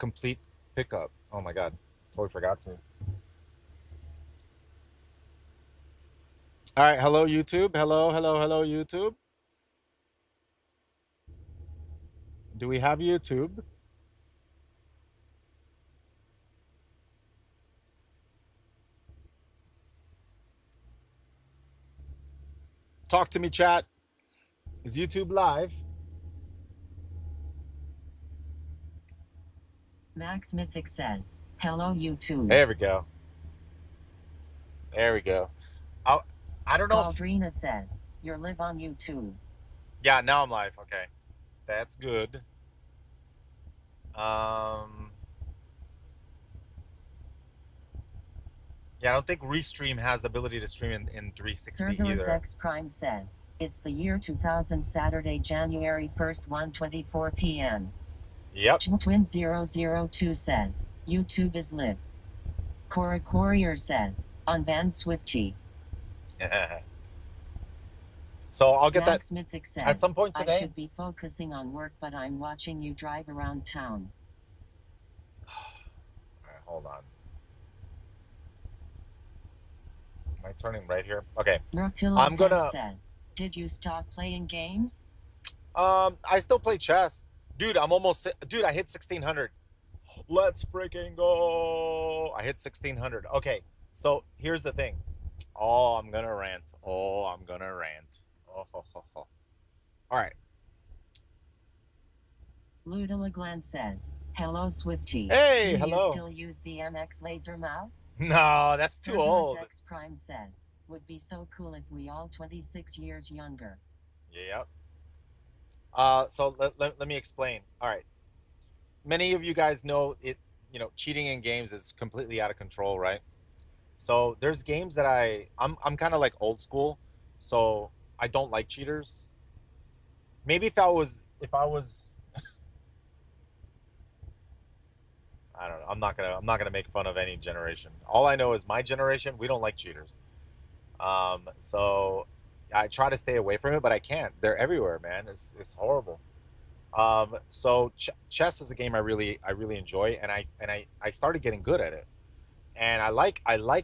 complete pickup. Oh my god, totally forgot to. All right, hello YouTube. Hello, hello, hello YouTube. Do we have YouTube? Talk to me, chat. Is YouTube live? Max Mythic says, "Hello YouTube." There we go. There we go. I, I don't know if. Galdrina says, "You're live on YouTube." Yeah, now I'm live. Okay, that's good. Um, yeah, I don't think Restream has the ability to stream in 360 Cerberus either. X Prime says, "It's the year 2000, Saturday, January 1st, 1:24 p.m." Yep. Twin002 says, "YouTube is lit." Cora Courier says, "On Van Swifty." So I'll get that Max Mythic at says, some point "I today. should be focusing on work, but I'm watching you drive around town." All right, hold on. Am I turning right here? Okay. I'm Merkilopet gonna. says, "Did you stop playing games?" I still play chess, dude. I'm almost. Dude, I hit 1600. Let's freaking go! I hit 1600. Okay, so here's the thing. Oh, I'm gonna rant. Oh, I'm gonna rant. Oh, ho, ho, ho. All right. Ludolaglan says, "Hello Swifty. Hey, Do you hello. still use the MX laser mouse?" No, that's too Cerberus old. X Prime says, "Would be so cool if we all 26 years younger." Yep. So let me explain. All right. Many of you guys know it. Cheating in games is completely out of control, right? So there's games that I'm kind of like old school, so I don't like cheaters. Maybe if I was I don't know. I'm not gonna make fun of any generation. All I know is my generation, we don't like cheaters. So I try to stay away from it, but I can't. They're everywhere, man. It's horrible. So chess is a game I really enjoy, and I started getting good at it, and I like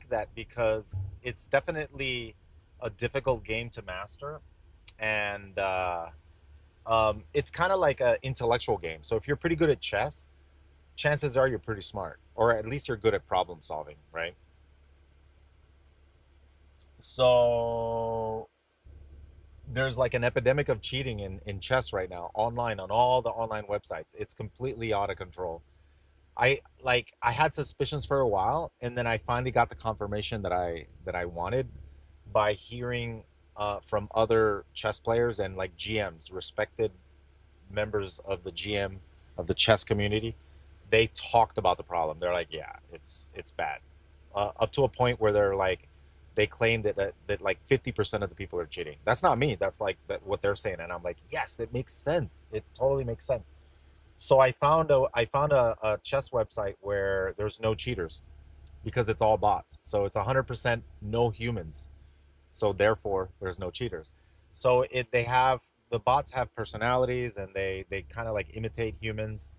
that because it's definitely a difficult game to master, and it's kind of like an intellectual game. So if you're pretty good at chess, chances are you're pretty smart, or at least you're good at problem solving, right? So there's like an epidemic of cheating in chess right now, online on all the online websites. It's completely out of control. I had suspicions for a while, and then I finally got the confirmation that I wanted by hearing from other chess players and like GMs, respected members of the GM of the chess community. They talked about the problem. They're like, yeah, it's bad, up to a point where they claim that like 50% of the people are cheating. That's not me. That's like what they're saying, and I'm like, yes, it makes sense. It totally makes sense. So I found a chess website where there's no cheaters because it's all bots. So it's 100% no humans. So therefore, there's no cheaters. So the bots have personalities, and they kind of like imitate humans,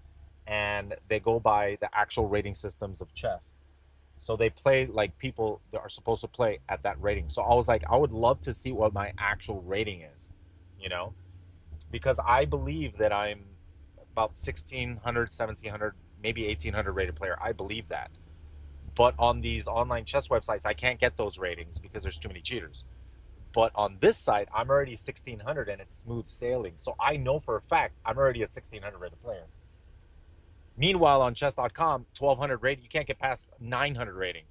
and they go by the actual rating systems of chess. So they play like people that are supposed to play at that rating. So I was like, I would love to see what my actual rating is, you know, because I believe that I'm about 1600, 1700, maybe 1800 rated player. I believe that. But on these online chess websites, I can't get those ratings because there's too many cheaters. But on this site, I'm already 1600 and it's smooth sailing. So I know for a fact I'm already a 1600 rated player. Meanwhile, on chess.com, 1200 rating, you can't get past 900 rating.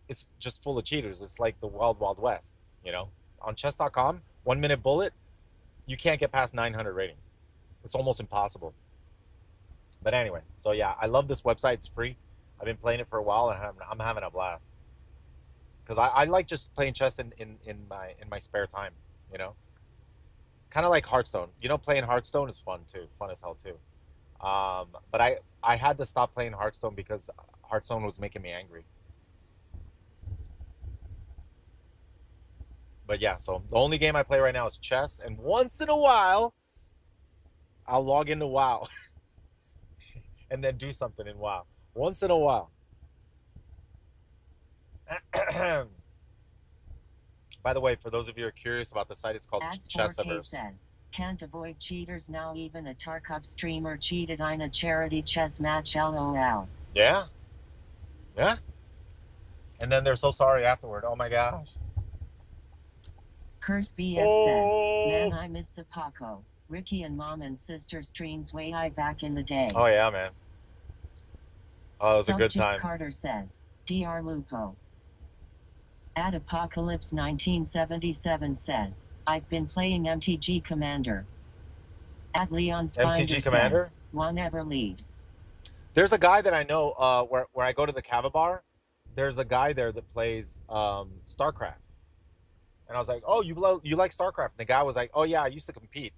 It's just full of cheaters. It's like the wild, wild west, you know? On chess.com, 1 minute bullet, you can't get past 900 rating. It's almost impossible. But anyway, so yeah, I love this website. It's free. I've been playing it for a while, and I'm having a blast because I like just playing chess in my spare time. You know, kind of like Hearthstone. Playing Hearthstone is fun too, fun as hell too. But I had to stop playing Hearthstone because Hearthstone was making me angry. But yeah, so the only game I play right now is chess, and once in a while I'll log into WoW. and then do something in WoW. Once in a while. By the way, for those of you who are curious about the site, it's called Ads 4K Chessiverse. says, can't avoid cheaters now. Even a Tarkov streamer cheated in a charity chess match. LOL. Yeah, yeah. And then they're so sorry afterward. Oh my gosh. Curse BF says, man, Oh. I miss the Paco, Ricky and mom and sister streams way high back in the day. Oh yeah, man. Oh, those are good Subject times. Carter says, Dr. Lupo. At Apocalypse 1977 says, I've been playing MTG Commander. At Leon Spinder MTG Commander? says, one never leaves. There's a guy that I know where I go to the Kava bar. There's a guy there that plays StarCraft. And I was like, "Oh, you like StarCraft?" And the guy was like, "Oh yeah, I used to compete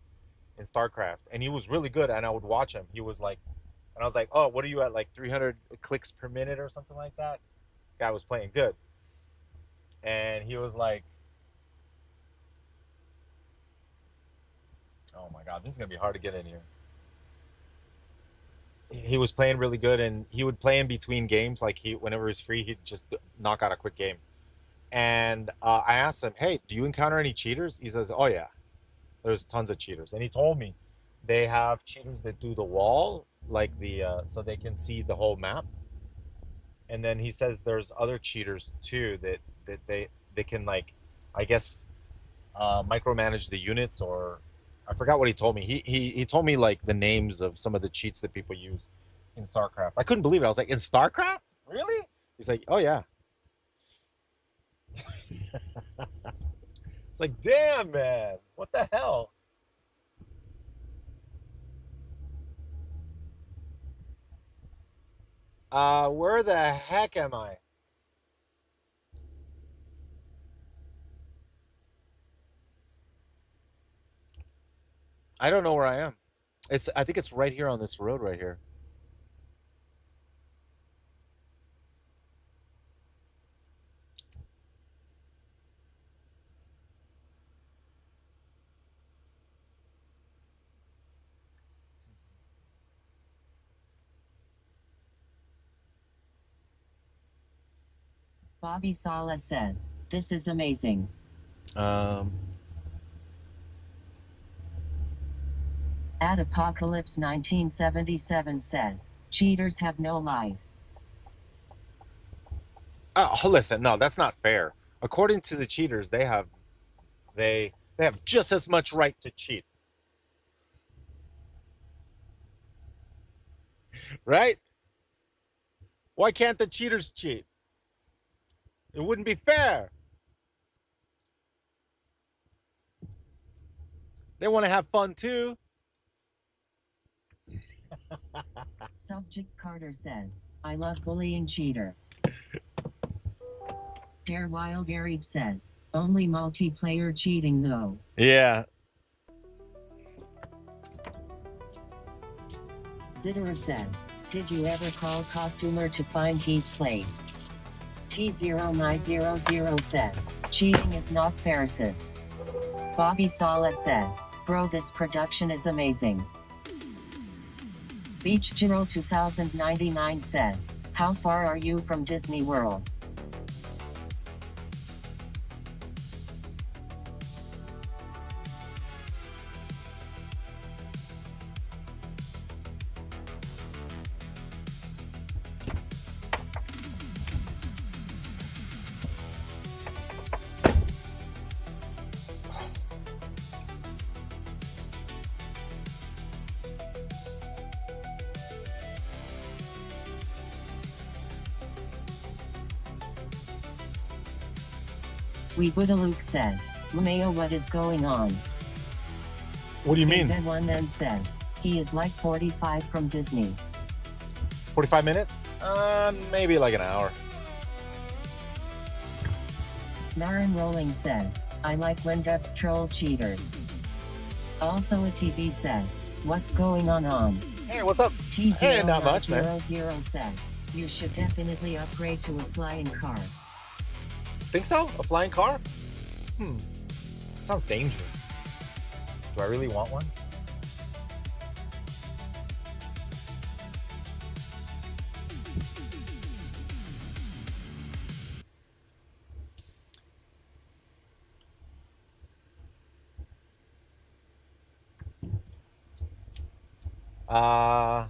in StarCraft." And he was really good and I would watch him. He was like, and I was like, "Oh, what are you at, like 300 clicks per minute or something like that?" Guy was playing good. And he was like, "Oh my god, this is going to be hard to get in here." He was playing really good and he would play in between games, like he whenever he's free, he'd just knock out a quick game. And I asked him, "Hey, do you encounter any cheaters?" He says, "Oh yeah, there's tons of cheaters." And he told me they have cheaters that do the wall, like so they can see the whole map. And then he says there's other cheaters too that they can, like, I guess, micromanage the units, or I forgot what he told me. He told me like the names of some of the cheats that people use in StarCraft. I couldn't believe it. I was like, in StarCraft, really? He's like, oh yeah. It's like, damn, man, what the hell? Where the heck am I? I don't know where I am. I think it's right here on this road right here. Bobby Sala says, this is amazing. Um, At Apocalypse 1977 says, cheaters have no life. oh, listen, no, that's not fair. According to the cheaters, they have just as much right to cheat, right? Why can't the cheaters cheat? It wouldn't be fair. They want to have fun too. Subject Carter says, I love bullying cheater. Dare Wild Arab says, only multiplayer cheating though. Yeah. Zitter says, did you ever call costumer to find his place? T0900 says, cheating is not Pharisees. Bobby Sala says, bro, this production is amazing. Beach Giro 2099 says, how far are you from Disney World? Luke says, Lumeo, what is going on? What do you mean? And one then says, he is like 45 from Disney. 45 minutes? Maybe like an hour. Marin Rolling says, I like when devs troll cheaters. Also a TV says, what's going on? Hey, what's up? Hey, not much, man. 00 says, you should definitely upgrade to a flying car. Think so? A flying car? Sounds dangerous. Do I really want one? Uh,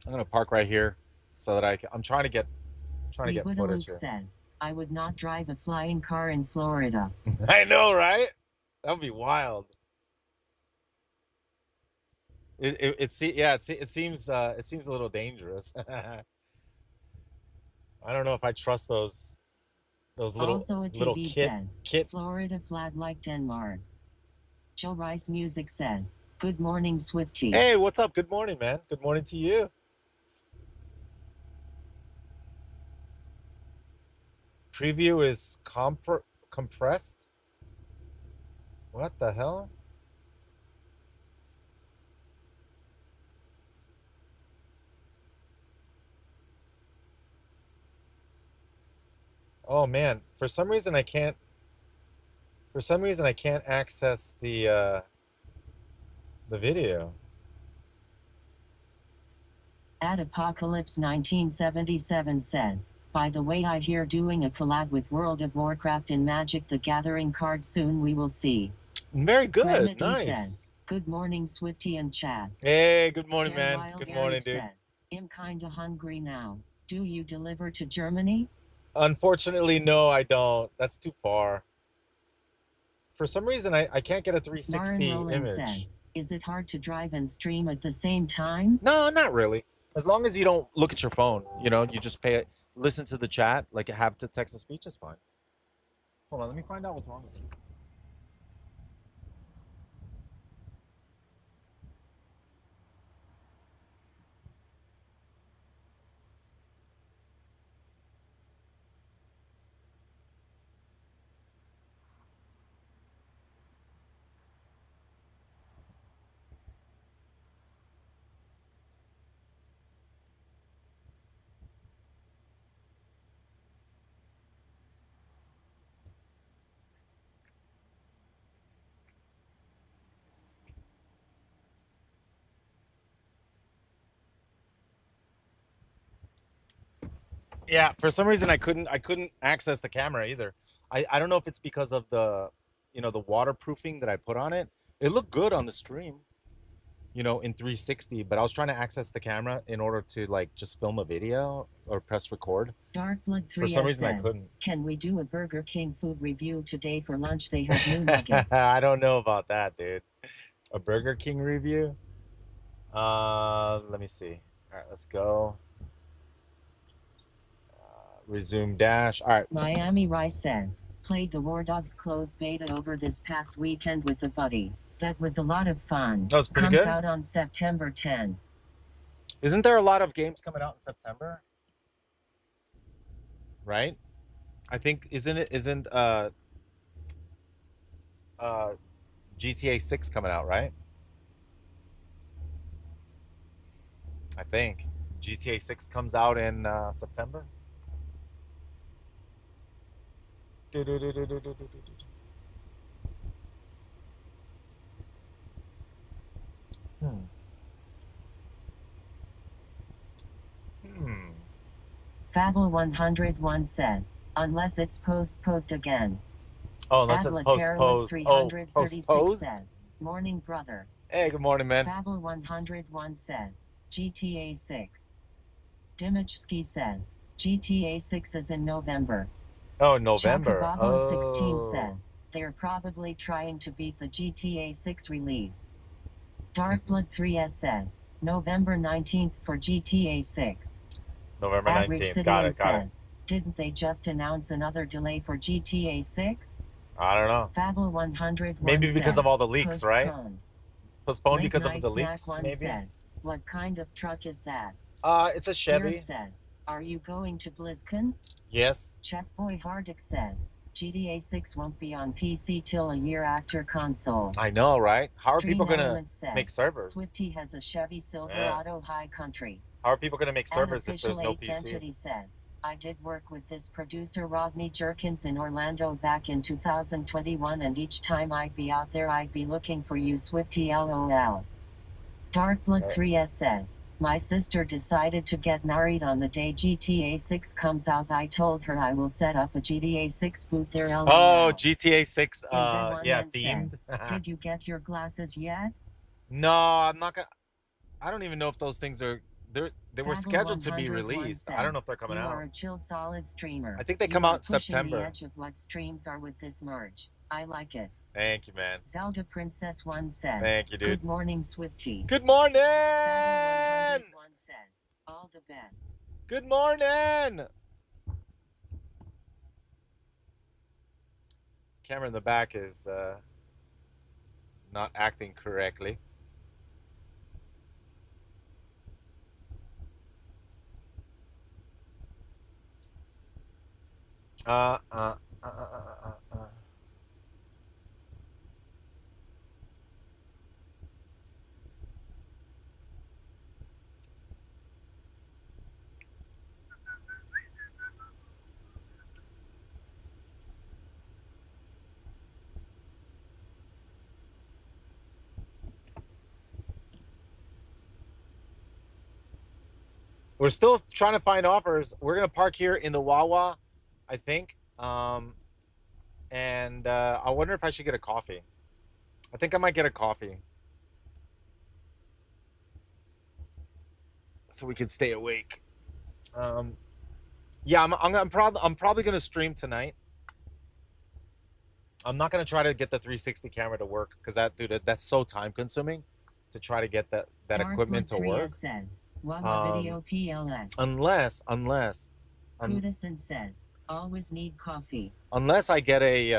I'm gonna park right here so that I'm trying to get footage Luke here. says, I would not drive a flying car in Florida. I know, right? That would be wild. It seems a little dangerous. I don't know if I trust those Also, a little TV says, kit. Florida flat like Denmark. Joe Rice Music says, good morning, Swifty. Hey, what's up? Good morning, man. Good morning to you. Preview is compressed. What the hell? Oh man, for some reason I can't access the video. At Apocalypse 1977 says, by the way, I hear doing a collab with World of Warcraft and Magic the Gathering card soon we will see. Very good. Remedy Nice. says, good morning, Swifty and Chad. Hey, good morning, Dan man. Wild Good Eric morning, dude. says, I'm kinda hungry now. Do you deliver to Germany? Unfortunately, no, I don't. That's too far. For some reason, I can't get a 360 Lauren Rowland image. says, is it hard to drive and stream at the same time? No, not really. As long as you don't look at your phone, you know, you just pay it, listen to the chat, like have to text to speech is fine. Hold on, let me find out what's wrong with it. Yeah, for some reason I couldn't access the camera either. I don't know if it's because of the the waterproofing that I put on it. It looked good on the stream, in 360, but I was trying to access the camera in order to like just film a video or press record. Dark Blood 3 For some reason I says, couldn't. can we do a Burger King food review today for lunch? They have new nuggets. I don't know about that, dude. A Burger King review? Let me see. All right, let's go. Resume dash. All right. Miami Rice says, played the War Dogs closed beta over this past weekend with a buddy. That was a lot of fun. That was pretty Comes good. out on September 10th. Isn't there a lot of games coming out in September? Right? I think isn't GTA 6 coming out, right? I think GTA 6 comes out in September. Hmm. Hmm. Fable 101 says, unless it's post again. Oh, unless it's post. Oh, 336 says, morning, brother. Hey, good morning, man. Fable 101 says, GTA 6. Dimachski says, GTA 6 is in November. Oh, November. Chocobabo 16 says, they're probably trying to beat the GTA 6 release. Darkblood 3S says, November 19th for GTA 6. November 19th. Got it. Didn't they just announce another delay for GTA 6? I don't know. Fable 101 maybe because says, of all the leaks, postpone. right? Postponed Late because of Night the Snack leaks, 1 maybe? says, what kind of truck is that? It's a Chevy. Derek says, are you going to BlizzCon? Yes. Chef Boy Hardick says, GTA 6 won't be on PC till a year after console. I know, right? How are Stream people gonna Element says, make servers? Swifty has a Chevy Silverado High Country. How are people gonna make servers if there's no An official 8 PC? entity says, I did work with this producer Rodney Jerkins in Orlando back in 2021, and each time I'd be out there I'd be looking for you, Swifty, LOL. Darkblood 3S says, My sister decided to get married on the day GTA 6 comes out. I told her I will set up a GTA 6 booth there. LOL. Oh, GTA 6, yeah, themed. Says, did you get your glasses yet? No, I'm not gonna. I don't even know if those things are. They were Battle scheduled to be 101 released. I don't know says, if they're coming you out. are a chill solid streamer. I think they You come are out in pushing the September. edge of what streams are with this merge. I like it. Thank you, man. Zelda Princess 1 says, Thank you, dude. good morning, Swifty. Good morning. Battle 101 says, all the best. Good morning. Camera in the back is not acting correctly. Uh, uh, uh, uh, uh, uh. We're still trying to find offers. We're gonna park here in the Wawa, I think. And I wonder if I should get a coffee. I think I might get a coffee, so we can stay awake. Yeah, I'm probably gonna stream tonight. I'm not gonna try to get the 360 camera to work because that's so time consuming to try to get that equipment to work. Says, video PLS. Unless Kudison says, always need coffee. Unless I get a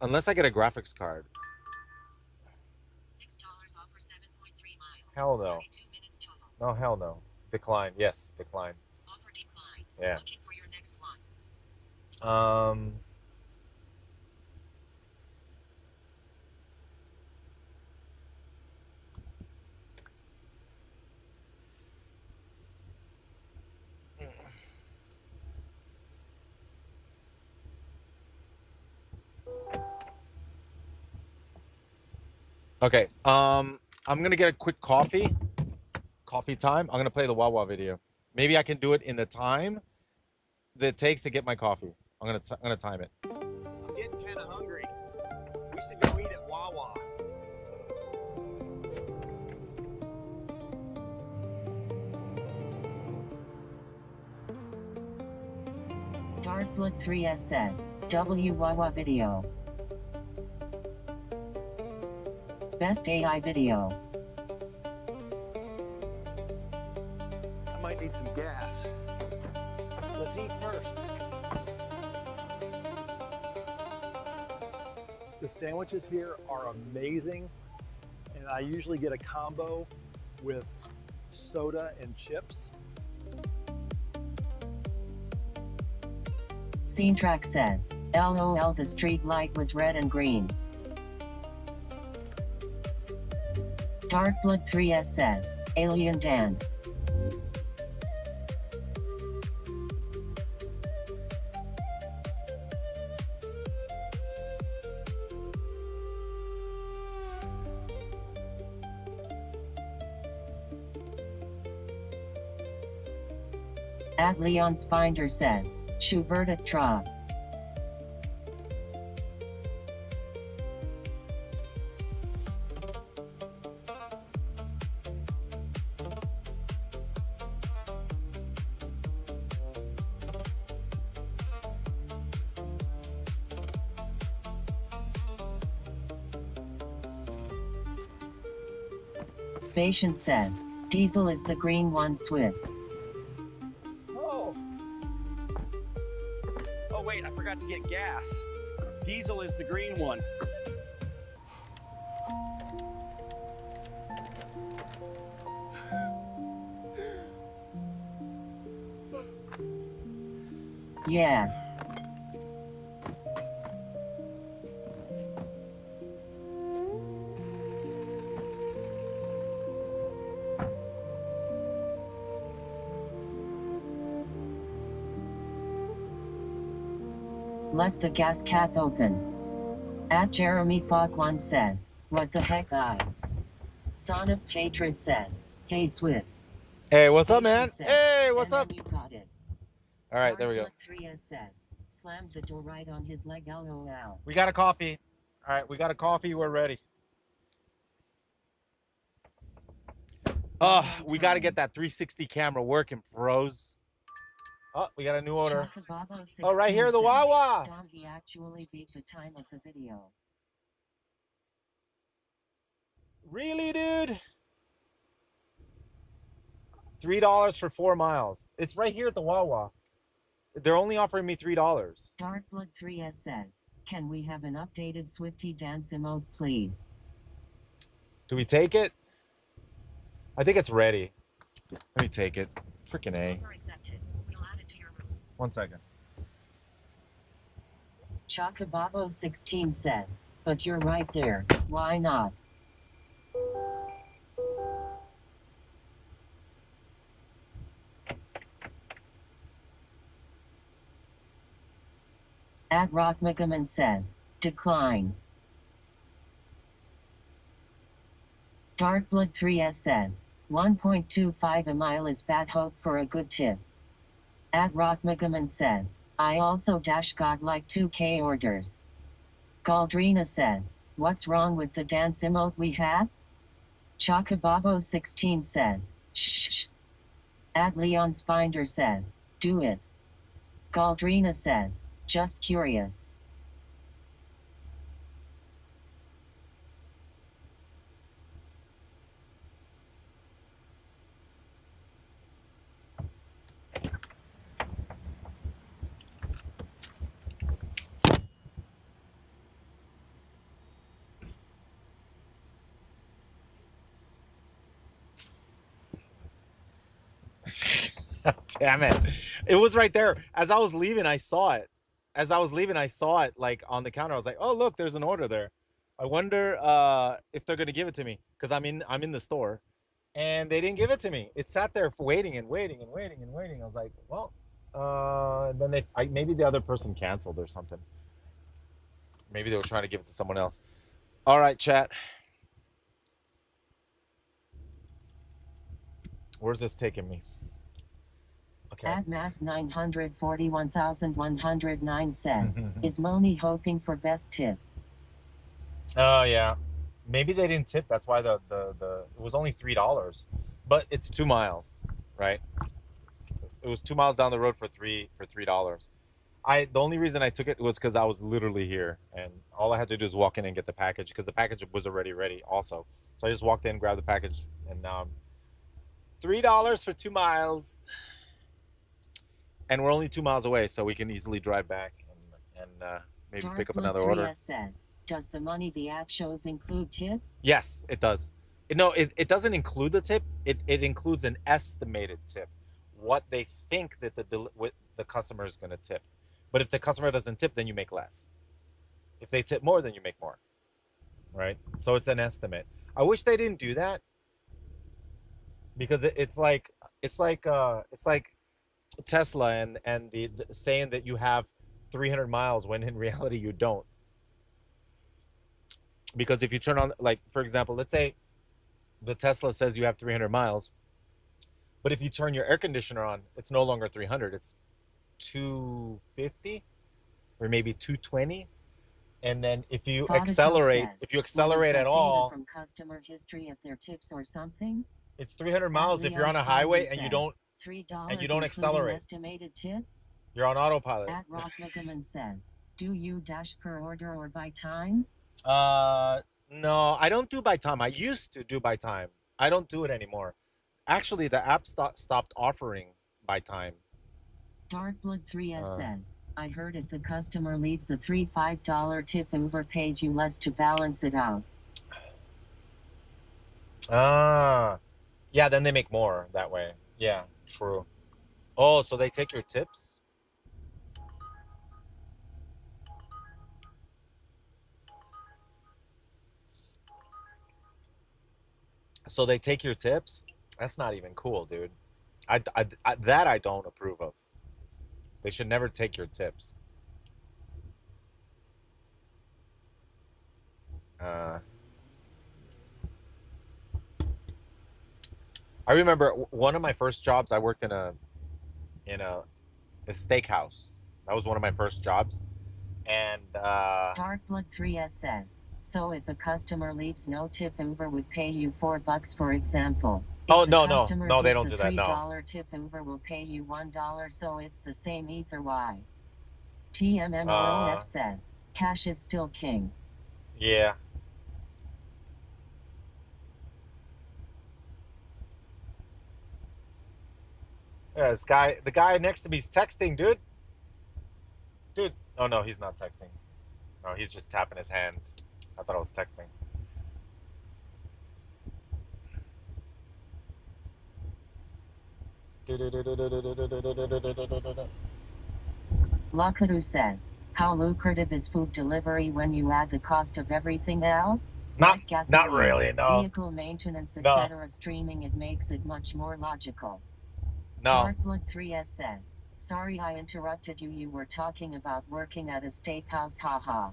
graphics card. $6 off for 7.3 miles. Hell no. 32 minutes total. No, hell no. Decline. Yes, decline. Offer decline. Yeah. Looking for your next one. Okay. I'm gonna get a quick coffee time. I'm gonna play the Wawa video. Maybe I can do it in the time that it takes to get my coffee. I'm gonna time it. I'm getting kind of hungry. We should go eat at Wawa. Darkblood 3S says, W Wawa video. Best AI video. I might need some gas. Let's eat first. The sandwiches here are amazing, and I usually get a combo with soda and chips. Scene Track says, LOL, the street light was red and green. Darkblood 3S says, Alien Dance. At Leon's Finder says, Schubert drop. Patience says, Diesel is the green one, Swift. Oh wait, I forgot to get gas. Diesel is the green one. Yeah. Left the gas cap open. At Jeremy Fogg 1 says, what the heck, Son of Hatred says, "Hey Swift." Hey, what's up, Asian man? says, Hey, what's up? You got it. All right, there we go. Darkblood 3S says, slammed the door right on his leg. LOL. We got a coffee. All right, we got a coffee. We're ready. Oh, we got to get that 360 camera working, bros. Oh, we got a new order. Oh, right here, the Wawa. Dom, he actually beat the time of the video. Really, dude? $3 for 4 miles. It's right here at the Wawa. They're only offering me $3. Darkblood 3S says, can we have an updated Swifty dance emote, please? Do we take it? I think it's ready. Let me take it. Freaking A. We'll add it to your room. 1 second. Chocobabo16 says, but you're right there. Why not? At Rockmegaman says, decline. Darkblood 3S says, 1.25 a mile is bad hope for a good tip. At Rockmegaman says, I also got like 2K orders. Galdrina says, what's wrong with the dance emote we have? Chocobabo16 says, shh. At Leon Spinder says, do it. Galdrina says, just curious. Damn it. It was right there. As I was leaving, I saw it. As I was leaving, I saw it like on the counter. I was like, oh, look, there's an order there. I wonder if they're gonna give it to me because I'm in the store, and they didn't give it to me. It sat there for waiting and waiting and waiting and waiting. I was like, well, then maybe the other person canceled or something. Maybe they were trying to give it to someone else. All right, chat. Where's this taking me? Okay. At math 941,109 says, is Moni hoping for best tip? Oh yeah, maybe they didn't tip. That's why the it was only $3, but it's 2 miles, right? It was 2 miles down the road for $3. The only reason I took it was because I was literally here, and all I had to do is walk in and get the package because the package was already ready. Also, so I just walked in, grabbed the package, and now I'm $3 for 2 miles, and we're only 2 miles away, so we can easily drive back and maybe pick up another order. Says, does the money the app shows include tip? Yes, it does. No, it doesn't include the tip. It includes an estimated tip, what they think that the customer is going to tip. But if the customer doesn't tip, then you make less. If they tip more, then you make more. Right? So it's an estimate. I wish they didn't do that because it's like Tesla and the saying that you have 300 miles when in reality you don't. Because if you turn on, like, for example, let's say the Tesla says you have 300 miles, but if you turn your air conditioner on, it's no longer 300, it's 250 or maybe 220. And then if you accelerate at all, from customer history of their tips or something, it's 300 miles if you're on a highway and you don't accelerate. Estimated tip? You're on autopilot. At Rock Megaman says, do you dash per order or by time? No, I don't do by time. I used to do by time. I don't do it anymore. Actually, the app stopped offering by time. Darkblood 3S says, I heard if the customer leaves a $5 tip, Uber pays you less to balance it out. Yeah, then they make more that way. Yeah, true. Oh, so they take your tips? So they take your tips? That's not even cool, dude. That I don't approve of. They should never take your tips. I remember one of my first jobs. I worked in a steakhouse. That was one of my first jobs, and Darkblood 3S says, so if a customer leaves no tip, Uber would pay you $4 for example. oh If the no no customer no, they gives don't a do that. No. $3 tip, Uber will pay you $1, so it's the same either way. TMMROF Uh, says, cash is still king. yeah. Yeah, the guy next to me is texting, dude. Dude. Oh no, he's not texting. No, he's just tapping his hand. I thought I was texting. Lakaru says, how lucrative is food delivery when you add the cost of everything else? Not Like not gasoline, really. No. vehicle maintenance, No. etc. Streaming it makes it much more logical. No. Darkblood 3S says, sorry I interrupted you. You were talking about working at a steakhouse, haha.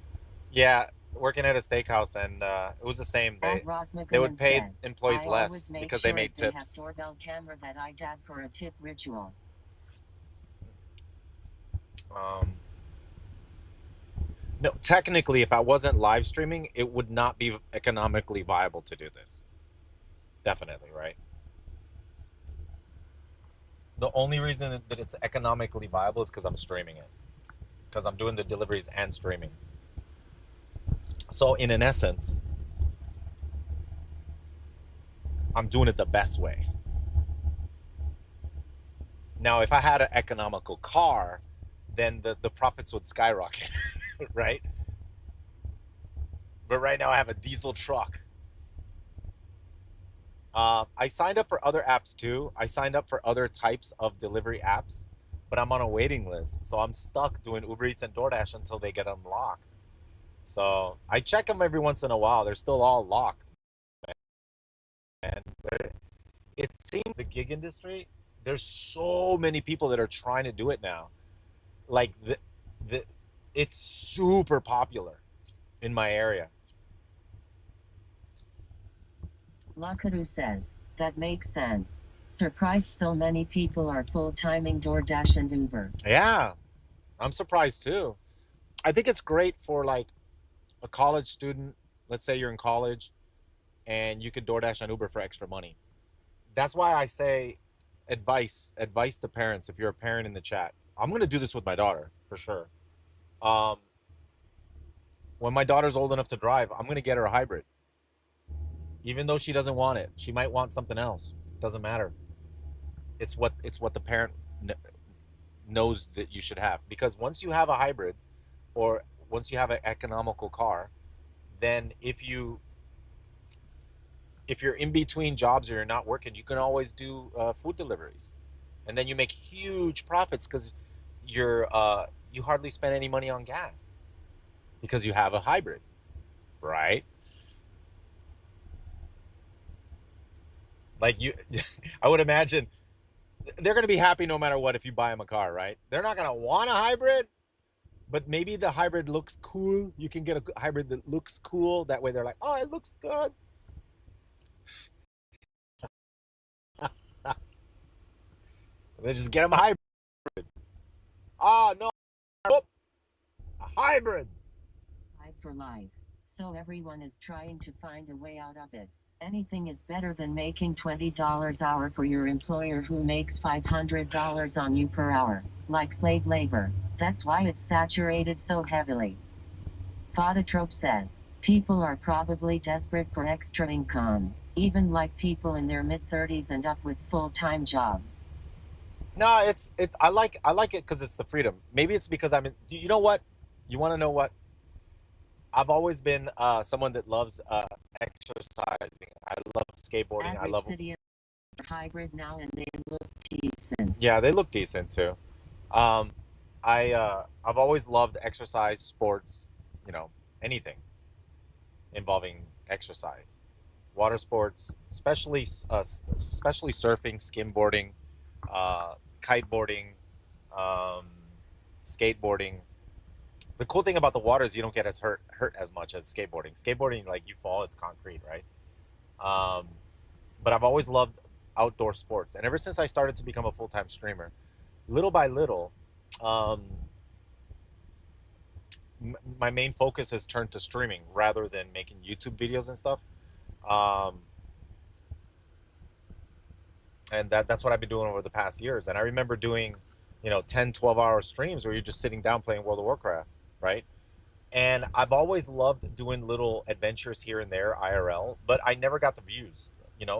Yeah, working at a steakhouse, and it was the same. At They would Rockmcgaman pay says, employees I always less make because they sure if made they have tips. doorbell camera that I add for a tip ritual. Um, no, technically, if I wasn't live streaming, it would not be economically viable to do this. Definitely, right? The only reason that it's economically viable is because I'm streaming it, because I'm doing the deliveries and streaming. So, in an essence, I'm doing it the best way. Now, if I had an economical car, then the profits would skyrocket, right? But right now, I have a diesel truck. I signed up for other apps too. I signed up for other types of delivery apps, but I'm on a waiting list. So I'm stuck doing Uber Eats and DoorDash until they get unlocked. So I check them every once in a while. They're still all locked. And it seems the gig industry, there's so many people that are trying to do it now. Like the it's super popular in my area. Lakaru says, that makes sense. Surprised so many people are full-timing DoorDash and Uber. Yeah, I'm surprised too. I think it's great for like a college student. Let's say you're in college and you could DoorDash and Uber for extra money. That's why I say advice to parents. If you're a parent in the chat, I'm gonna do this with my daughter for sure. Um, when my daughter's old enough to drive, I'm gonna get her a hybrid, even though she doesn't want it. She might want something else. It doesn't matter. It's what the parent knows that you should have, because once you have a hybrid, or once you have an economical car, then if you're in between jobs or you're not working, you can always do food deliveries, and then you make huge profits because you hardly spend any money on gas because you have a hybrid, right? Like you, I would imagine they're going to be happy no matter what if you buy them a car, right? They're not going to want a hybrid, but maybe the hybrid looks cool. You can get a hybrid that looks cool. That way, they're like, "Oh, it looks good." They just get them a hybrid. Oh no, a hybrid. Life for life. So everyone is trying to find a way out of it. Anything is better than making $20 hour for your employer who makes $500 on you per hour, like slave labor. That's why it's saturated so heavily. Phototrope says, people are probably desperate for extra income, even like people in their mid-30s and up with full-time jobs. No, it. I like it because it's the freedom. Maybe it's because I'm in. You know what? You want to know what? I've always been someone that loves exercising. I love skateboarding. I Average love. city hybrid now and they look decent. Yeah, they look decent too. Um, I've always loved exercise, sports. You know, anything involving exercise, water sports, especially surfing, skimboarding, kiteboarding, um, skateboarding. The cool thing about the water is you don't get as hurt as much as skateboarding. Skateboarding, like you fall, it's concrete, right? Um, but outdoor sports. And ever since I started to become a full-time streamer, little by little, um, my main focus has turned to streaming rather than making YouTube videos and stuff. Um, and that's what I've been doing over the past years. And I remember doing, 10, 12-hour streams where you're just sitting down playing World of Warcraft, right? And I've always loved doing little adventures here and there IRL, but I never got the views.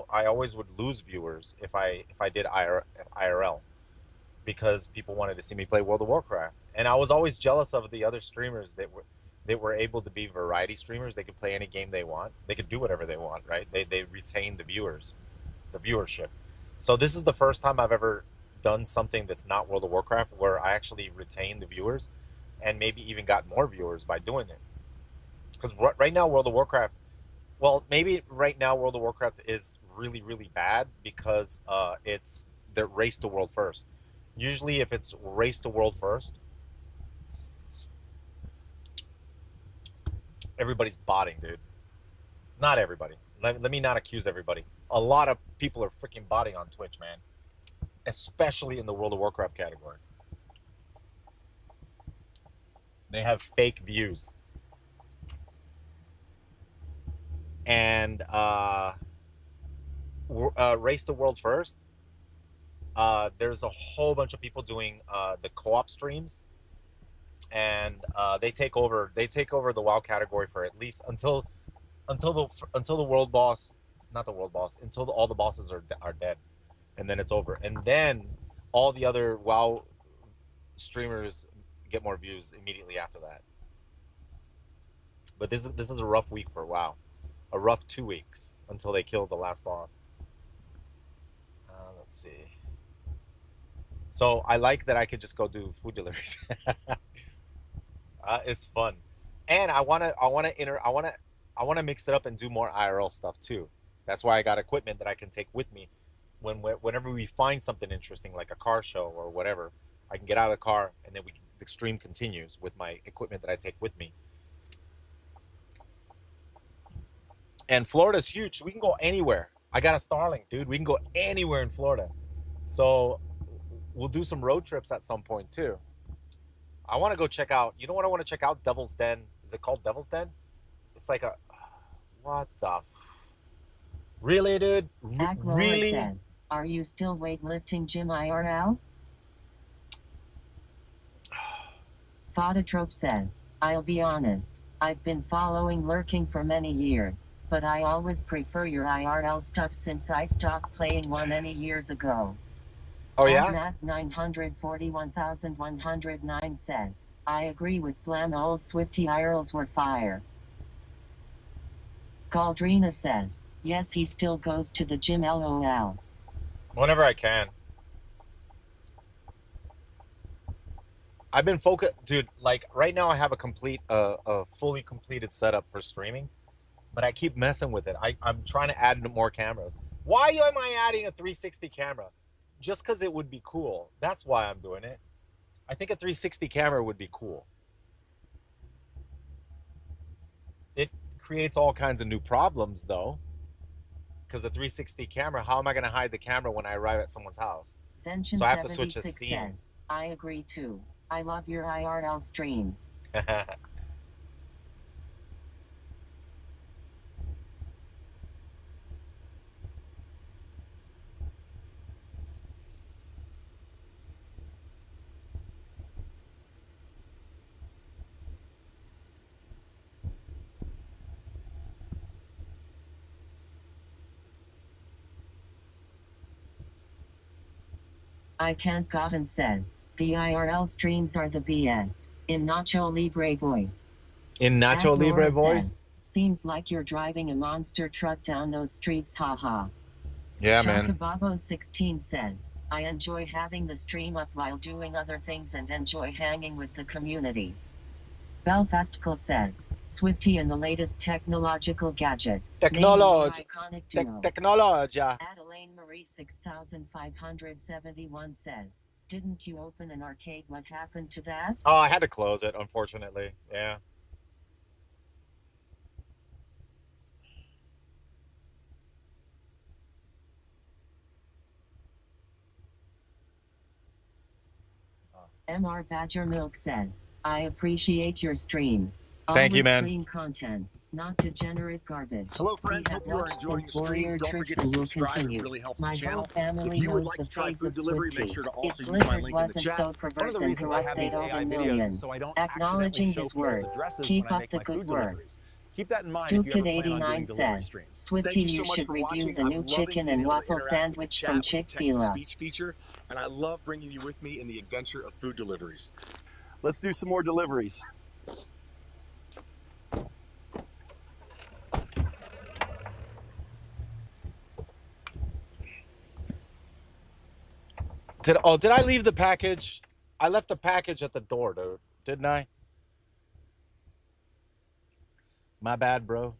I always would lose viewers if I did IRL because people wanted to see me play World of Warcraft. And I was always jealous of the other streamers that were able to be variety streamers. They could play any game they want. They could do whatever they want, right? They retain the viewers, the viewership. So this is the first time I've ever done something that's not World of Warcraft where I actually retain the viewers and maybe even got more viewers by doing it. Because right now World of Warcraft, well, maybe right now World of Warcraft is really really bad because it's the race to world first. Usually, if it's race to world first, everybody's botting, dude. Not everybody. Let me not accuse everybody. A lot of people are freaking botting on Twitch, man. Especially in the World of Warcraft category. They have fake views. And race to world first. There's a whole bunch of people doing the co-op streams, and they take over. They take over the WoW category for at least until the world boss, not the world boss, until all the bosses are dead, and then it's over. And then all the other WoW streamers get more views immediately after that. But this is a rough week for WoW, a rough 2 weeks until they kill the last boss. Let's see. So I like that I could just go do food deliveries. It's fun, and I wanna mix it up and do more IRL stuff too. That's why I got equipment that I can take with me whenever we find something interesting like a car show or whatever. I can get out of the car and then the stream continues with my equipment that I take with me. And Florida's huge. We can go anywhere. I got a Starlink, dude. We can go anywhere in Florida. So we'll do some road trips at some point too. I want to go check out. You know what I want to check out? Devil's Den. Is it called Devil's Den? It's like a. What the? Really, dude? Ackroa Really? says, are you still weightlifting gym IRL? Phototrope says, I'll be honest, I've been following lurking for many years, but I always prefer your IRL stuff since I stopped playing one many years ago. Oh yeah? Nat 941,109 says, I agree with Blam, old Swifty IRLs were fire. Galdrina says, yes, he still goes to the gym LOL. Whenever I can. I've been focused, dude. Like right now, I have a fully completed setup for streaming, but I keep messing with it. I'm trying to add more cameras. Why am I adding a 360 camera? Just because it would be cool. That's why I'm doing it. I think a 360 camera would be cool. It creates all kinds of new problems, though. Because a 360 camera, how am I going to hide the camera when I arrive at someone's house? So I have to switch a Zenshin76 scene. says, I agree too. I love your IRL streams. I Can't Gotten says, the IRL streams are the BS, in Nacho Libre voice. In Nacho Libre voice? Says, seems like you're driving a monster truck down those streets, haha. Yeah, man. Chocobabo16 says, I enjoy having the stream up while doing other things and enjoy hanging with the community. Belfastcal says, Swifty and the latest technological gadget. Technology. Iconic duo. Technology. Adelaine Marie 6571 says, didn't you open an arcade? What happened to that? Oh, I had to close it, unfortunately. Yeah. MR Badger Milk says, I appreciate your streams. Thank you, Always man. clean content, not degenerate garbage. Hello, We friends. have Hope you are watched enjoying since the stream. Warrior Don't Trips forget to and will subscribe. It continue. really helps the My whole channel. family If you would knows like the to try praise food of delivery, make Swifty. sure to If also use my Blizzard link in the wasn't chat. so One of perverse the and to reasons I have these update over AI videos is millions. so I don't accidentally Acknowledging show his people's work. addresses when Keep I up make the my good food work. deliveries. Keep that in mind if you ever plan on doing StewKid89 delivery says, streams. Swifty, Thank you you so much should for review watching. the new I'm loving chicken being and able to waffle interact with the sandwich chat from with the Chick-fil-A. text-to-speech feature, and I love bringing you with me in the adventure of food deliveries. Let's do some more deliveries. Did I leave the package? I left the package at the door, dude. Didn't I? My bad, bro.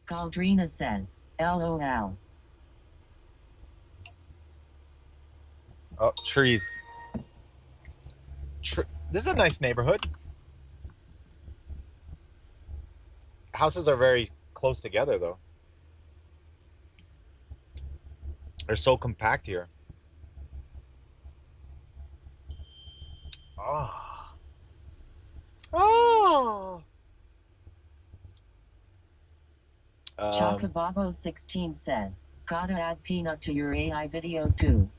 Galdrina says, LOL. Oh, trees. This is a nice neighborhood. Houses are very close together, though. They're so compact here. Oh. Oh. Chocobabo16 says, gotta add peanut to your AI videos too.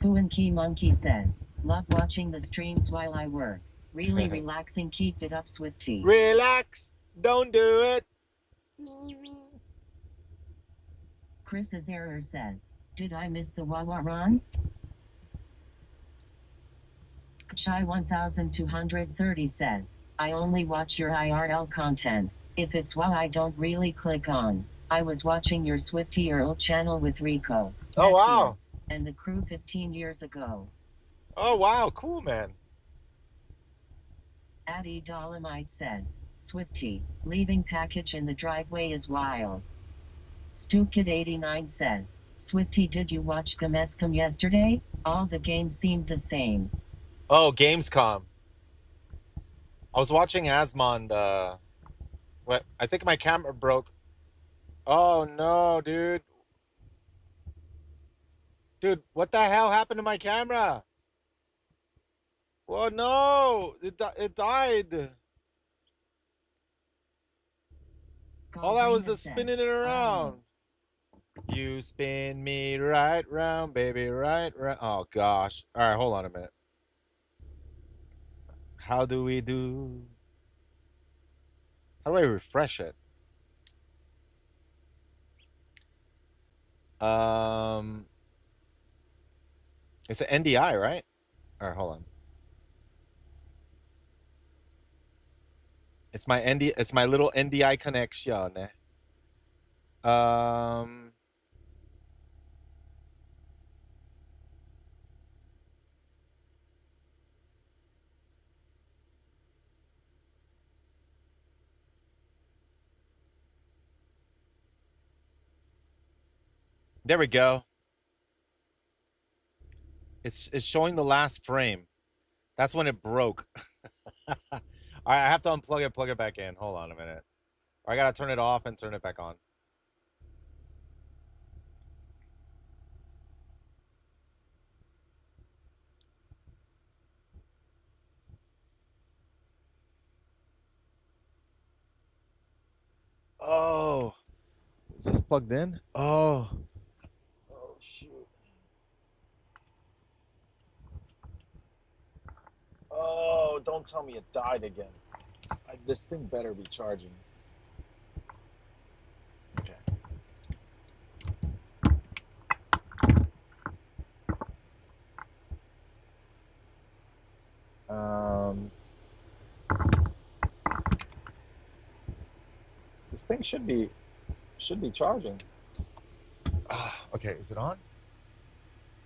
Fuanki Monkey says, love watching the streams while I work. Really relaxing, keep it up, Swifty. Relax. Don't do it. Chris's error says, did I miss the Wawa run? Chai 1230 says, I only watch your IRL content. If it's WoW I don't really click on. I was watching your Swifty Earl channel with Rico, Oh, wow. Maxius, and the crew 15 years ago. Oh, wow. Cool, man. Addie Dolomite says, Swifty, leaving package in the driveway is wild. StewKid89 says, Swifty, did you watch Gamescom yesterday? All the games seemed the same. Oh, Gamescom. I was watching Asmond. What? I think my camera broke. Oh, no, dude. Dude, what the hell happened to my camera? Oh, no. It died. All I was just spinning it around. You spin me right round, baby, right round. Oh, gosh. All right, hold on a minute. How do we do? How do I refresh it? It's an NDI, right? All right, hold on. It's my It's my little NDI connection. Um. There we go. It's showing the last frame. That's when it broke. All right, I have to unplug it, plug it back in. Hold on a minute. I gotta turn it off and turn it back on. Oh, is this plugged in? Oh, oh shoot. Oh, don't tell me it died again. This thing better be charging. Okay. This thing should be charging. Okay, is it on?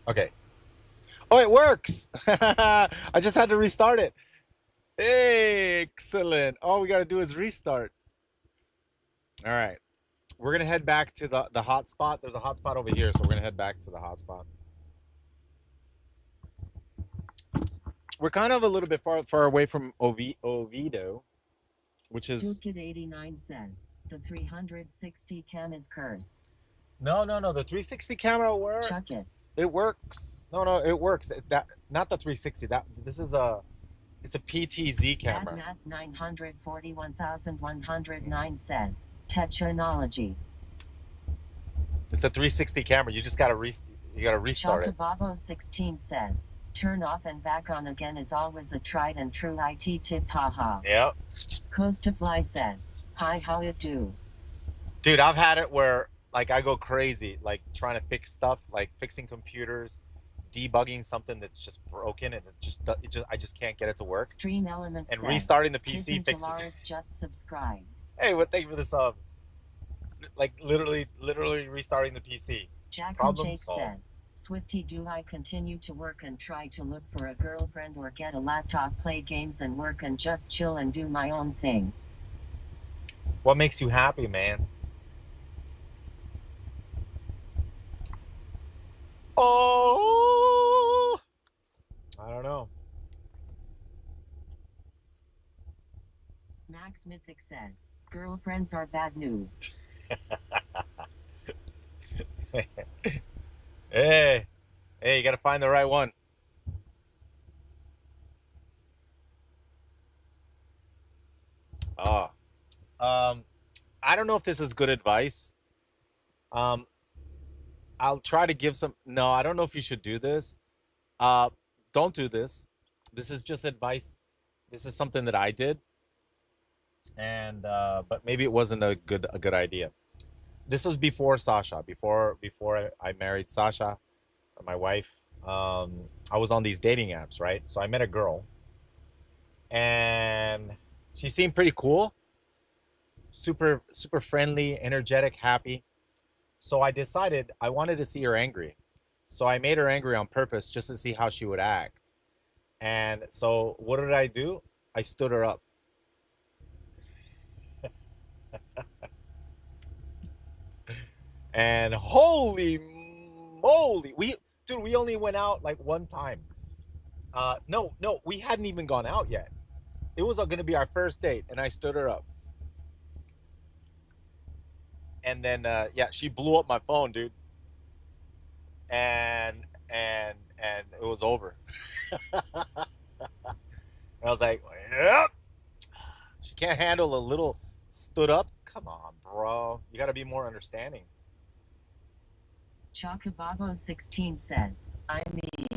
Okay. Oh, it works. I just had to restart it. Excellent. All we got to do is restart. All right. We're going to head back to the hotspot. There's a hotspot over here, so we're going to head back to the hotspot. We're kind of a little bit far away from Oviedo. which is Stupid89 says, the 360 cam is cursed. no. The 360 camera Chuck it. works. It works. No, it works. That not the 360. That this is a it's a PTZ camera. AdNat 941,109 says, technology. It's a 360 camera. You just gotta restart it. Chocobabo 16 says, turn off and back on again is always a tried and true IT tip, haha. Yeah. Coastafly says, hi, how it do? Dude, I've had it where like I go crazy, like trying to fix stuff, like fixing computers, debugging something that's just broken, and I just can't get it to work. Stream Element And says, restarting the PC Kissing fixes. Jalaris just subscribe. Hey, what? Thank you for the sub. Like literally restarting the PC. Jack and Problem Jake solved. says, Swifty, do I continue to work and try to look for a girlfriend or get a laptop, play games and work and just chill and do my own thing? What makes you happy, man? Oh, I don't know. Max Mythic says, girlfriends are bad news. Hey, you gotta find the right one. Oh, I don't know if this is good advice. Um, I'll try to give some. No, I don't know if you should do this. Uh, don't do this. This is just advice. This is something that I did, and but maybe it wasn't a good idea. This was before Sasha, before I married Sasha, my wife. I was on these dating apps, right? So I met a girl, and she seemed pretty cool, super friendly, energetic, happy. So I decided I wanted to see her angry. So I made her angry on purpose just to see how she would act. And so what did I do? I stood her up. And holy moly, we only went out like one time. No, we hadn't even gone out yet. It was going to be our first date, and I stood her up. And then yeah, she blew up my phone, dude. And it was over. And I was like, yep. She can't handle a little stood up. Come on, bro. You got to be more understanding. Chocobabo 16 says, I mean,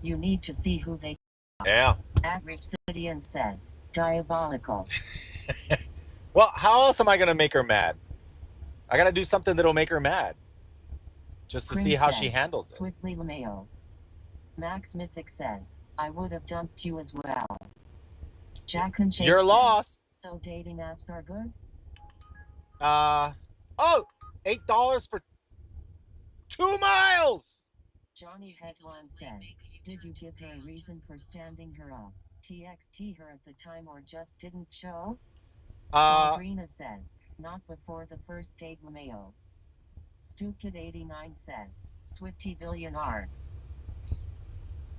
you need to see who they are. Yeah. Ripsidian says, diabolical. Well, how else am I going to make her mad? I got to do something that'll make her mad. Just to see how she handles it. Swiftly LeMayo. Max Mythic says, I would have dumped you as well. Jack and Jake Your says, loss. So dating apps are good? Oh, $8 for 2 miles. Johnny Headline says, did you give her a reason for standing her up? TXT her at the time or just didn't show? Audrina says, not before the first date, LeMayo. Stupid89 says, Swifty Villianard.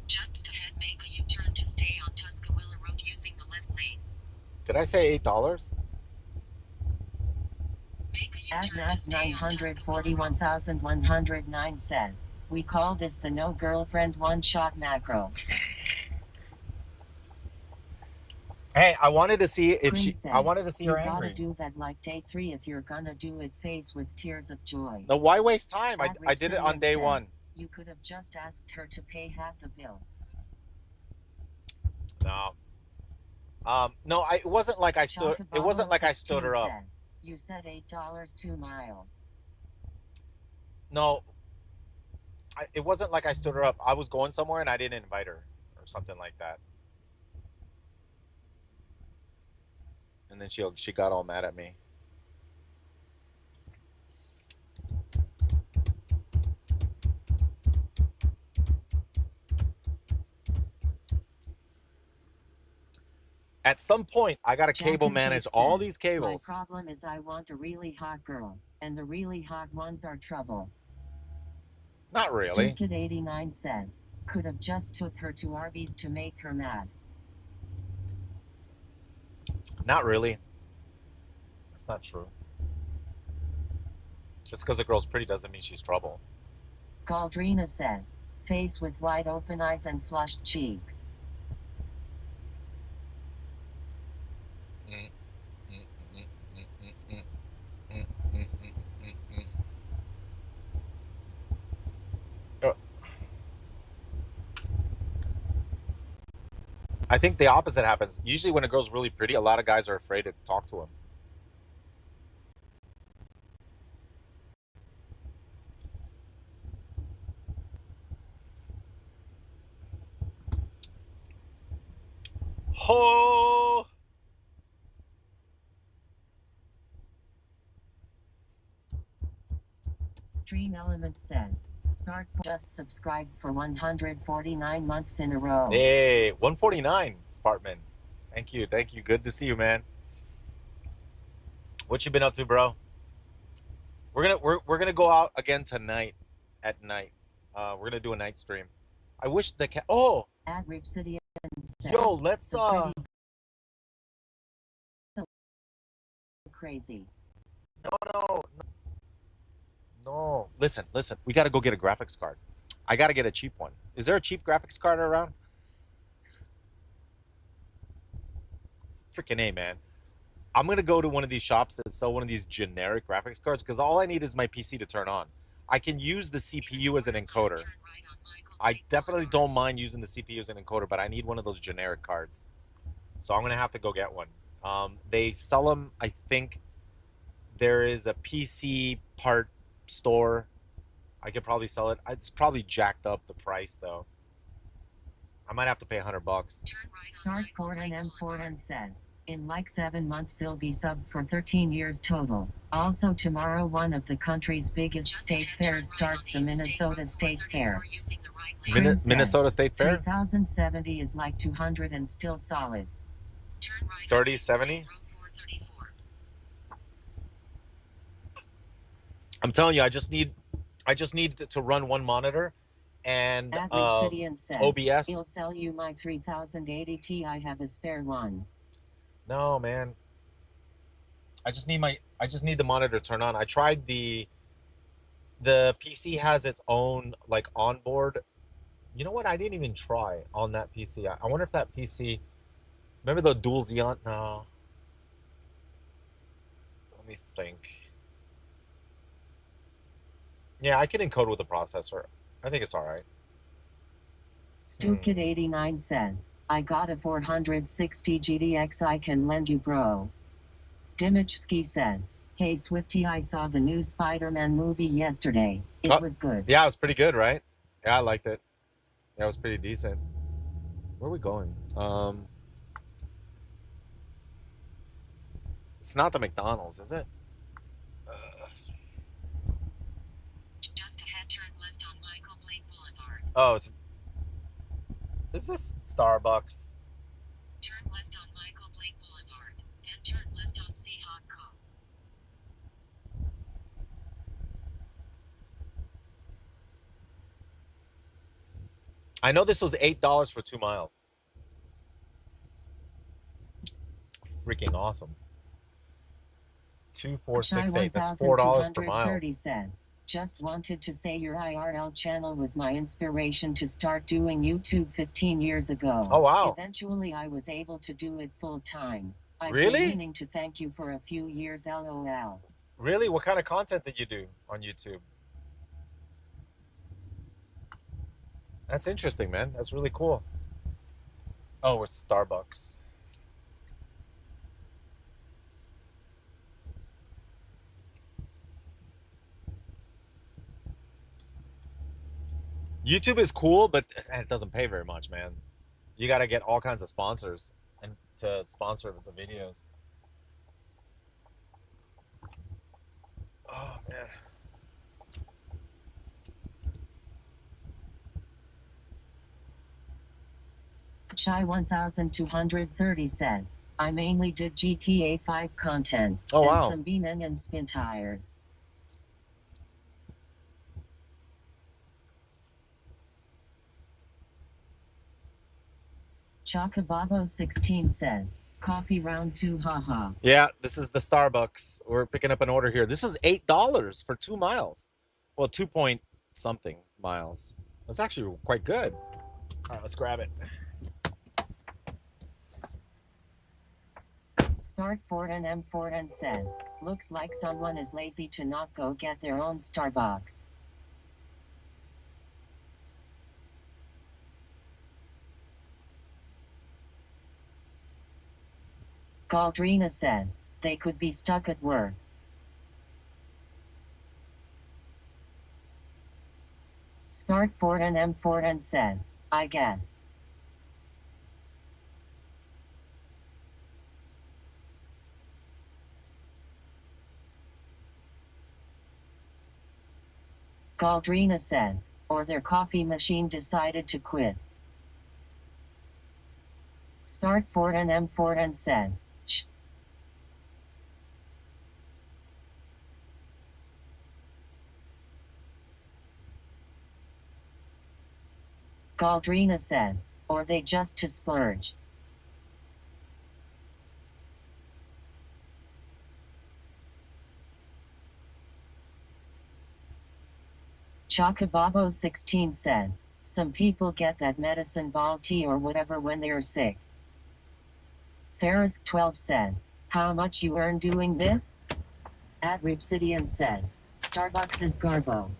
Just ahead, make a U-turn to stay on Tuscaloosa Road using the left lane. Did I say $8? AdNat 941,109 says, we call this the no girlfriend one-shot macro. Hey, I wanted to see if Prince I wanted to see her you angry. gotta do that like day 3 if you're gonna do it face with tears of joy. No, why waste time? I did it on day 1. You could have just asked her to pay half the bill. No. No, it wasn't like I stood. It wasn't like I stood her up. Says, you said $8 2 miles. No, it wasn't like I stood her up. I was going somewhere and I didn't invite her or something like that. And then she got all mad at me. At some point, I got to cable manage all these cables. My problem is I want a really hot girl, and the really hot ones are trouble. Not really. Stupid89 says, could have just took her to Arby's to make her mad. Not really. It's not true. Just because a girl's pretty doesn't mean she's trouble. Galdrina says, face with wide open eyes and flushed cheeks. Mm, mm, mm, mm, mm, mm, mm, mm, mm, mm. Oh, I think the opposite happens. Usually, when a girl's really pretty, a lot of guys are afraid to talk to him. Ho! Stream Element says, Start just subscribed for 149 months in a row. Hey, 149, Spartman. Thank you, thank you. Good to see you, man. What you been up to, bro? We're gonna go out again tonight at night. We're gonna do a night stream. I wish the cat. Oh, Ad Ripsidian says, yo, let's the pretty so crazy. no, no. Listen, listen. We gotta go get a graphics card. I gotta get a cheap one. Is there a cheap graphics card around? Freaking A, man. I'm gonna go to one of these shops that sell one of these generic graphics cards because all I need is my PC to turn on. I can use the CPU as an encoder. I definitely don't mind using the CPU as an encoder, but I need one of those generic cards. So I'm gonna have to go get one. They sell them. I think there is a PC part store. I could probably sell it. It's probably jacked up the price though. I might have to pay $100. Start 4 says, in like 7 months he'll be subbed for 13 years total. Also tomorrow one of the country's biggest state fairs starts, the Minnesota State Fair. Minnesota State Fair? 3070 is like 200 and still solid. 3070? I'm telling you, I just need to run one monitor and says, OBS. He'll sell you my 3080 Ti. I have a spare one. No, man. I just need the monitor to turn on. I tried the PC has its own like onboard. You know what? I didn't even try on that PC. I wonder if that PC. Remember the dual Xeon? No. Let me think. Yeah, I can encode with the processor. I think it's all right. StuKid89 says, I got a 460 GTX I can lend you, bro. Dimichski says, hey Swifty, I saw the new Spider-Man movie yesterday. It was good. Yeah, it was pretty good, right? Yeah, I liked it. Yeah, it was pretty decent. Where are we going? It's not the McDonald's, is it? Just ahead, turn left on Michael Blake Boulevard. Oh, is this Starbucks? Turn left on Michael Blake Boulevard, then turn left on Seahawk Co. I know this was $8 for 2 miles. Freaking awesome. 2468. That's $4 per mile. Says, just wanted to say your IRL channel was my inspiration to start doing YouTube 15 years ago. Oh, wow. Eventually I was able to do it full time. I've Really? been meaning to thank you for a few years, LOL. Really? What kind of content did you do on YouTube? That's interesting, man. That's really cool. Oh, it's Starbucks. YouTube is cool, but it doesn't pay very much, man. You got to get all kinds of sponsors and to sponsor the videos. Oh, man. Chai 1230 says, I mainly did GTA 5 content. Oh, and wow. some B-men and spin tires. Chocobabo 16 says, Coffee round 2, haha. Yeah, this is the Starbucks. We're picking up an order here. This is $8 for 2 miles. Well, 2 point something miles. That's actually quite good. All right, let's grab it. Spark4NM4N says, looks like someone is lazy to not go get their own Starbucks. Galdrina says, they could be stuck at work. Spark4NM4N says, I guess. Galdrina says, or their coffee machine decided to quit. Spark4NM4N says, shh. Galdrina says, or they just to splurge. Chocobabo16 says, some people get that medicine ball tea or whatever when they're sick. Ferris12 says, how much you earn doing this? Ripsidian says, Starbucks is garbo.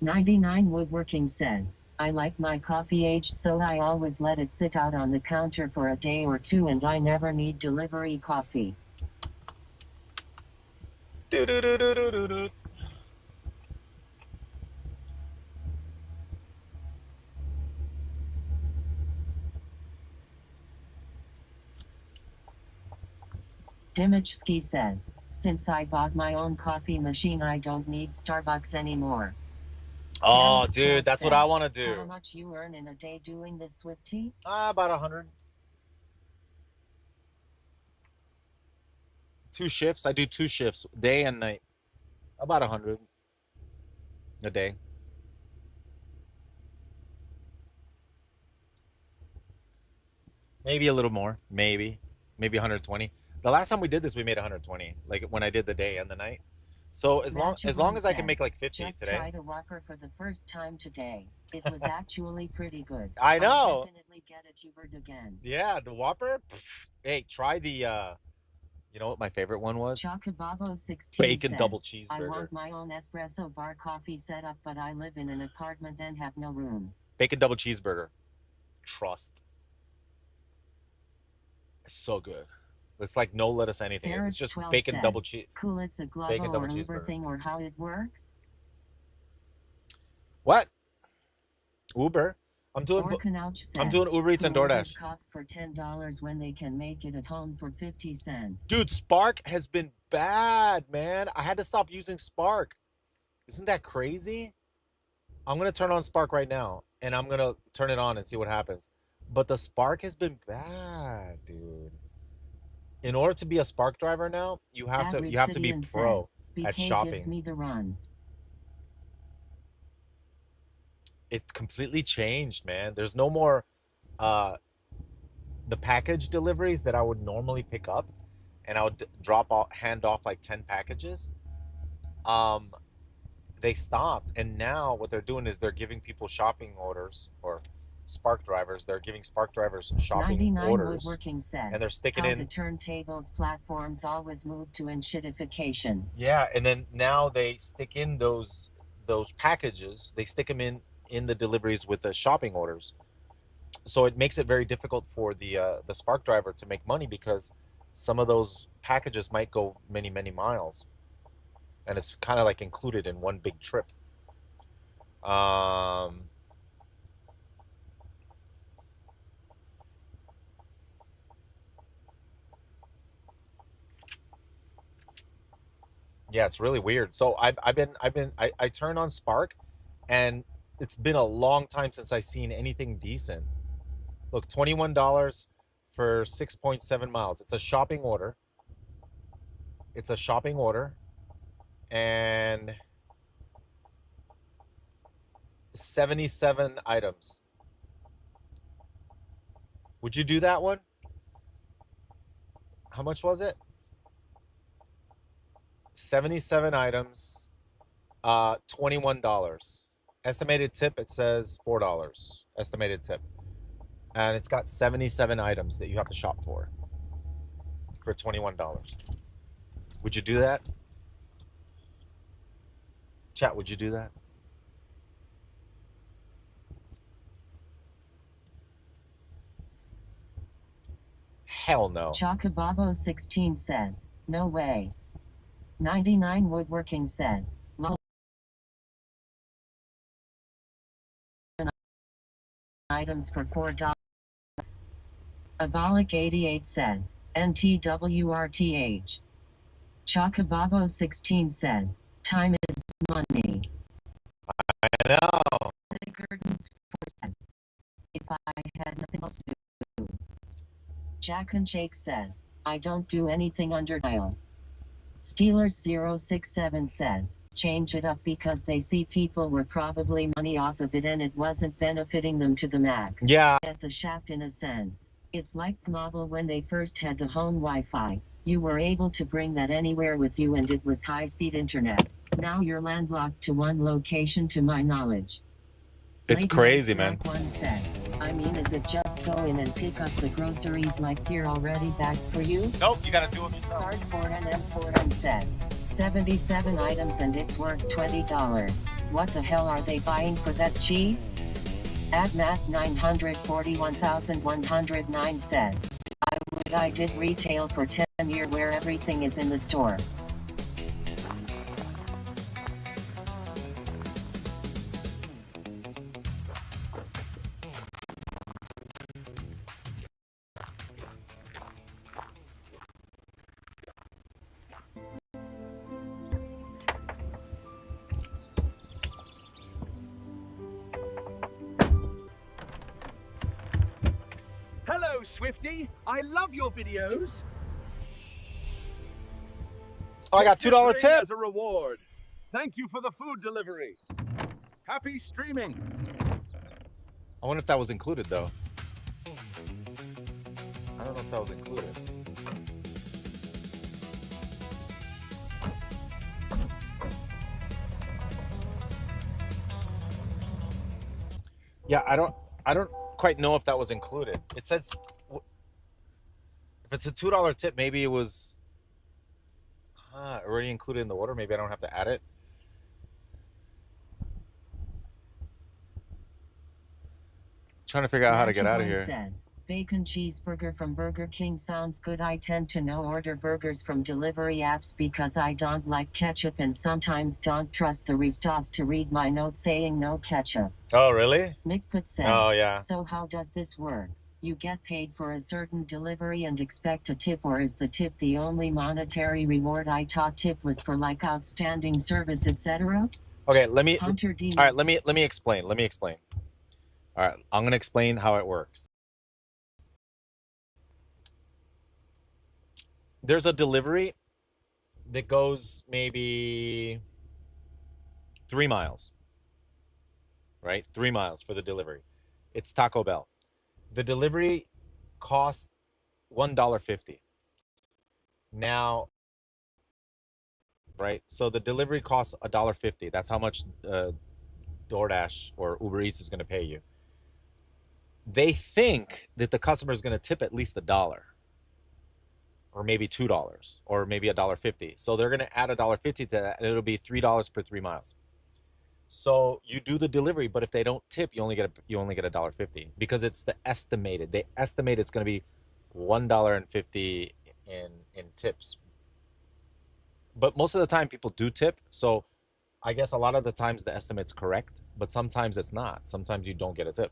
"99 Woodworking says, I like my coffee aged so I always let it sit out on the counter for a day or two and I never need delivery coffee." Do-do-do-do-do-do. Dimichski says, since I bought my own coffee machine I don't need Starbucks anymore. Oh, Dams dude, that's what I want to do. How much you earn in a day doing this, Swifty? About 100. 2 shifts. I do 2 shifts, day and night. About 100 a day. Maybe a little more. Maybe 120. The last time we did this, we made 120. Like when I did the day and the night. So as long as I can make like 50 just today. tried a Whopper for the first time today. It was actually pretty good. I know. I'll definitely get it Ubered again. Yeah, the Whopper. Hey, try the. You know what my favorite one was? Chocobabo16 Bacon says, double cheeseburger. I want my own espresso bar coffee setup, but I live in an apartment and have no room. Bacon double cheeseburger. Trust. It's so good. It's like no lettuce, anything. It's just bacon says, double cheese. Cool, it's a Glovo or Uber thing or how it works? What? Uber? I'm doing Uber Eats and DoorDash. For $10 when they can make it at home for 50 cents. Dude, Spark has been bad, man. I had to stop using Spark. Isn't that crazy? I'm going to turn on Spark right now, and I'm going to turn it on and see what happens. But the Spark has been bad, dude. In order to be a Spark driver now, you have to be pro at shopping. Gives me the runs. It completely changed, man. There's no more the package deliveries that I would normally pick up, and I would hand off like 10 packages. They stopped, and now what they're doing is they're giving people shopping orders, or Spark drivers. They're giving Spark drivers shopping orders, says, and they're sticking in the turntables platforms always move to enshittification. Yeah, and then now they stick in those packages. They stick them in the deliveries with the shopping orders, so it makes it very difficult for the Spark driver to make money, because some of those packages might go many miles, and it's kind of like included in one big trip. Yeah, it's really weird. So I turned on Spark, and it's been a long time since I've seen anything decent. Look, $21 for 6.7 miles. It's a shopping order. It's a shopping order. And 77 items. Would you do that one? How much was it? 77 items, $21. Estimated tip, it says $4. Estimated tip. And it's got 77 items that you have to shop for $21. Would you do that? Chat, would you do that? Hell no. Chocobabo16 says, no way. 99 Woodworking says, lol. Items for $4. Abolic88 says, NTWRTH. Chocobabo16 says, time is money. I know. Sigurdens 4 says, if I had nothing else to do. Jack and Shake says, I don't do anything under dial. Steelers067 says, change it up because they see people were probably money off of it and it wasn't benefiting them to the max. Yeah. At the shaft in a sense. It's like Marvel when they first had the home Wi-Fi. You were able to bring that anywhere with you and it was high-speed internet. Now you're landlocked to one location to my knowledge. It's crazy, man. One says, I mean, is it just go in and pick up the groceries like they're already bagged for you? Nope, you gotta do them yourself. Start4NM4M says, 77 items and it's worth $20. What the hell are they buying for that chi? AdMath 941,109 says, I did retail for 10 years where everything is in the store. Hello, Swifty. I love your videos. Oh, I got $2 tip as a reward. Thank you for the food delivery. Happy streaming. I wonder if that was included, though. I don't know if that was included. Yeah, I don't quite know if that was included. It says if it's a $2 tip, maybe it was already included in the order. Maybe I don't have to add it. Trying to figure out how to get out of here. Says, bacon cheeseburger from Burger King sounds good. I tend to no order burgers from delivery apps because I don't like ketchup and sometimes don't trust the restos to read my note saying no ketchup. Oh, really? Mickput says, oh, yeah. So how does this work? You get paid for a certain delivery and expect a tip, or is the tip the only monetary reward? I thought tip was for like outstanding service, etc. Okay, let me explain. Let me explain. All right, I'm going to explain how it works. There's a delivery that goes maybe 3 miles, right? 3 miles for the delivery. It's Taco Bell. The delivery costs $1.50. Now, right? So the delivery costs $1.50. That's how much DoorDash or Uber Eats is going to pay you. They think that the customer is going to tip at least $1 or maybe $2 or maybe $1.50. So they're going to add $1.50 to that, and it'll be $3 per 3 miles. So you do the delivery, but if they don't tip, you only get $1.50 because it's the estimated. They estimate it's going to be $1.50 in tips. But most of the time, people do tip. So I guess a lot of the times the estimate's correct, but sometimes it's not. Sometimes you don't get a tip.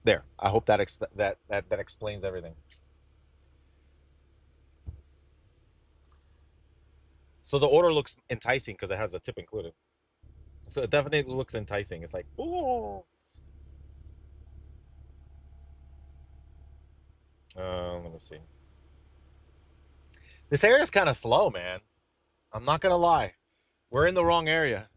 There. I hope that explains everything. So the order looks enticing because it has the tip included. So it definitely looks enticing. It's like, ooh. Let me see. This area is kind of slow, man. I'm not gonna lie. We're in the wrong area.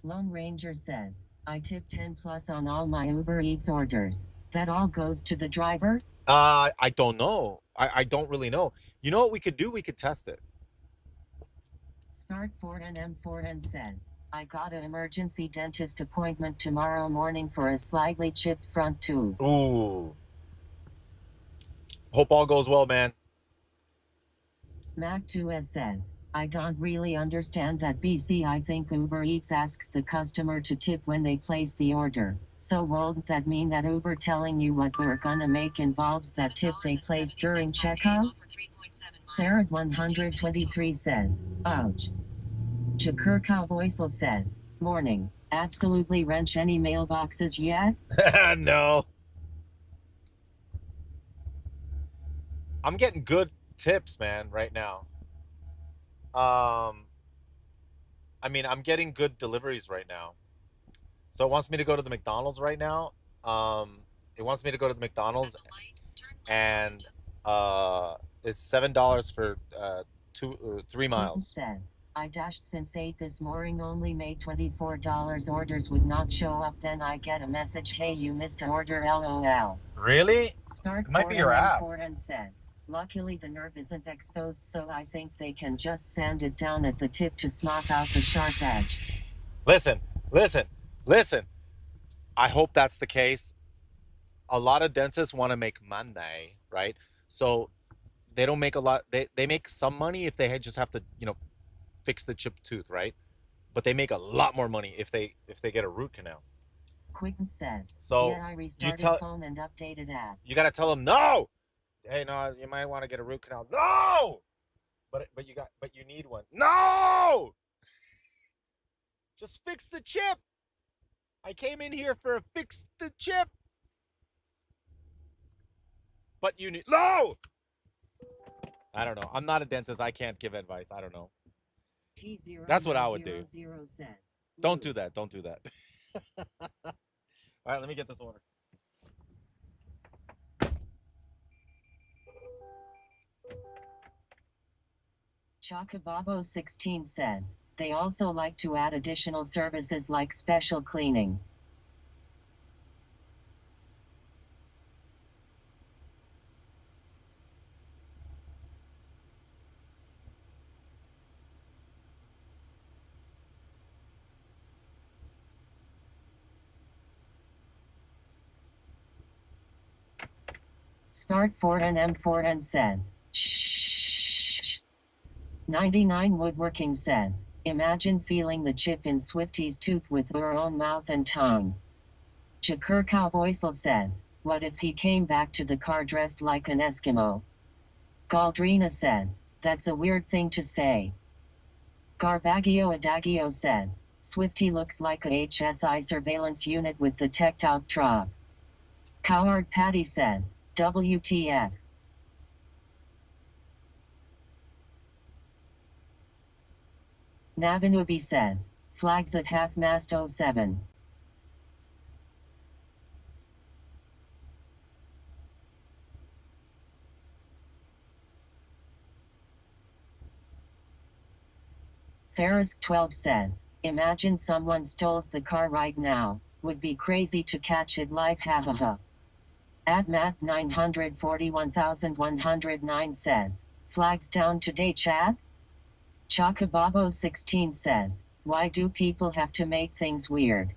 Lone Ranger says, I tip 10 plus on all my Uber Eats orders. That all goes to the driver? I don't know. I don't really know. You know what we could do? We could test it. Start 4NM4N says, I got an emergency dentist appointment tomorrow morning for a slightly chipped front tooth. Ooh. Hope all goes well, man. Mac2S says, I don't really understand that BC. I think Uber Eats asks the customer to tip when they place the order. So won't that mean that Uber telling you what we're gonna make involves that tip they place during checkout? Sarah123 says, ouch. Shakur Cowboysel says, morning. Absolutely wrench any mailboxes yet? No. I'm getting good tips, man, right now. I mean, I'm getting good deliveries right now. So it wants me to go to the McDonald's right now. It wants me to go to the McDonald's, and it's $7 for 3 miles. Says, I dashed since 8 this morning, only made $24. Orders would not show up. Then I get a message, hey, you missed an order, lol. Really? Start It might be your app. and says, luckily the nerve isn't exposed, so I think they can just sand it down at the tip to smooth out the sharp edge. Listen, listen, listen. I hope that's the case. A lot of dentists want to make money, right? So they don't make a lot. They make some money if they just have to, fix the chipped tooth, right? But they make a lot more money if they get a root canal. Quicken says, So yeah, I restarted phone and updated app. You gotta tell them no. Hey, no, you might want to get a root canal. No, but you need one. No, just fix the chip. I came in here for a fix the chip. But you need no. I don't know. I'm not a dentist. I can't give advice. I don't know. That's what I would do. Says, don't do that. Don't do that. All right, let me get this order. Chocobabo16 says, they also like to add additional services like special cleaning. Start 4NM4N says, shh. 99 Woodworking says, imagine feeling the chip in Swifty's tooth with your own mouth and tongue. Shakur Cowboysel says, what if he came back to the car dressed like an Eskimo? Galdrina says, that's a weird thing to say. Garbagio Adagio says, Swifty looks like a HSI surveillance unit with the teched out truck. Coward Patty says, WTF. Navanubi says, flags at half-mast 07. Ferris12 says, imagine someone steals the car right now. Would be crazy to catch it live, hahaha. Matt 941,109 says, flags down today, chat? Chocobabo16 says, why do people have to make things weird?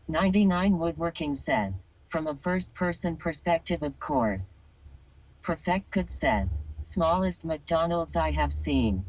99 Woodworking says, from a first-person perspective, of course. Perfectcut says, smallest McDonald's I have seen.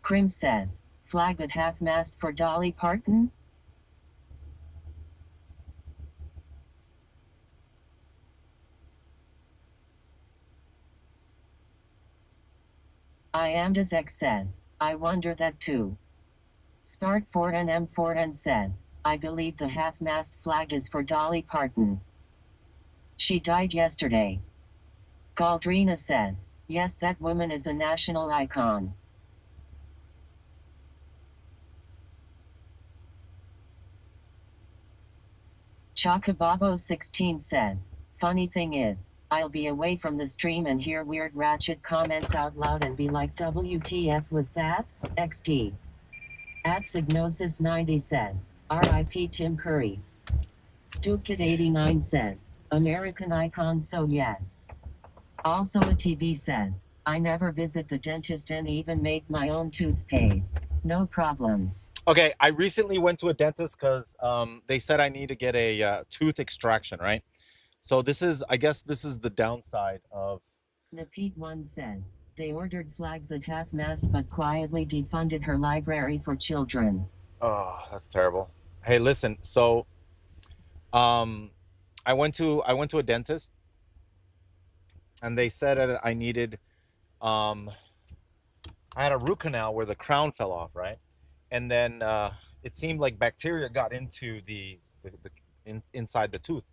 Krim says, flag at half-mast for Dolly Parton? Iamdazek says, I wonder that too. Spark4NM4N says, I believe the half-mast flag is for Dolly Parton. She died yesterday. Galdrina says, yes, that woman is a national icon. Chocobabo16 says, funny thing is, I'll be away from the stream and hear weird ratchet comments out loud and be like, WTF was that? XD. At Signosis90 says, RIP Tim Curry. Stookit89 says, American icon, so yes. Also a TV says, I never visit the dentist and even make my own toothpaste. No problems. Okay, I recently went to a dentist because they said I need to get a tooth extraction, right? So this is, I guess this is the downside of... Napete1 says, they ordered flags at half-mast but quietly defunded her library for children. Oh, that's terrible. Hey, listen, so I went to a dentist and they said that I needed I had a root canal where the crown fell off, right? And then it seemed like bacteria got into inside the tooth.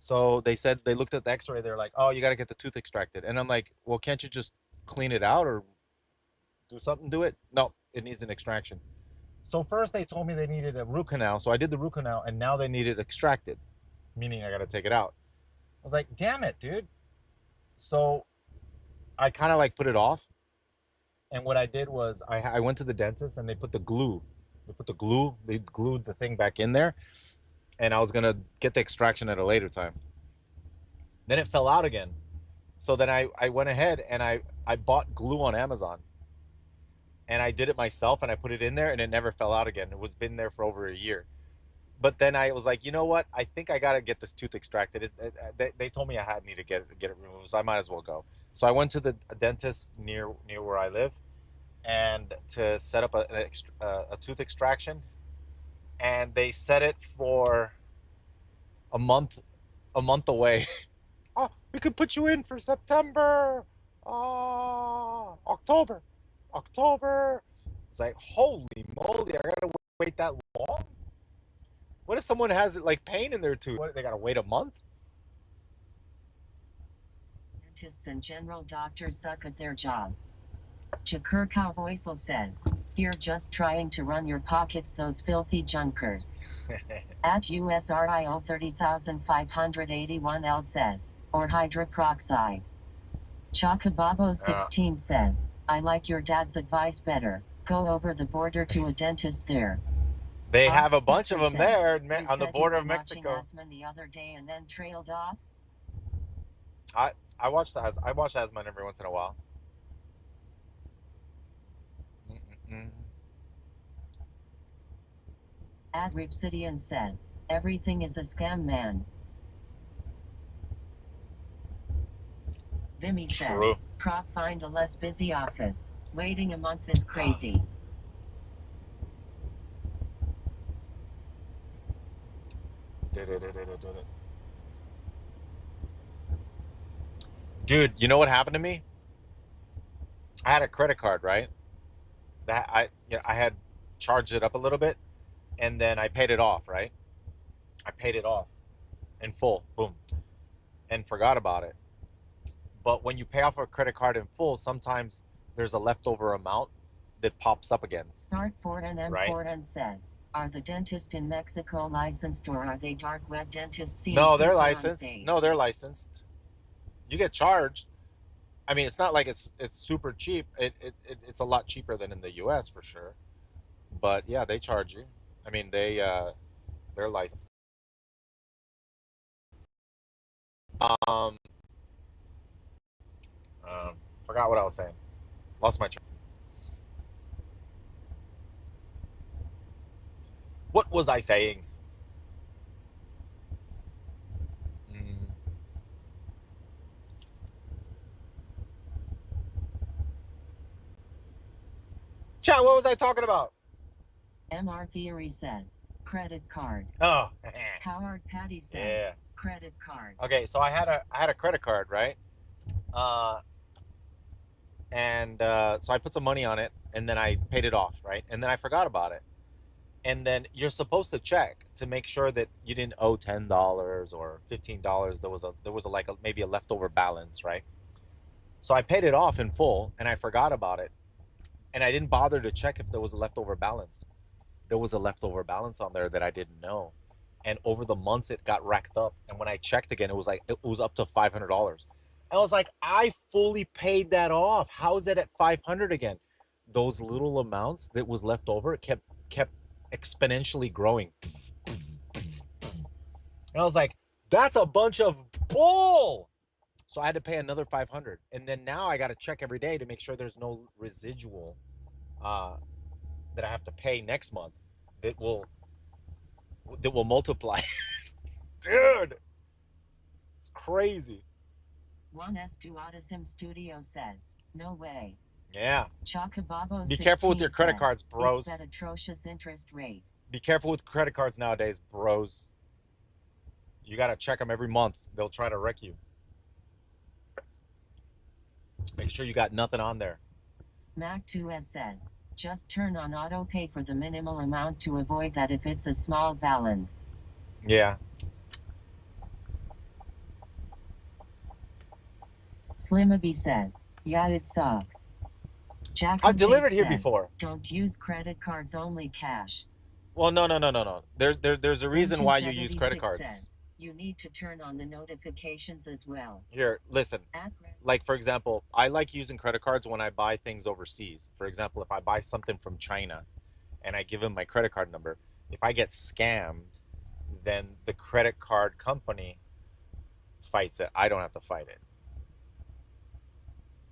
So they said, they looked at the x-ray, they're like, oh, you got to get the tooth extracted. And I'm like, well, can't you just clean it out or do something to it? No, it needs an extraction. So first they told me they needed a root canal. So I did the root canal and now they need it extracted, meaning I got to take it out. I was like, damn it, dude. So I kind of like put it off. And what I did was I went to the dentist and they put the glue. They glued the thing back in there. And I was going to get the extraction at a later time. Then it fell out again. So then I went ahead and I bought glue on Amazon. And I did it myself and I put it in there and it never fell out again. It was been there for over a year. But then I was like, you know what? I think I got to get this tooth extracted. They told me I need to get it removed, so I might as well go. So I went to the dentist near where I live and to set up a tooth extraction. And they set it for a month away. Oh, we could put you in for September. Oh, October. It's like, holy moly, I gotta wait that long? What if someone has like pain in their tooth? What, they gotta wait a month? Dentists and general doctors suck at their job. Chakur Cowboysel says, you're just trying to run your pockets, those filthy junkers. At USRIO 30,581L says, or hydroperoxide. Chocobabo16 says, I like your dad's advice better. Go over the border to a dentist there. They have a bunch of them says, there on the border of Mexico. Asman the other day and then trailed off. I watch Asman every once in a while. Ad Ripsidian says, everything is a scam, man. Vimy says, True. Prop, find a less busy office. Waiting a month is crazy. Dude, you know what happened to me? I had a credit card, right? That I had charged it up a little bit and then I paid it off, right? I paid it off in full, boom, and forgot about it. But when you pay off a credit card in full, sometimes there's a leftover amount that pops up again. Start4NM4N says, are the dentists in Mexico licensed or are they dark web dentists? No, they're licensed. No, they're licensed. You get charged. I mean, it's not like it's super cheap. It's a lot cheaper than in the US for sure. But yeah, they charge you. I mean, they're licensed. Forgot what I was saying. Lost my train. What was I saying? Chat, what was I talking about? MR Theory says, credit card. Oh. Howard Patty says, yeah. Credit card. Okay, so I had a credit card, right? And so I put some money on it, and then I paid it off, right? And then I forgot about it. And then you're supposed to check to make sure that you didn't owe $10 or $15. There was like maybe a leftover balance, right? So I paid it off in full, and I forgot about it, and I didn't bother to check if there was a leftover balance. There was a leftover balance on there that I didn't know, and over the months it got racked up. And when I checked again, it was up to $500. I was like, I fully paid that off. How is it at 500 again? Those little amounts that was left over kept exponentially growing. And I was like, that's a bunch of bull. So I had to pay another 500. And then now I got to check every day to make sure there's no residual uh, that I have to pay next month that will multiply. Dude, it's crazy. 1S Duotisim Studio says, no way. Yeah. Chocobabo Be careful with your credit says, cards, bros. It's that atrocious interest rate. Be careful with credit cards nowadays, bros. You got to check them every month. They'll try to wreck you. Make sure you got nothing on there. Mac2S says, just turn on auto pay for the minimal amount to avoid that if it's a small balance. Yeah. Slimaby says, yeah, it sucks. Jack I've delivered here says, before. Don't use credit cards, only cash. Well, no. There's a reason why you use credit cards. Says, you need to turn on the notifications as well. Here, listen. Like, for example, I like using credit cards when I buy things overseas. For example, if I buy something from China and I give them my credit card number, if I get scammed, then the credit card company fights it. I don't have to fight it.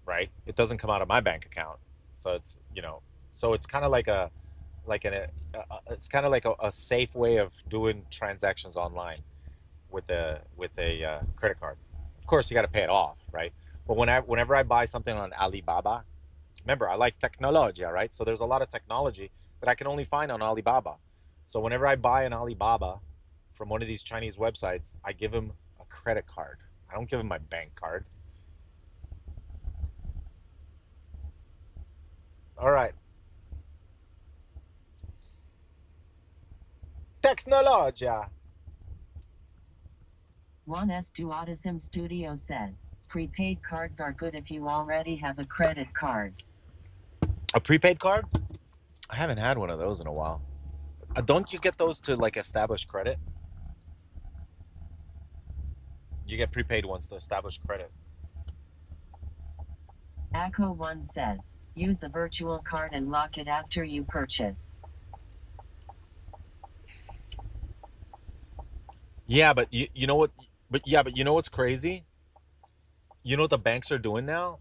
Right? It doesn't come out of my bank account. So it's kind of like it's kind of like a safe way of doing transactions online with a credit card. Of course, you got to pay it off, right? But whenever I buy something on Alibaba, remember I like technology, right? So there's a lot of technology that I can only find on Alibaba. So whenever I buy an Alibaba from one of these Chinese websites, I give them a credit card. I don't give them my bank card. All right. Technologia. 1S Duotisim Studio says, prepaid cards are good if you already have a credit cards. A prepaid card? I haven't had one of those in a while. Don't you get those to like establish credit? You get prepaid ones to establish credit. Echo1 says, use a virtual card and lock it after you purchase. Yeah, but you know what? But you know what's crazy? You know what the banks are doing now?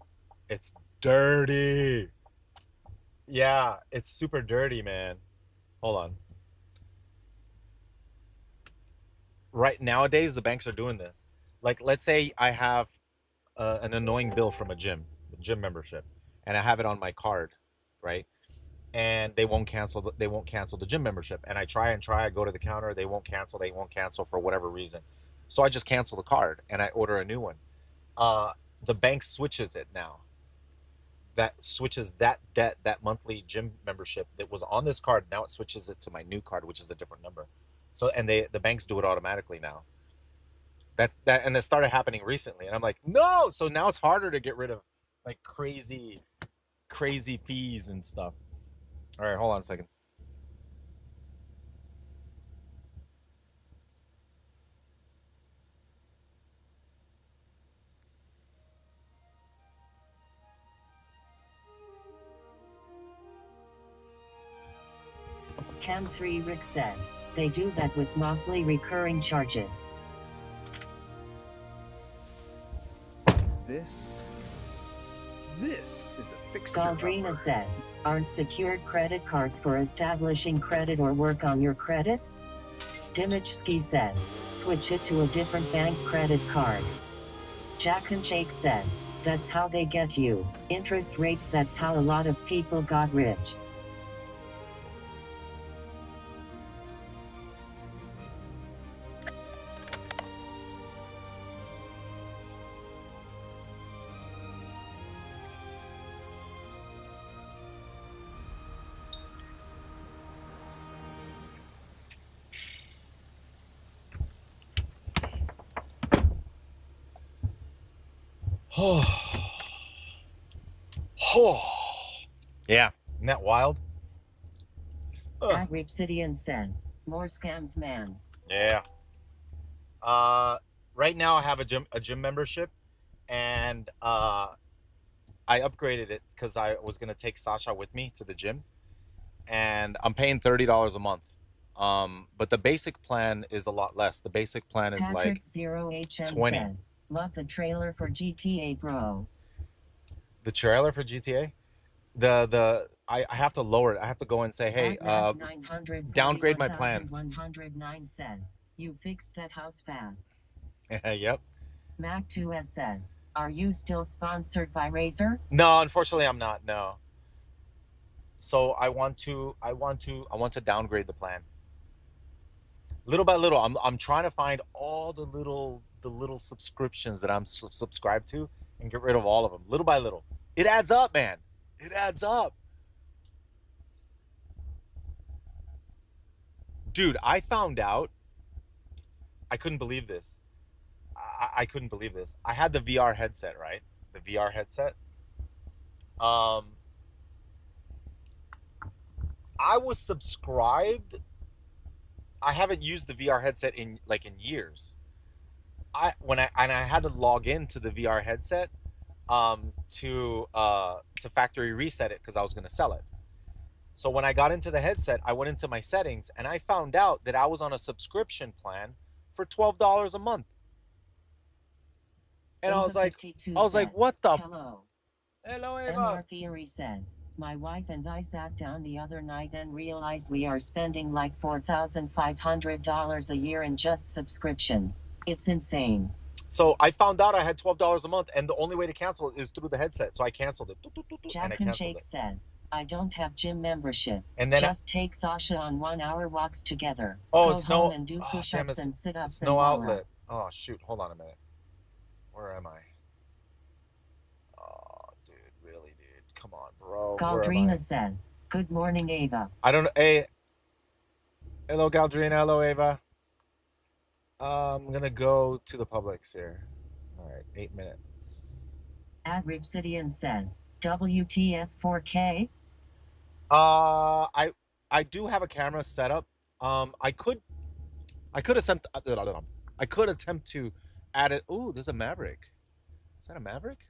It's dirty. Yeah, it's super dirty, man. Hold on. Right nowadays, the banks are doing this. Like, let's say I have an annoying bill from a gym membership, and I have it on my card, right? And they won't cancel. They won't cancel the gym membership. And I try and try. I go to the counter. They won't cancel. They won't cancel for whatever reason. So I just cancel the card and I order a new one. Uh, the bank switches it now. That switches that monthly gym membership that was on this card. Now it switches it to my new card, which is a different number. So and the banks do it automatically now. And it started happening recently, and I'm like, no. So now it's harder to get rid of like crazy fees and stuff. All right, hold on a second. Cam3 Rick says, they do that with monthly recurring charges. This is a fixture. Galdrina says, aren't secured credit cards for establishing credit or work on your credit? Dimichski says, switch it to a different bank credit card. Jack and Jake says, that's how they get you. Interest rates, that's how a lot of people got rich. Yeah, isn't that wild? At Ripsidian says, more scams, man. Yeah. Right now I have a gym membership, and I upgraded it because I was gonna take Sasha with me to the gym, and I'm paying $30 a month. But the basic plan is a lot less. The basic plan is like Patrick 0HM 20. says, love the trailer for GTA, bro. The trailer for GTA. I have to lower it. I have to go and say, hey, downgrade my plan. 941,109 says, you fixed that house fast. Yep. Mac2S says, are you still sponsored by Razer? No, unfortunately, I'm not. No. So I want to downgrade the plan. Little by little, I'm trying to find all the little subscriptions that I'm subscribed to and get rid of all of them, little by little. It adds up, man. It adds up. Dude, I found out. I couldn't believe this. I couldn't believe this. I had the VR headset, right? The VR headset. I was subscribed. I haven't used the VR headset in years. I had to log into the VR headset to factory reset it because I was going to sell it. So when I got into the headset, I went into my settings and I found out that I was on a subscription plan for $12 a month. And I was like, what the? Hello. Hello, Ava. MR Theory says, my wife and I sat down the other night and realized we are spending like $4,500 a year in just subscriptions. It's insane. So I found out I had $12 a month, and the only way to cancel it is through the headset. So I canceled it. Jack and Jake says, I don't have gym membership. And then just take Sasha on 1 hour walks together. Oh, go it's home and do push-ups and sit-ups. It's no outlet. Oh shoot! Hold on a minute. Where am I? Oh, dude, really, dude, come on, bro. Galdrina says, "Good morning, Ava." I don't know. Hey, hello, Galdrina. Hello, Ava. I'm gonna go to the Publix here. All right, 8 minutes. At Ripsidian says, "WTF 4K?" I do have a camera set up. I could attempt to add it. Ooh, there's a Maverick. Is that a Maverick?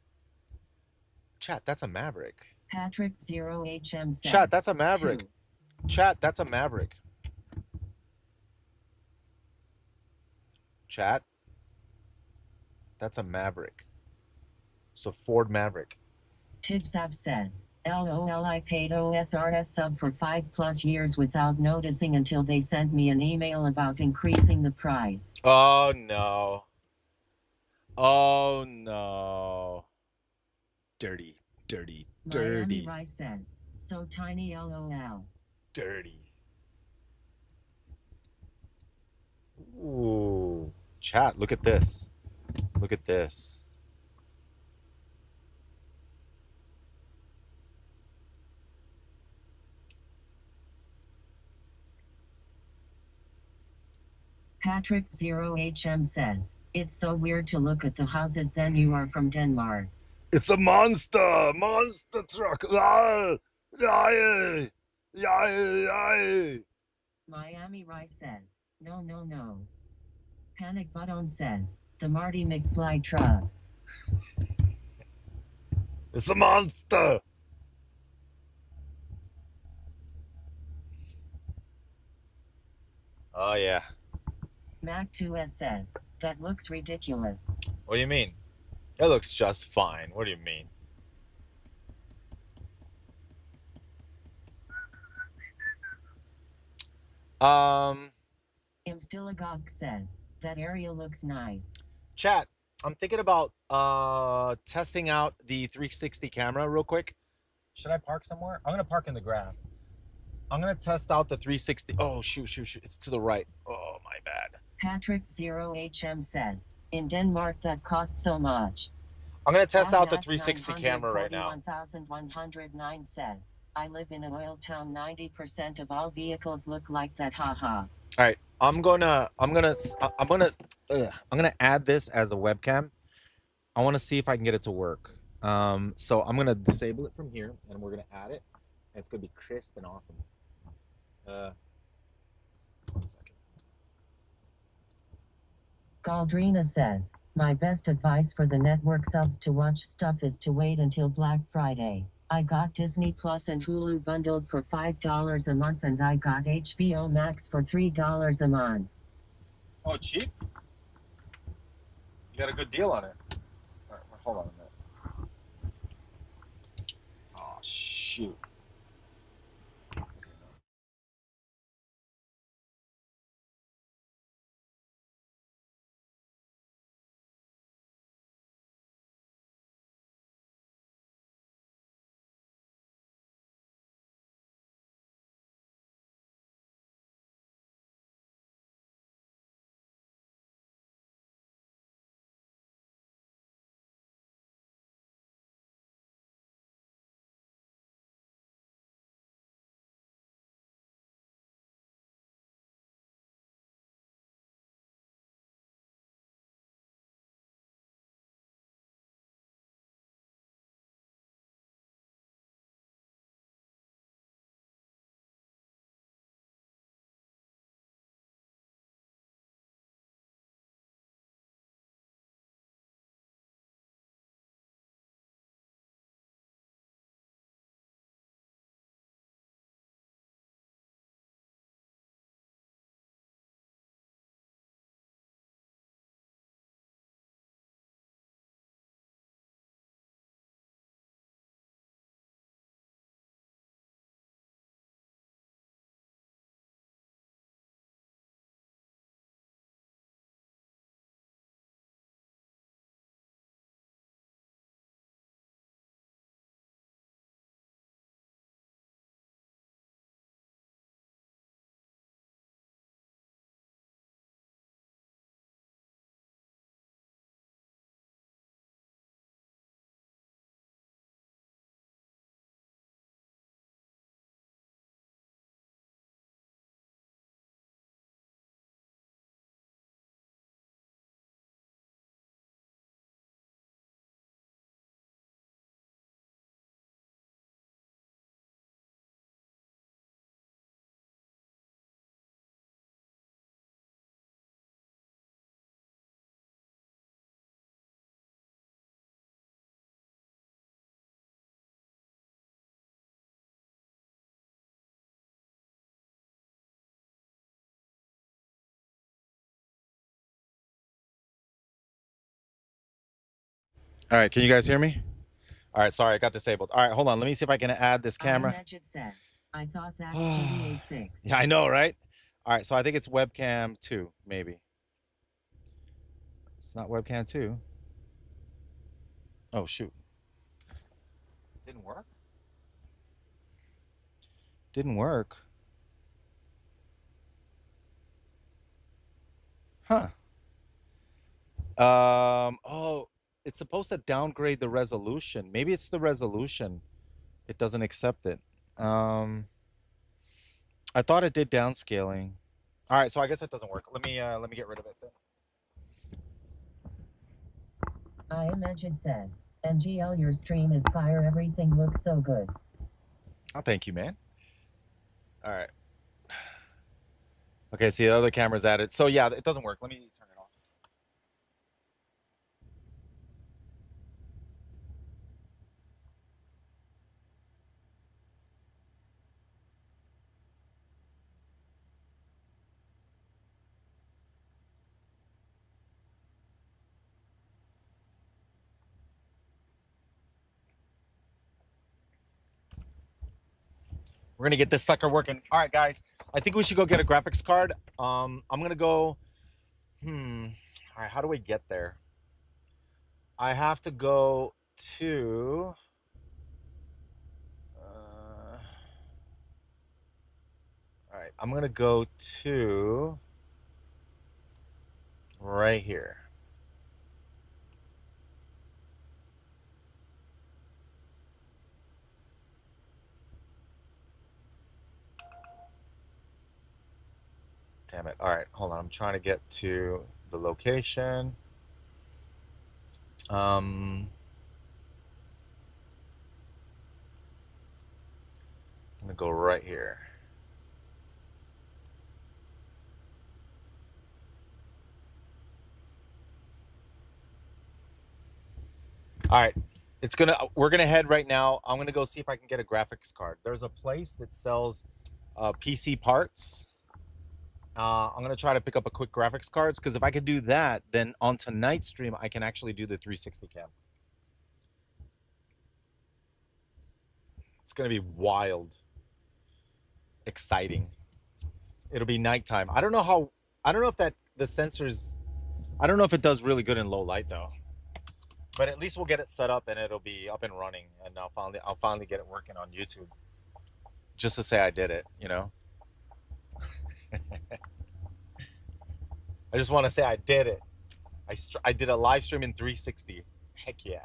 Chat, that's a Maverick. Patrick 0HM says, Chat, that's a Maverick. 2. Chat, that's a Maverick. Chat, that's a Maverick. So Ford Maverick. Tibsab says, LOL, I paid OSRS sub for 5+ years without noticing until they sent me an email about increasing the price. Oh no. Oh no. Dirty. Miami Rice says, so tiny LOL. Dirty. Ooh. Chat, look at this. Look at this. Patrick 0HM says, it's so weird to look at the houses then you are from Denmark. It's a monster truck. Miami Rice says, no. Panic Button says, the Marty McFly truck. It's a monster. Oh yeah. Mac2S says, that looks ridiculous. What do you mean? It looks just fine. What do you mean? Imstilagog says, that area looks nice. Chat, I'm thinking about testing out the 360 camera real quick. Should I park somewhere? I'm gonna park in the grass. I'm gonna test out the 360. Oh shoot! It's to the right. Oh my bad. Patrick 0HM says, in Denmark that costs so much. I'm gonna test out the 360 camera right now. 1109 says, I live in an oil town. 90% of all vehicles look like that. Haha. All right, I'm gonna add this as a webcam. I want to see if I can get it to work. So I'm gonna disable it from here, and we're gonna add it. And it's gonna be crisp and awesome. Uh, 1 second. Galdrina says, my best advice for the network subs to watch stuff is to wait until Black Friday. I got Disney Plus and Hulu bundled for $5 a month, and I got HBO Max for $3 a month. Oh, cheap? You got a good deal on it. All right, hold on a minute. Oh shoot. Okay, no. All right, can you guys hear me? All right, sorry, I got disabled. All right, hold on. Let me see if I can add this camera. iMagid says, I thought that's GTA 6. Yeah, I know, right? All right, so I think it's webcam 2, maybe. It's not webcam 2. Oh, shoot. Didn't work? Didn't work. Huh. Oh, it's supposed to downgrade the resolution. Maybe it's the resolution. It doesn't accept it. Um, I thought it did downscaling. All right, so I guess that doesn't work. Let me get rid of it then. iMagid says, NGL, your stream is fire. Everything looks so good. Oh, thank you, man. All right. Okay, see the other camera's added. So yeah, it doesn't work. Let me turn it off. We're gonna get this sucker working. All right, guys. I think we should go get a graphics card. I'm gonna go. All right, how do we get there? I have to go to. All right, I'm gonna go to right here. Damn it. All right, hold on. I'm trying to get to the location. I'm gonna go right here. All right. We're gonna head right now. I'm gonna go see if I can get a graphics card. There's a place that sells PC parts. I'm gonna try to pick up a quick graphics cards because if I could do that, then on tonight's stream I can actually do the 360 cam. It's gonna be wild, exciting. It'll be nighttime. I don't know if that the sensors. I don't know if it does really good in low light though. But at least we'll get it set up and it'll be up and running, and I'll finally get it working on YouTube. Just to say I did it, you know. I just want to say I did it. I did a live stream in 360. Heck yeah.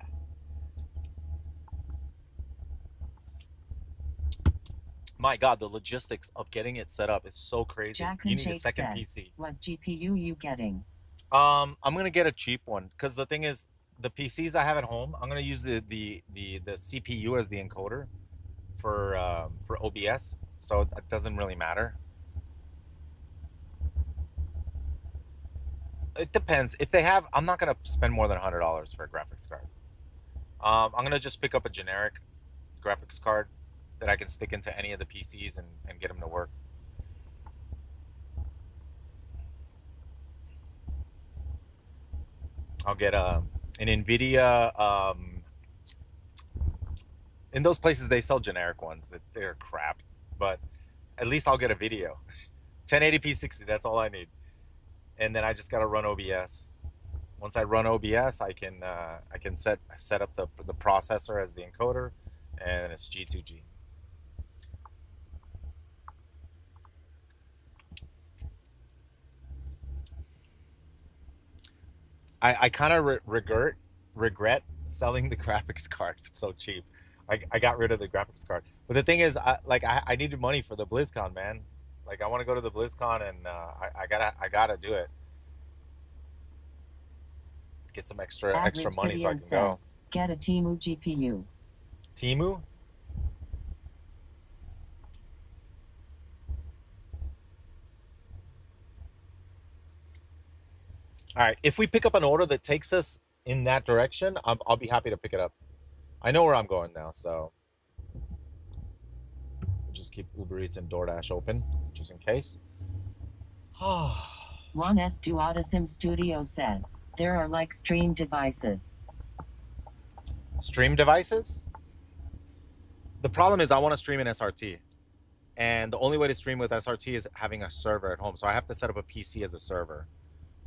My God, the logistics of getting it set up is so crazy. Jack You and need a Jake second says, PC. what GPU you getting? I'm gonna get a cheap one because the thing is, the PCs I have at home, I'm gonna use the CPU as the encoder for OBS, so it doesn't really matter. It depends. If they have, I'm not gonna spend more than $100 for a graphics card. I'm gonna just pick up a generic graphics card that I can stick into any of the PCs and get them to work. I'll get an NVIDIA. In those places, they sell generic ones that they're crap, but at least I'll get a video. 1080p 60. That's all I need, and then I just gotta run OBS. Once I run OBS, I can set up the processor as the encoder, and it's G2G. I kind of regret selling the graphics card. It's so cheap. I got rid of the graphics card. But the thing is, I needed money for the BlizzCon, man. Like I want to go to the BlizzCon, and I gotta do it. Get some extra money so I can go. Get a Temu GPU. Temu? All right. If we pick up an order that takes us in that direction, I'll be happy to pick it up. I know where I'm going now, so we'll just keep Uber Eats and DoorDash open, just in case. Juan S. Duodasim Studio says, there are like stream devices. Stream devices? The problem is I want to stream in SRT. And the only way to stream with SRT is having a server at home. So I have to set up a PC as a server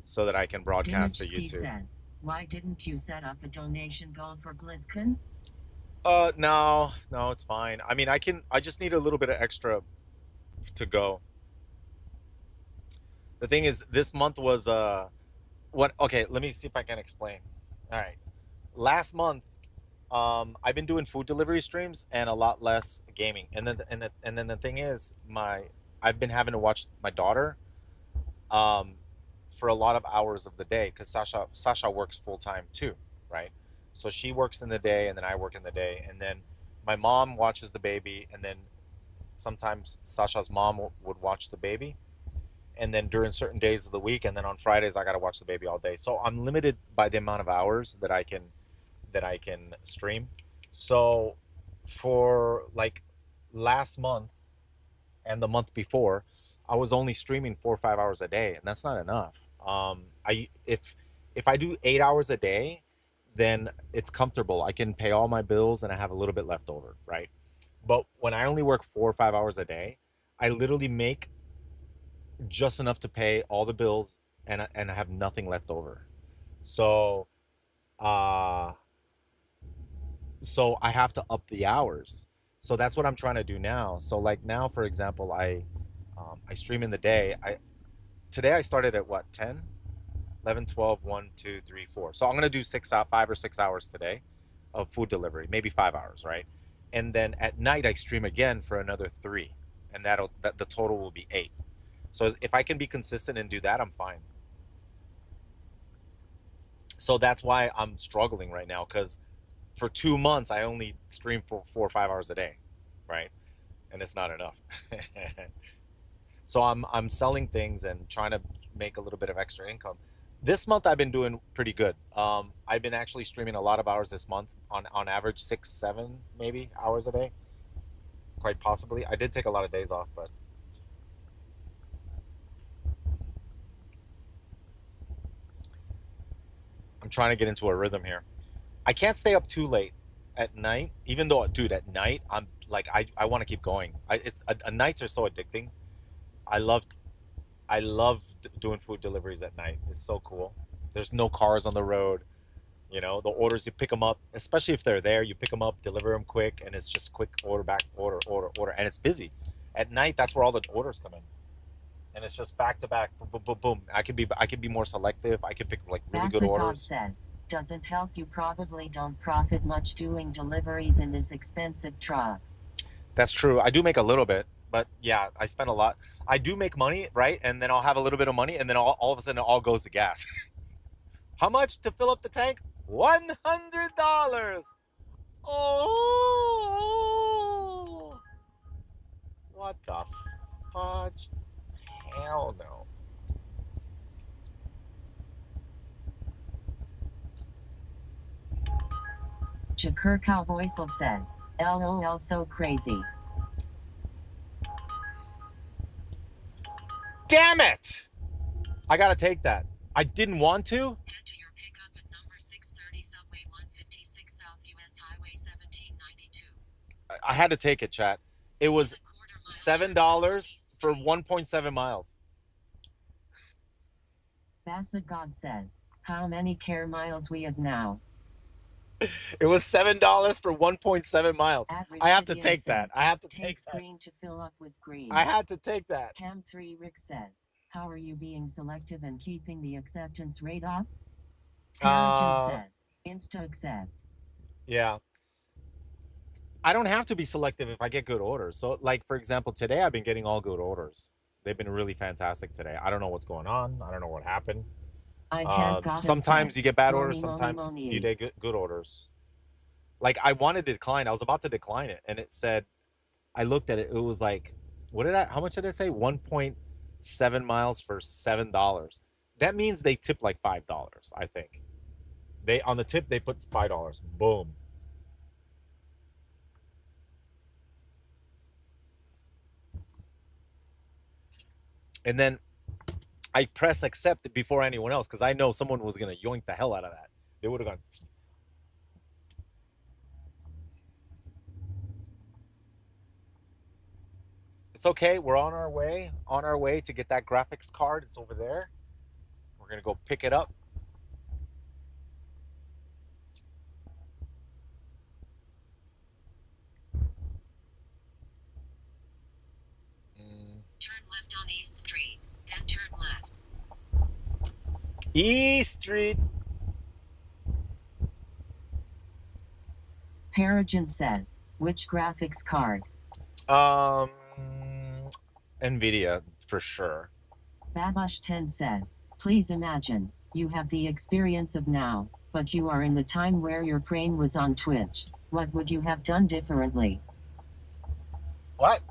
so that I can broadcast to YouTube. Says, why didn't you set up a donation goal for BlizzCon? No, it's fine. I mean, I just need a little bit of extra to go. The thing is, this month was, okay, let me see if I can explain. All right. Last month, I've been doing food delivery streams and a lot less gaming. And then the thing is, I've been having to watch my daughter, for a lot of hours of the day because Sasha works full time too, right? So she works in the day and then I work in the day, and then my mom watches the baby, and then sometimes Sasha's mom would watch the baby, and then during certain days of the week, and then on Fridays I got to watch the baby all day. So I'm limited by the amount of hours that I can stream. So for like last month and the month before, I was only streaming 4 or 5 hours a day, and that's not enough. If I do 8 hours a day, then it's comfortable. I can pay all my bills and I have a little bit left over, right? But when I only work 4 or 5 hours a day, I literally make just enough to pay all the bills, and I have nothing left over. So so I have to up the hours. So that's what I'm trying to do now. So like now, for example, I stream in the day. Today I started at what, 10, 11, 12, 1, 2, 3, 4. So I'm gonna do 5 or 6 hours today of food delivery, maybe 5 hours, right? And then at night I stream again for another 3, and that the total will be 8. So if I can be consistent and do that, I'm fine. So that's why I'm struggling right now, because for 2 months I only stream for 4 or 5 hours a day, right? And it's not enough. So I'm selling things and trying to make a little bit of extra income. This month I've been doing pretty good. I've been actually streaming a lot of hours this month, on average 6, 7 maybe hours a day, quite possibly. I did take a lot of days off, but I'm trying to get into a rhythm here. I can't stay up too late at night, even though, dude, at night I'm like I want to keep going. Nights are so addicting. I love I love doing food deliveries at night. It's so cool. There's no cars on the road. You know, the orders, you pick them up, especially if they're there. You pick them up, deliver them quick, and it's just quick order back, order, and it's busy. At night, that's where all the orders come in, and it's just back to back, boom, boom, boom, boom. I can be more selective. I can pick like really good Basagod orders. says, doesn't help. You probably don't profit much doing deliveries in this expensive truck. That's true. I do make a little bit, but yeah, I spend a lot. I do make money, right? And then I'll have a little bit of money, and then all of a sudden it all goes to gas. How much to fill up the tank? $100. Oh, what the fudge? Hell no. Jakur Cowboysel says, LOL, so crazy. Damn it! I gotta take that. I didn't want to. Head to your pickup at number 630 Subway 156 South US Highway 1792. I had to take it, chat. It was $7 for 1.7 miles. Basagod says, how many care miles we have now? It was $7 for 1.7 miles. I have to take that. I have to take that. Green to fill up with green. I had to take that. Cam3 Rick says, how are you being selective and keeping the acceptance rate up? Tarjan says, Insta accept. Yeah. I don't have to be selective if I get good orders. So, like, for example, today I've been getting all good orders. They've been really fantastic today. I don't know what's going on. I don't know what happened. Sometimes you get bad orders. Sometimes you get good orders. Like, I wanted to decline. I was about to decline it, and it said, I looked at it. It was like, how much did I say? 1.7 miles for $7. That means they tip like $5, I think. On the tip, they put $5. Boom. And then I pressed accept before anyone else, because I know someone was going to yoink the hell out of that. They would have gone. It's okay. We're on our way to get that graphics card. It's over there. We're going to go pick it up. Turn left on East Street, then turn left. East Street. Paragon says, which graphics card? NVIDIA, for sure. Babush 10 says, please imagine, you have the experience of now, but you are in the time where your brain was on Twitch. What would you have done differently? What?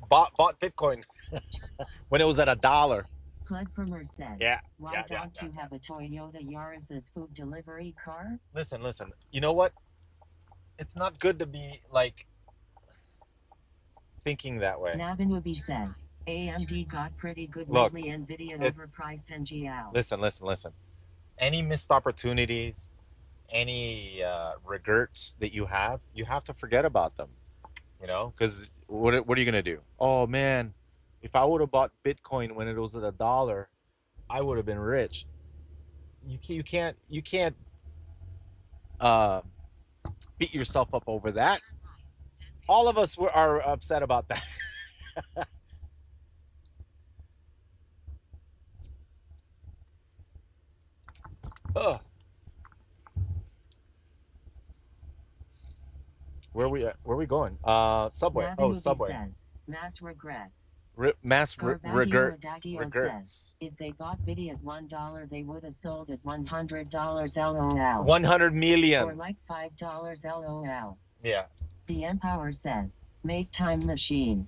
Bought Bitcoin when it was at $1. Plug Firmer says, yeah. Why don't you have a Toyota Yaris as food delivery car? Listen. You know what? It's not good to be, like, thinking that way. Navinubi says, AMD got pretty good lately. NVIDIA overpriced NGL. Listen. Any missed opportunities, any regrets that you have to forget about them. You know, because what are you gonna do? Oh man, if I would have bought Bitcoin when it was at $1, I would have been rich. You can't beat yourself up over that. All of us are upset about that. Ugh. Where are we going? Subway. Navinubi Subway. Says, mass regrets. Garbaggio Adagio says, regrets. if they bought Biddy at $1, they would have sold at $100 LOL. 100 million. Or like $5 LOL. Yeah. The Empower says, make time machine.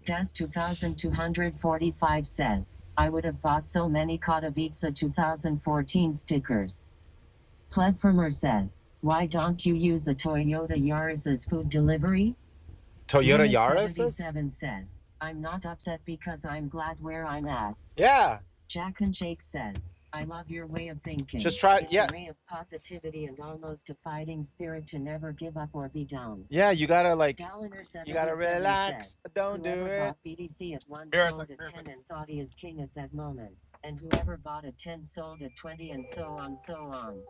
Das 2245 says, I would have bought so many Katowice 2014 stickers. Pledformer says, why don't you use a Toyota Yaris as food delivery? Toyota Unit Yaris? 77 says, I'm not upset because I'm glad where I'm at. Yeah. Jack and Jake says, I love your way of thinking. Just try it. It's Yeah. a ray of positivity and almost a fighting spirit to never give up or be down. Yeah, you gotta like, You gotta relax. Says, Don't do whoever it. bought BDC at 1 sold at 10 and thought he is king at that moment. And whoever bought at 10 sold at 20 and so on, so on.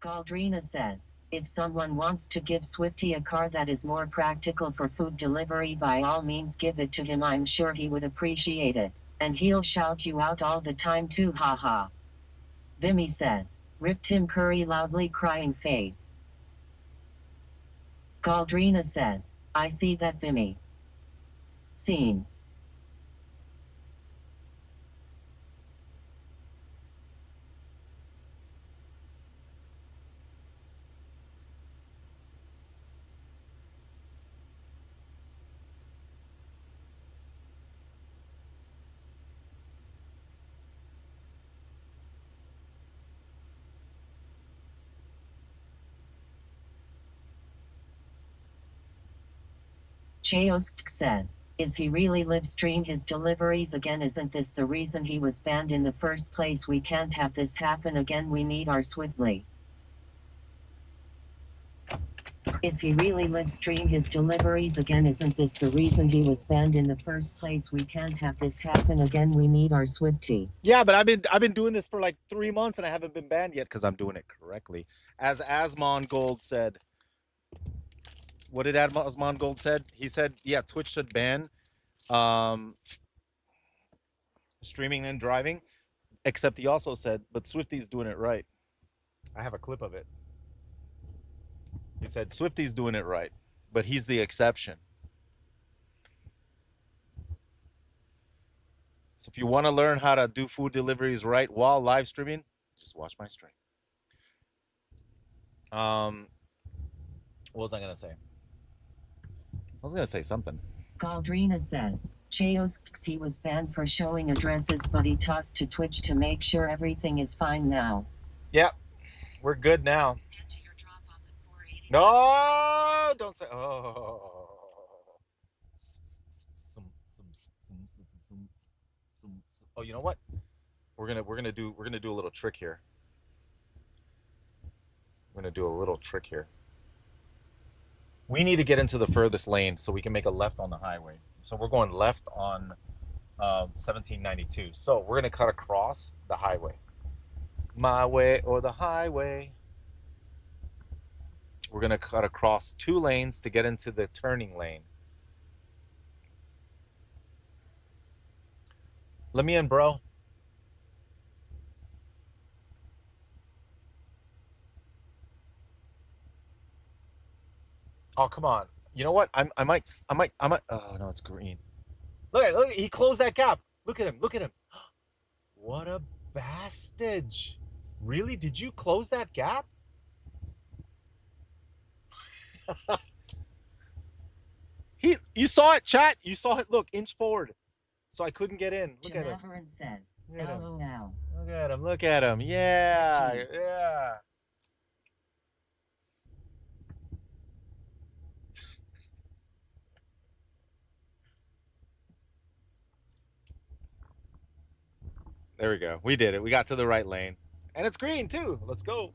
Galdrina says, if someone wants to give Swifty a car that is more practical for food delivery, by all means give it to him. I'm sure he would appreciate it. And he'll shout you out all the time too, haha. Vimy says, rip Tim Curry loudly crying face. Galdrina says, I see that, Vimy. Scene. Chaosk says, is he really live stream his deliveries again? Isn't this the reason he was banned in the first place? We can't have this happen again. We need our Swiftly. Is he really live stream his deliveries again? Isn't this the reason he was banned in the first place? We can't have this happen again. We need our Swifty. Yeah, but I've been doing this for like 3 months and I haven't been banned yet because I'm doing it correctly. As Asmon Gold said. What did Asmon Gold said? He said, yeah, Twitch should ban streaming and driving. Except he also said, but Swifty's doing it right. I have a clip of it. He said, Swifty's doing it right, but he's the exception. So if you want to learn how to do food deliveries right while live streaming, just watch my stream. What was I going to say? I was going to say something. Galdrina says, Chaos, he was banned for showing addresses, but he talked to Twitch to make sure everything is fine now. Yep, we're good now. No, don't say. Oh, oh, you know what? We're gonna do a little trick here. We're gonna do a little trick here. We need to get into the furthest lane so we can make a left on the highway. So we're going left on 1792. So we're gonna cut across the highway. My way or the highway. We're going to cut across 2 lanes to get into the turning lane. Let me in, bro. Oh, come on. You know what? I might. Oh, no, it's green. Look, he closed that gap. Look at him. What a bastard. Really? Did you close that gap? You saw it, chat. You saw it. Look, inch forward. so I couldn't get in. Look at him. Jamaharan says, Look at him. LOL. Look at him. Look at him. Yeah. Gee. Yeah. There we go. We did it. We got to the right lane. And it's green too. Let's go.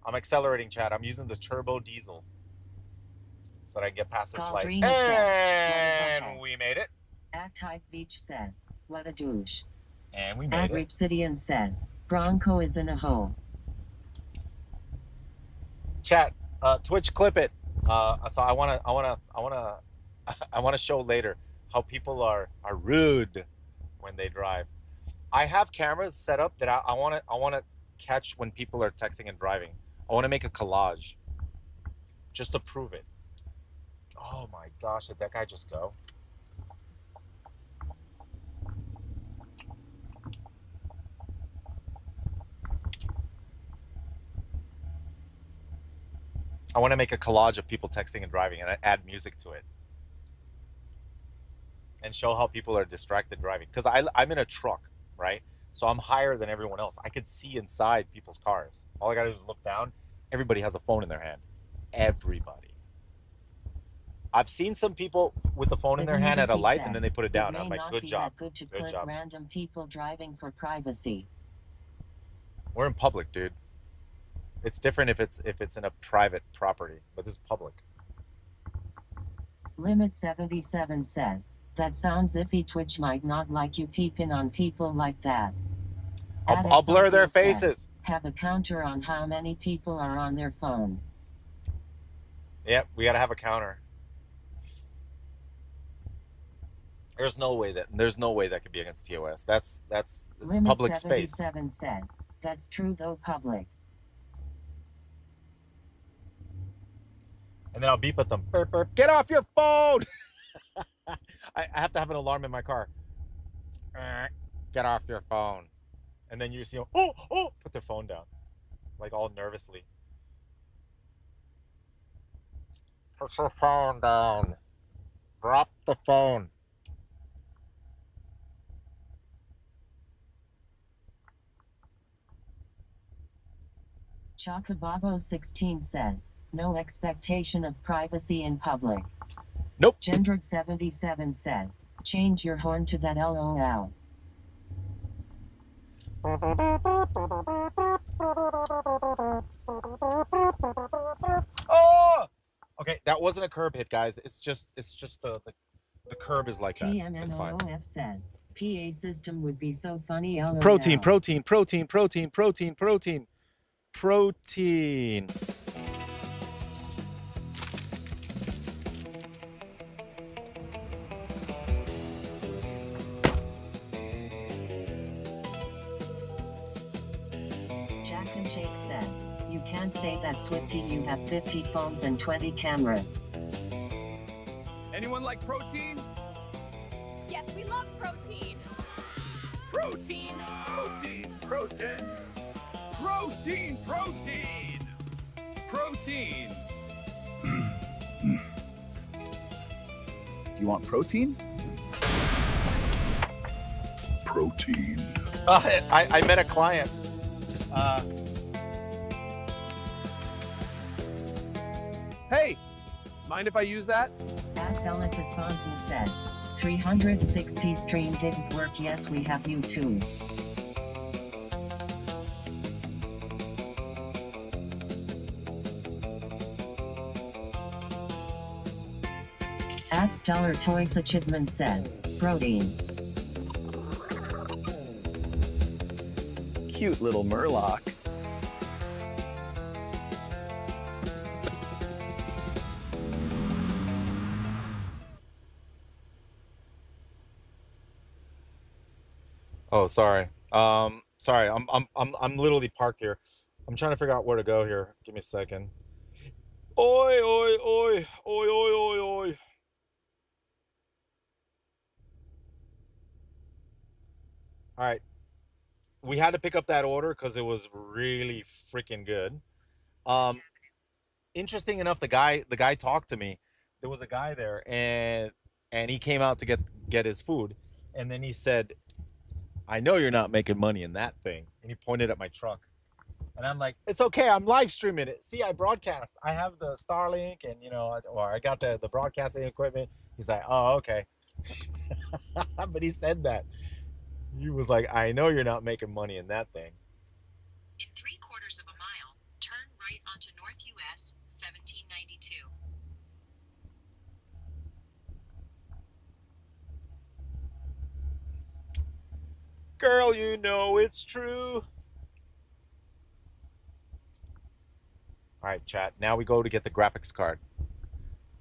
I'm accelerating, Chad. I'm using the turbo diesel so that I can get past this light. Galdrina And says, we made it. At Type Veach says, what a douche. And we At made it. Ripsidian says, Bronco is in a hole. Chat, Twitch, clip it. So I wanna show later how people are rude when they drive. I have cameras set up that I wanna catch when people are texting and driving. I wanna make a collage just to prove it. Oh my gosh, did that guy just go? I want to make a collage of people texting and driving and add music to it and show how people are distracted driving. Because I'm in a truck, right? So I'm higher than everyone else. I could see inside people's cars. All I got to do is look down. Everybody has a phone in their hand. Everybody. I've seen some people with the phone in their hand at a light and then they put it down. I'm like, good job. Good to Good clip job. random people driving for privacy. We're in public, dude. It's different if it's in a private property, but this is public. Limit 77 says, that sounds iffy. Twitch might not like you peeping on people like that. I'll blur their faces. Says, have a counter on how many people are on their phones. Yep, we got to have a counter. There's no way that could be against TOS. That's Limit public space. 77 says, that's true though, public. And then I'll beep at them. Burp, burp. Get off your phone! I have to have an alarm in my car. Get off your phone. And then you see them, put their phone down. Like all nervously. Put your phone down. Drop the phone. Chocobabo 16 says, no expectation of privacy in public. Nope. Gendred 77 says, change your horn to that LOL. Oh! Okay, that wasn't a curb hit, guys. It's just the curb is like that. It's fine. TMNOF says, PA system would be so funny. LOL. Protein. Jack and Shake says, you can't say that, Swifty. You have 50 phones and 20 cameras. Anyone like protein? Yes, we love protein. Protein! Protein! Protein! Protein! Protein! Protein! Do you want protein? Protein. I met a client. Hey, mind if I use that? Adfelicusponton says, 360 stream didn't work. Yes, we have you too. At Stellar Toys Achievement says, protein. Cute little Murloc. Oh, sorry. Sorry. I'm literally parked here. I'm trying to figure out where to go here. Give me a second. Oi, oi, oi, oi, oi, oi, oi. All right. We had to pick up that order because it was really freaking good. Interesting enough, the guy talked to me. There was a guy there, and he came out to get his food, And then he said, I know you're not making money in that thing. And he pointed at my truck. And I'm like, it's okay. I'm live streaming it. See, I broadcast. I have the Starlink and, or I got the broadcasting equipment. He's like, oh, okay. But he said that. He was like, I know you're not making money in that thing. In 3/4 of a mile, turn right onto North US 1792. Girl, you know it's true. All right, chat. Now we go to get the graphics card.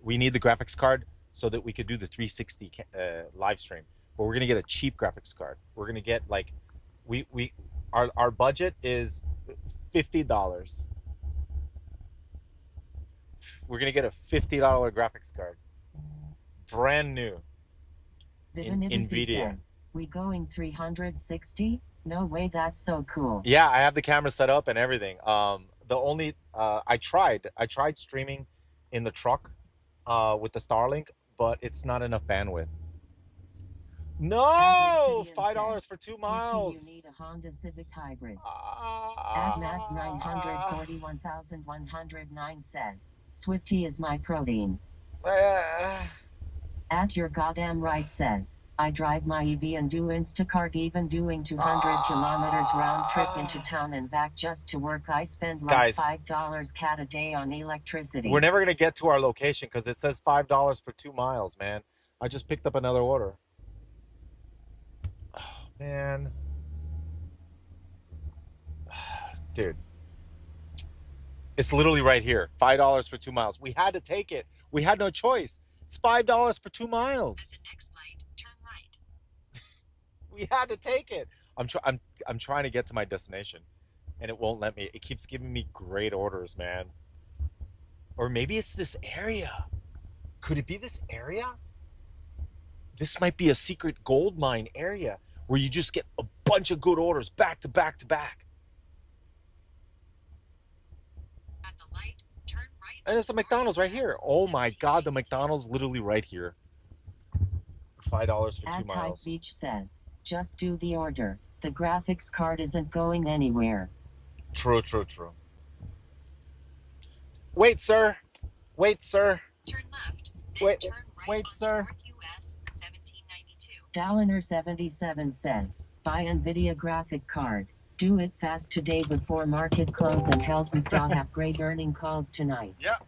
We need the graphics card so that we could do the 360 live stream. But we're gonna get a cheap graphics card. We're gonna get like, we our budget is $50. We're gonna get a $50 graphics card, brand new, in Vivinibisi NVIDIA. says, we going 360? No way, that's so cool. Yeah, I have the camera set up and everything. The only I tried streaming in the truck with the Starlink, but it's not enough bandwidth. No, $5 for 2 miles. You need a Honda Civic Hybrid. Ah. AdMac 941,109 says, Swifty is my protein. At your goddamn right says, I drive my EV and do Instacart even doing 200 kilometers round trip into town and back just to work. I spend like Guys, $5 cat a day on electricity. We're never gonna get to our location because it says $5 for 2 miles, man. I just picked up another order. Oh, man. Dude. It's literally right here. $5 for 2 miles. We had to take it. We had no choice. It's $5 for 2 miles. At the next light, turn right. We had to take it. I'm trying to get to my destination, and it won't let me. It keeps giving me great orders, man. Or maybe it's this area. Could it be this area? This might be a secret gold mine area where you just get a bunch of good orders back to back to back. At the light, turn right. And it's a McDonald's right here. Oh my God, the McDonald's literally right here. $5 for 2 miles. Type Beach says, just do the order. The graphics card isn't going anywhere. True, true, true. Wait, sir. Wait, sir. Turn left. Wait, turn right wait, sir. North US 1792. Dalliner77 says, buy NVIDIA graphic card. Do it fast today before market close and help with have great earning calls tonight. Yeah.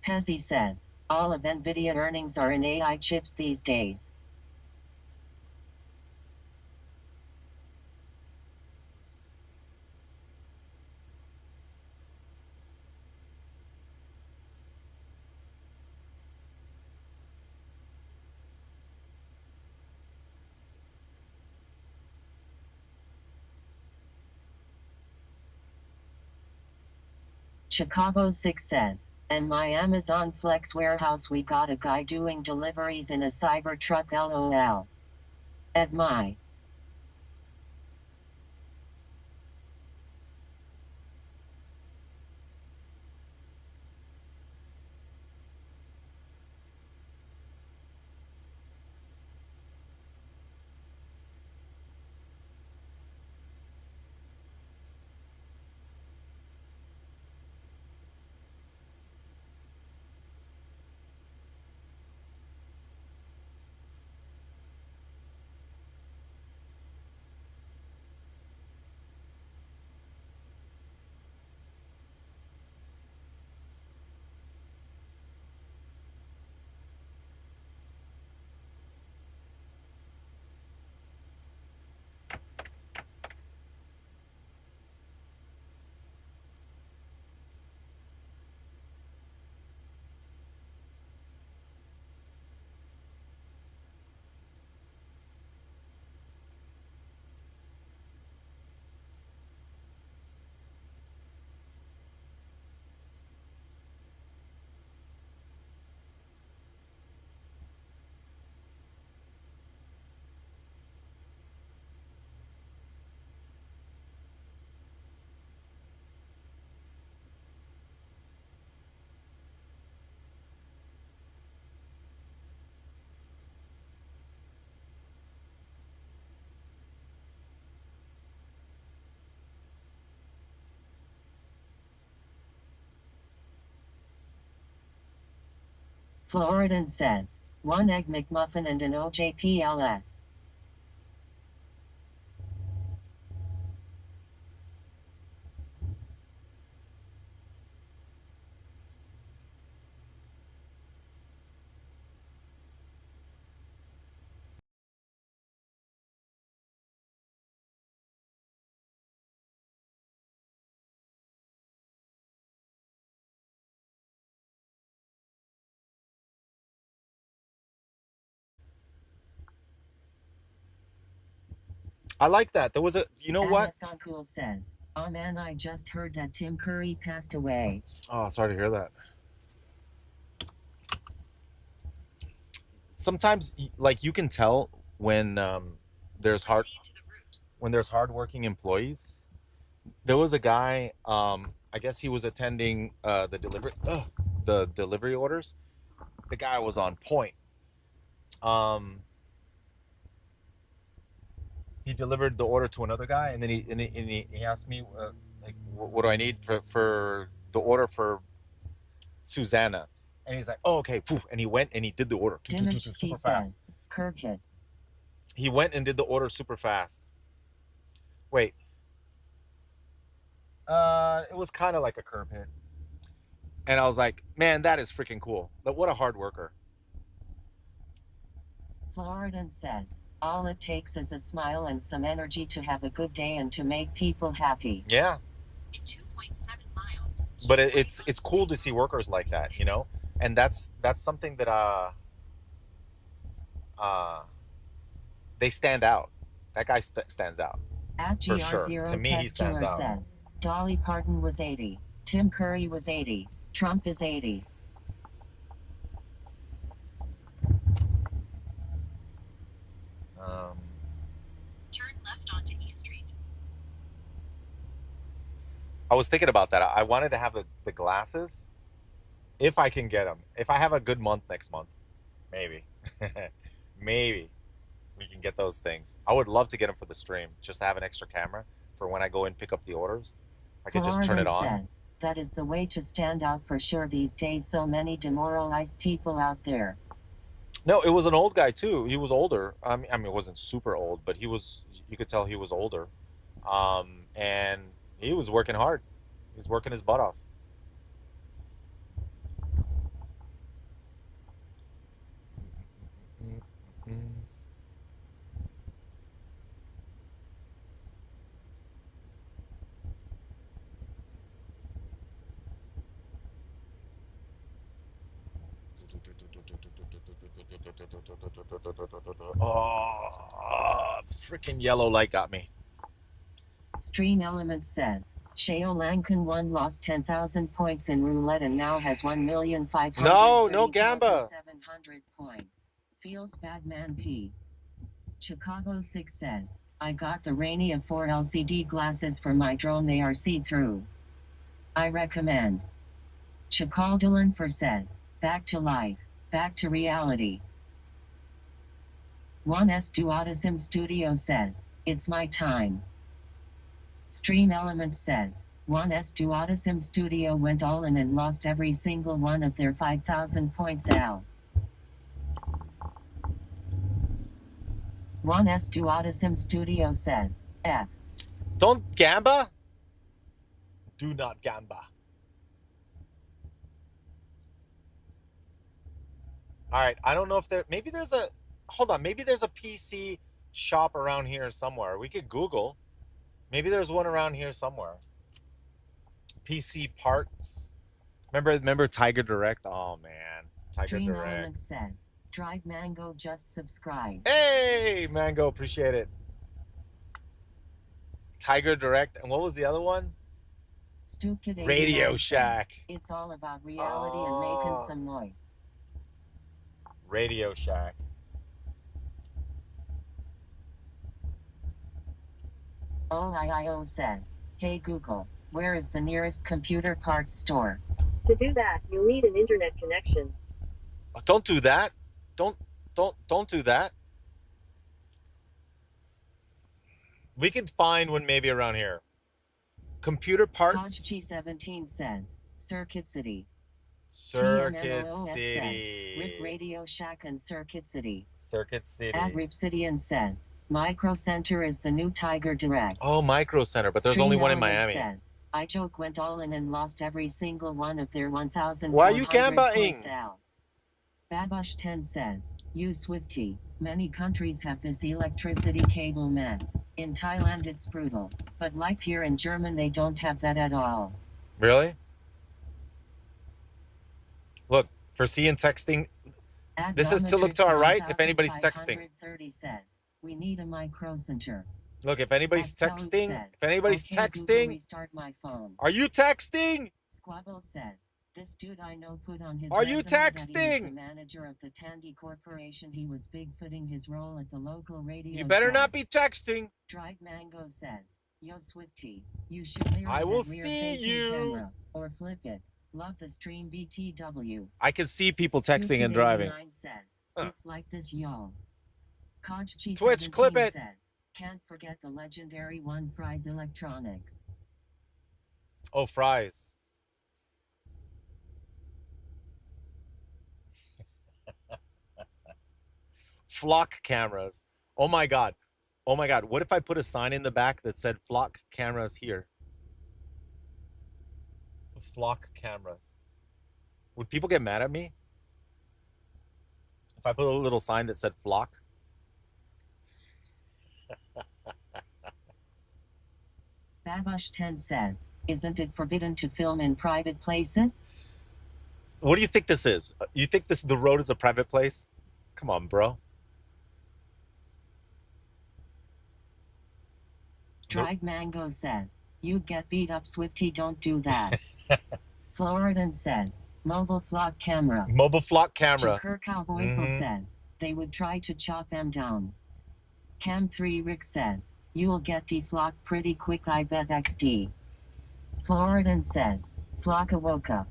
Pezzy says, all of NVIDIA earnings are in AI chips these days. Chicago 6 says, and my Amazon Flex warehouse we got a guy doing deliveries in a Cybertruck LOL. At my Floridan says, 1 Egg McMuffin and an OJPLS. I like that. There was a, you know what? Anasancool says, oh man, I just heard that Tim Curry passed away. Oh, sorry to hear that. Sometimes, like you can tell when there's hard when there's hardworking employees. There was a guy. I guess he was attending the delivery orders. The guy was on point. Um, he delivered the order to another guy, and then he asked me like, what do I need for the order for Susanna? And he's like, oh, okay, poof. And he went and he did the order super fast. Says, curb hit. He went and did the order super fast. Wait, it was kind of like a curb hit, and I was like, man, that is freaking cool. But what a hard worker. Floridan says, all it takes is a smile and some energy to have a good day and to make people happy. Yeah. In 2.7 miles. But it's cool to see workers like that, you know, and that's something that they stand out. That guy stands out. At For GR0 sure. To me, he stands out. says, Dolly Parton was 80. Tim Curry was 80. Trump is 80. Turn left onto East Street. I was thinking about that. I wanted to have the glasses, if I can get them. If I have a good month next month, maybe, maybe we can get those things. I would love to get them for the stream, just to have an extra camera for when I go and pick up the orders. I could just turn it on. Says, that is the way to stand out for sure these days. So many demoralized people out there. No, it was an old guy too. He was older. I mean, it wasn't super old, but he was. You could tell he was older, and he was working hard. He was working his butt off. Oh, freaking yellow light got me. Stream Elements says, Sheo Lankan won lost 10,000 points in roulette and now has 1,530,700 No gamba. points. Feels bad man P. Chicago 6 says, I got the Rainier 4 LCD glasses for my drone. They are see-through. I recommend. Chicaldalan for says, back to life, back to reality. 1S Duotisim Studio says, it's my time. Stream Elements says, 1S Duotisim Studio went all in and lost every single one of their 5,000 points L. 1S Duotisim Studio says, F. Don't gamba. Do not gamba. All right, I don't know if maybe there's a, hold on, maybe there's a PC shop around here somewhere. We could Google. Maybe there's one around here somewhere. PC parts. Remember Tiger Direct? Oh man, Tiger Stream Direct. Element says, Dried Mango just subscribed. Hey, Mango, appreciate it. Tiger Direct, and what was the other one? Radio Shack. Says, it's all about reality and making some noise. Radio Shack. OIIO says, hey Google, where is the nearest computer parts store? To do that, you'll need an internet connection. Don't do that. Don't do that. We could find one maybe around here. Computer parts. Hodge G17 says, Circuit City. Circuit TNNOOF says, Rip City. Radio Shack and Circuit City. Circuit City. At Ripsidian says, Micro Center is the new Tiger Direct. Oh, Micro Center, but there's only Stream one in Element Miami. says, iJoke went all in and lost every single one of their 1,400 Why are you gambaing? points out. Babush 10 says, you Swifty. Many countries have this electricity cable mess. In Thailand it's brutal. But like here in Germany they don't have that at all. Really? Look, for seeing texting, this is to look to our right if anybody's texting. 30 says, we need a micro center. Look, if anybody's texting, Says, if anybody's okay, Google, texting, restart my phone. are you texting? Squabble says, this dude I know put on his Are you resume that he was texting? the manager of the Tandy Corporation. He was bigfooting his role at the local radio. You better shack. not be texting. Dried Mango says, yo Swifty, you should mirror I will that see rear-facing you. camera, or flip it. Love the stream BTW. I can see people texting and Stupid driving. 89 says, Huh. it's like this y'all. Kojchi Twitch, clip 17 it. says, can't forget the legendary one Fry's Electronics. Oh, fries. Flock cameras. Oh my God. Oh my God. What if I put a sign in the back that said flock cameras here? Flock cameras. Would people get mad at me? If I put a little sign that said flock? Babush 10 says, isn't it forbidden to film in private places? What do you think this is? You think the road is a private place? Come on, bro. Dried Mango says, you get beat up Swifty, don't do that. Floridan says, mobile flock camera. Mobile flock camera. Jakur Cowboysel says, they would try to chop them down. Cam3 Rick says, you'll get deflocked pretty quick I bet XD. Floridan says, Flocka woke up.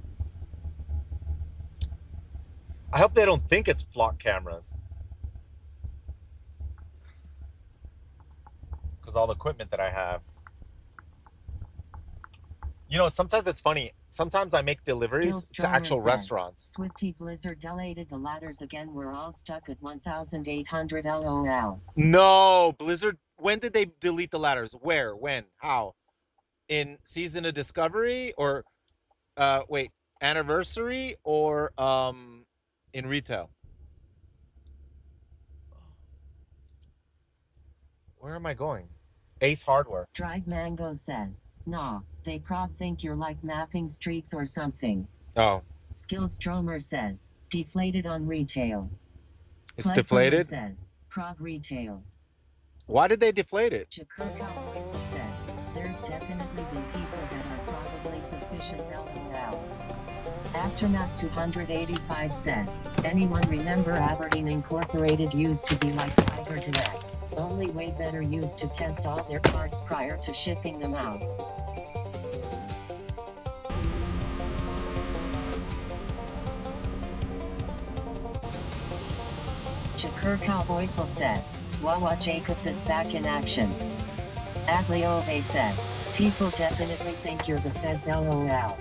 I hope they don't think it's flock cameras. Because all the equipment that I have. You know, sometimes it's funny. Sometimes I make deliveries to actual restaurants. Swifty Blizzard deleted the ladders again. We're all stuck at 1,800 LOL. No, Blizzard. When did they delete the ladders? Where? When? How? In Season of Discovery or wait, Anniversary or in retail? Where am I going? Ace Hardware. Dried Mango says, nah, they prob think you're like mapping streets or something. Oh. Skillstromer says, deflated on retail. It's Plug deflated? says, prob retail. Why did they deflate it? Jakur Cowboys says, there's definitely been people that are probably suspicious LOL. Aftermath 285 says, anyone remember Aberdeen Incorporated used to be like Tiger Direct, only way better used to test all their parts prior to shipping them out. Jakur Cowboysel says, Wawa Jacobs is back in action. Adliove says, people definitely think you're the feds LOL.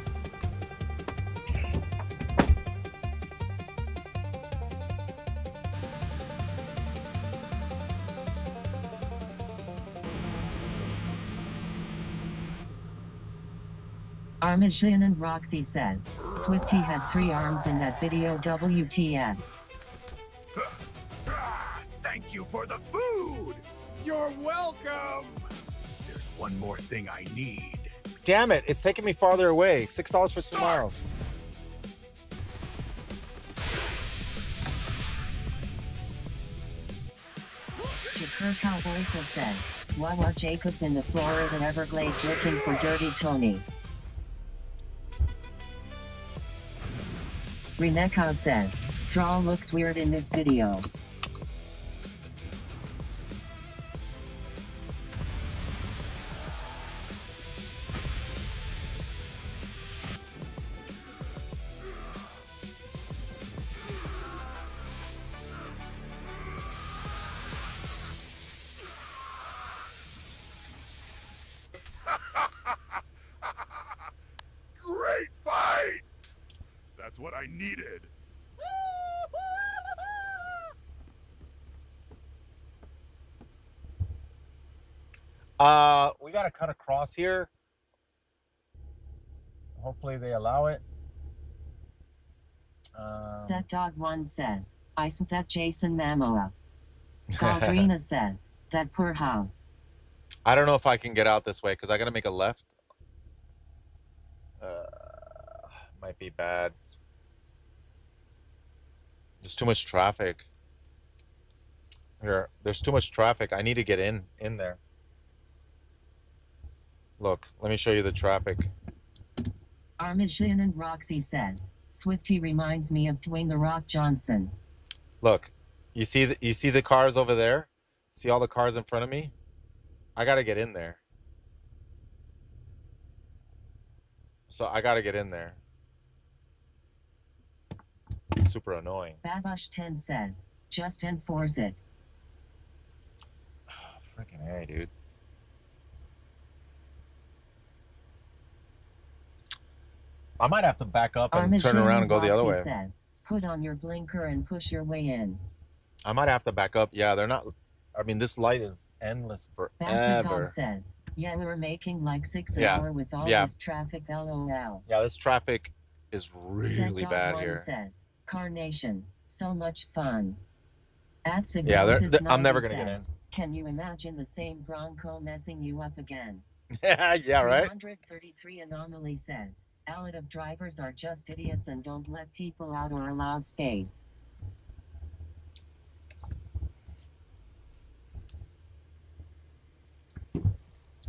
Armageddon and Roxy says, Swifty had 3 arms in that video WTF. Thank you for the food! You're welcome! There's one more thing I need. Damn it, it's taking me farther away. $6 for 2 miles. Jakur Cowboysel says, Wawa Jacobs in the Florida Everglades looking for Dirty Tony. Reneko says, Thrall looks weird in this video. Great fight! That's what needed. We gotta cut across here. Hopefully they allow it. Set Dog 1 says, I sent that Jason Momoa. Galdrina says, that poor house. I don't know if I can get out this way because I gotta make a left. Might be bad. There's too much traffic. Here, there's too much traffic. I need to get in there. Look, let me show you the traffic. Armajin and Roxy says, Swifty reminds me of Dwayne The Rock Johnson. Look, you see the cars over there? See all the cars in front of me? I gotta get in there. So I gotta get in there. Super annoying. Babush 10 says, just enforce it. Freaking A, dude. I might have to back up and turn around and go the other way. Says, put on your blinker and push your way in. I might have to back up. Yeah, they're not. I mean, this light is endless forever. Says, yeah, we were making like 6 an hour with all this traffic. LOL. Yeah, this traffic is really bad here. Says, Carnation, so much fun. At I'm never gonna get in. Can you imagine the same Bronco messing you up again? Yeah, right. 133 Anomaly says, a lot of drivers are just idiots and don't let people out or allow space.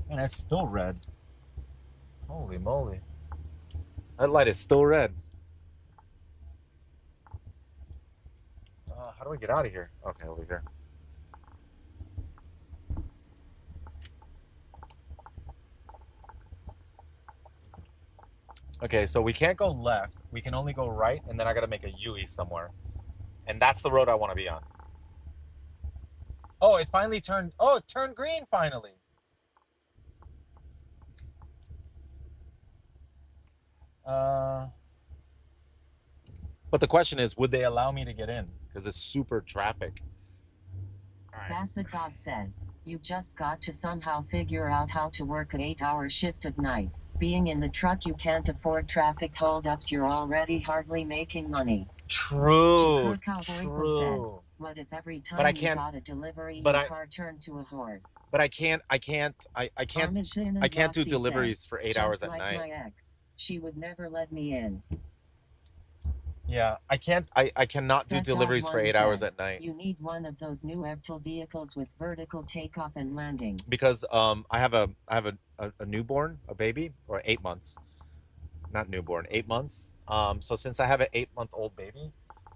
And it's still red. Holy moly. That light is still red. How do I get out of here? Okay, over here. Okay, so we can't go left. We can only go right, and then I gotta make a U-E somewhere. And that's the road I want to be on. Oh, it finally turned... Oh, it turned green, finally. But the question is, would they allow me to get in? Because it's super traffic. Right. Bassett God says, you just got to somehow figure out how to work an 8-hour shift at night. Being in the truck, you can't afford traffic holdups. You're already hardly making money. True. True. Says, what if every time you got a delivery, your car turned to a horse? But I can't do deliveries for 8 hours at night. My ex, she would never let me in. Yeah, I cannot do deliveries for 8 hours at night. You need one of those new eVTOL vehicles with vertical takeoff and landing. Because I have a newborn, a baby, or 8 months. Not newborn, 8 months. So since I have an 8-month-old baby,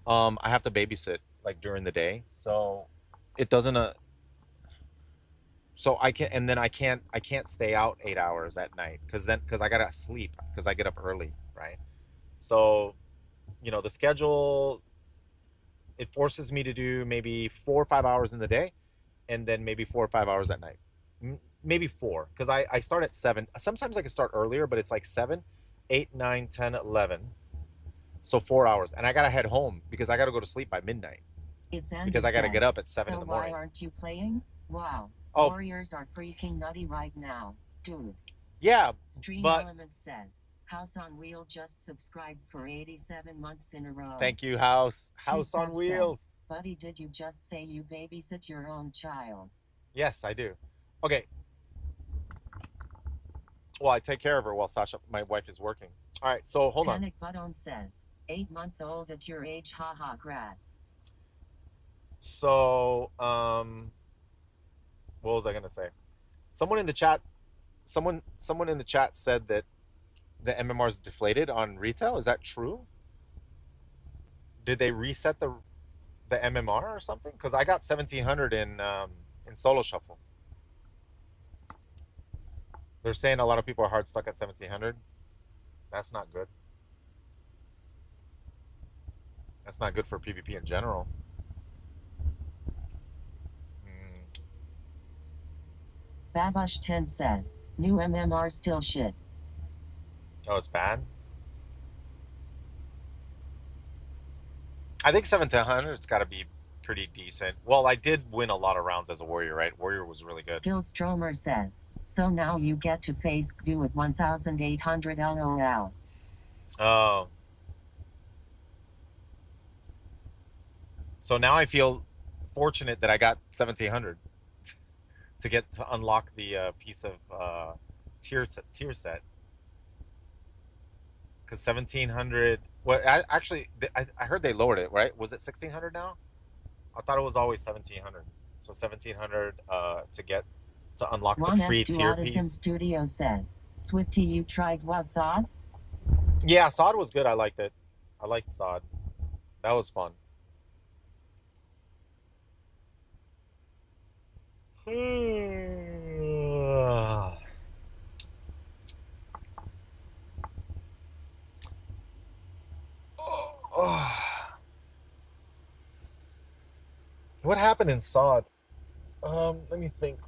I have to babysit like during the day. So it doesn't so I can't stay out 8 hours at night because I gotta sleep because I get up early, right? So you know, the schedule, it forces me to do maybe 4 or 5 hours in the day and then maybe 4 or 5 hours at night. Maybe 4, because I start at 7. Sometimes I can start earlier, but it's like 7, 8, 9, 10, 11. So 4 hours. And I got to head home because I got to go to sleep by midnight. Because I got to get up at 7 in the morning. Why aren't you playing? Wow. Oh. Warriors are freaking nutty right now. Dude. Yeah, Stream Element says, House on Wheel just subscribed for 87 months in a row. Thank you, House on Wheels. Says, buddy, did you just say you babysit your own child? Yes, I do. Okay. Well, I take care of her while Sasha, my wife, is working. All right, so hold on. Panic Button says, 8-month-old at your age, haha, grats. So, what was I gonna say? Someone in the chat said that the MMR is deflated on retail. Is that true? Did they reset the MMR or something? Because I got 1700 in Solo Shuffle. They're saying a lot of people are hard stuck at 1700. That's not good. That's not good for PvP in general. Babush 10 says, new MMR still shit. Oh, it's bad? I think 1700's got to be pretty decent. Well, I did win a lot of rounds as a warrior, right? Warrior was really good. Skillstromer says, so now you get to face do at 1800 LOL. Oh, so now I feel fortunate that I got 1700 to get to unlock the piece of tier set because 1700. Well, I heard they lowered it. Right? Was it 1600 now? I thought it was always 1700. So 1700 to get to unlock the One S free tier Duotism piece. Studio says, Swifty, you tried Wasad? Yeah, Sod was good. I liked it. I liked Sod. That was fun. What happened in Sod? Let me think.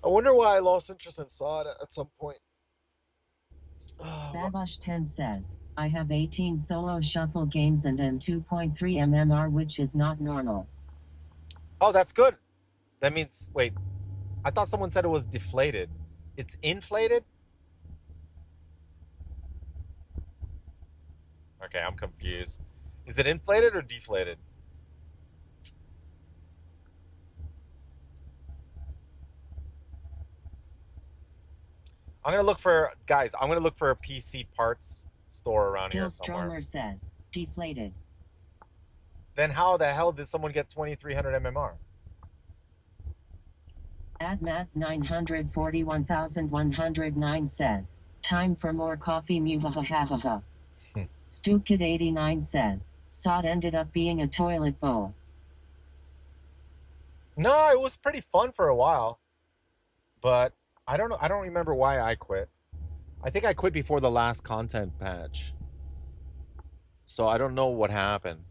I wonder why I lost interest in Sod at some point. Babosh 10 says, I have 18 solo shuffle games and an 2.3 MMR, which is not normal. Oh, that's good. That means, wait, I thought someone said it was deflated. It's inflated? Okay, I'm confused. Is it inflated or deflated? I'm gonna look for guys. I'm gonna look for a PC parts store around here somewhere. Skillstromer says, deflated. Then how the hell did someone get 2300 MMR? Admat 941,109 says, time for more coffee muhahahaha. Stupid 89 says, Sod ended up being a toilet bowl. No, it was pretty fun for a while, but I don't know. I don't remember why I quit. I think I quit before the last content patch, so I don't know what happened.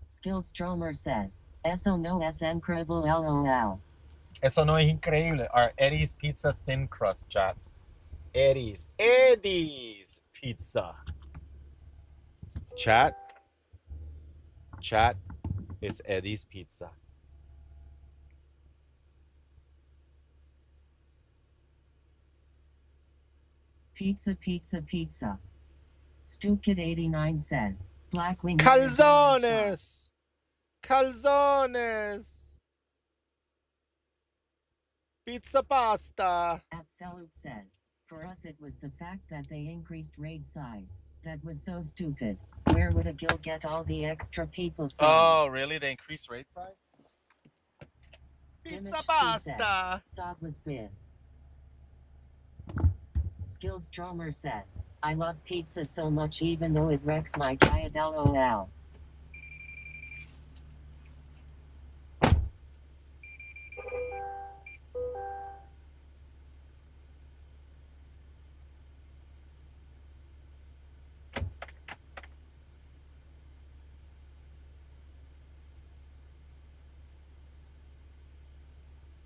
Skillstromer says, eso no es incredible lol. Eso no es increíble. Our Eddie's Pizza Thin Crust, chat. Eddie's Pizza. Chat. Chat. It's Eddie's Pizza. Pizza, pizza, pizza. Stupid 89 says, Blackwing. Calzones. Calzones. Pizza pasta. Absolute says, for us it was the fact that they increased raid size. That was so stupid. Where would a guild get all the extra people from? Oh, really? They increased raid size? Pizza Dimishski pasta. says, Sod was biz. Skillstromer says, I love pizza so much even though it wrecks my diet lol.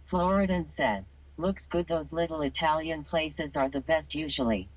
Floridan says, looks good, those little Italian places are the best usually.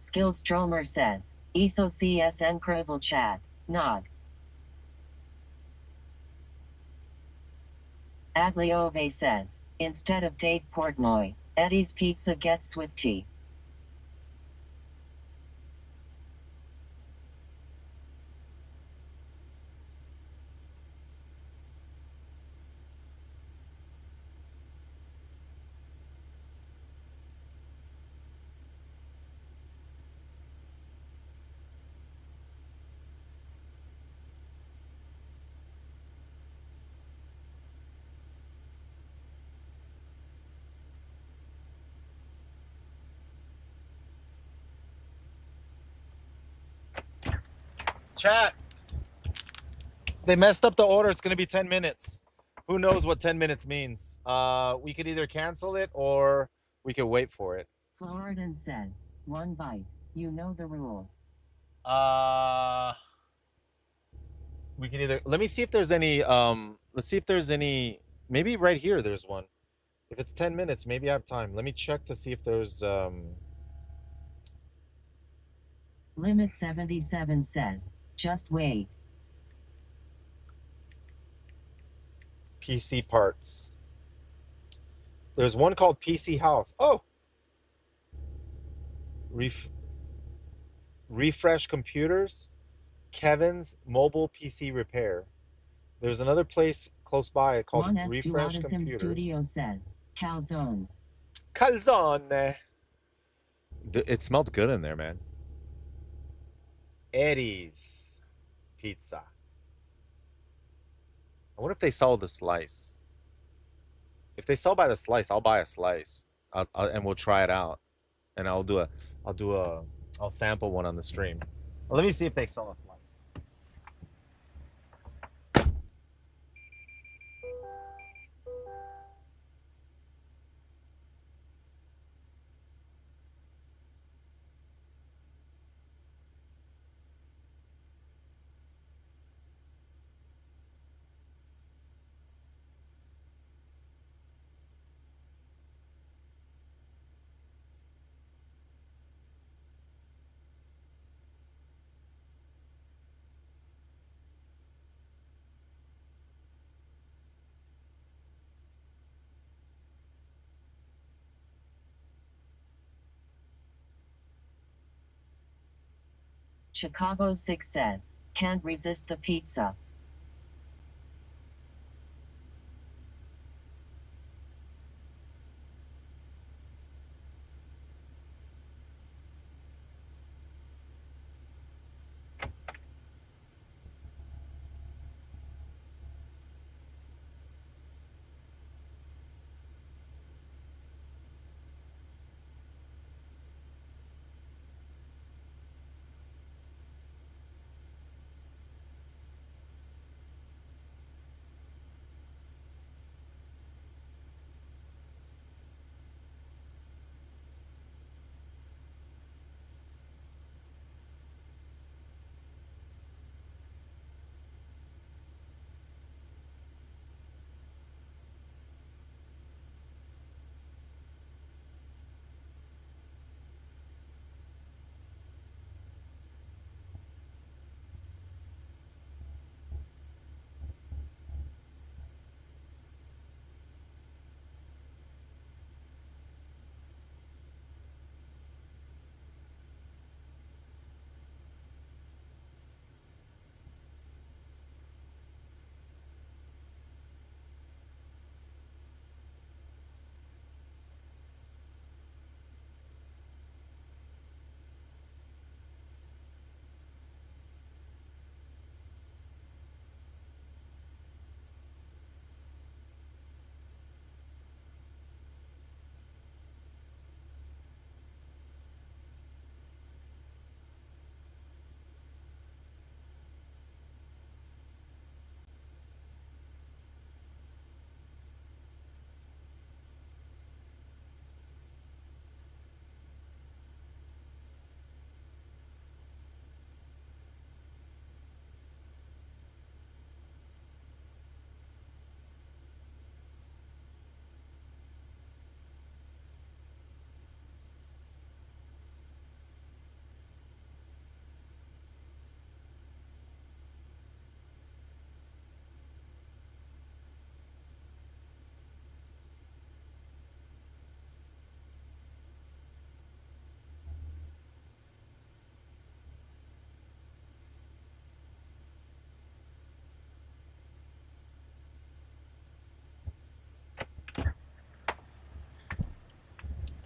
Skillstromer says, ESO CS incredible chat. Nog. Agliove says, instead of Dave Portnoy, Eddie's Pizza gets Swifty. Chat. They messed up the order. It's going to be 10 minutes. Who knows what 10 minutes means? We could either cancel it or we could wait for it. Floridan says, one bite. You know the rules. We can either let me see if there's any let's see if there's any, maybe right here there's one. If it's 10 minutes, maybe I have time. Let me check to see if there's Limit 77 says, just wait. PC parts. There's one called PC House. Oh. Refresh computers. Kevin's mobile PC repair. There's another place close by called One Refresh Estuadisim Computers. Studio says, calzones. Calzone. It smelled good in there, man. Eddie's Pizza. I wonder if they sell the slice. If they sell by the slice, I'll buy a slice, and we'll try it out, and I'll sample one on the stream. Well, let me see if they sell a slice. Chicago 6 says, can't resist the pizza.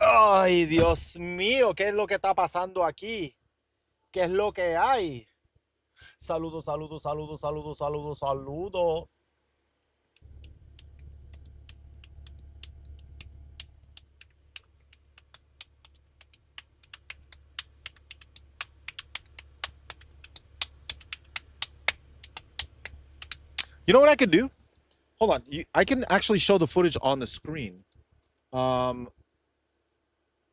Ay, Dios mío, ¿qué es lo que está pasando aquí? ¿Qué es lo que hay? Saludos, saludos, saludos, saludos, saludos, saludos. You know what I could do? Hold on. I can actually show the footage on the screen. Um,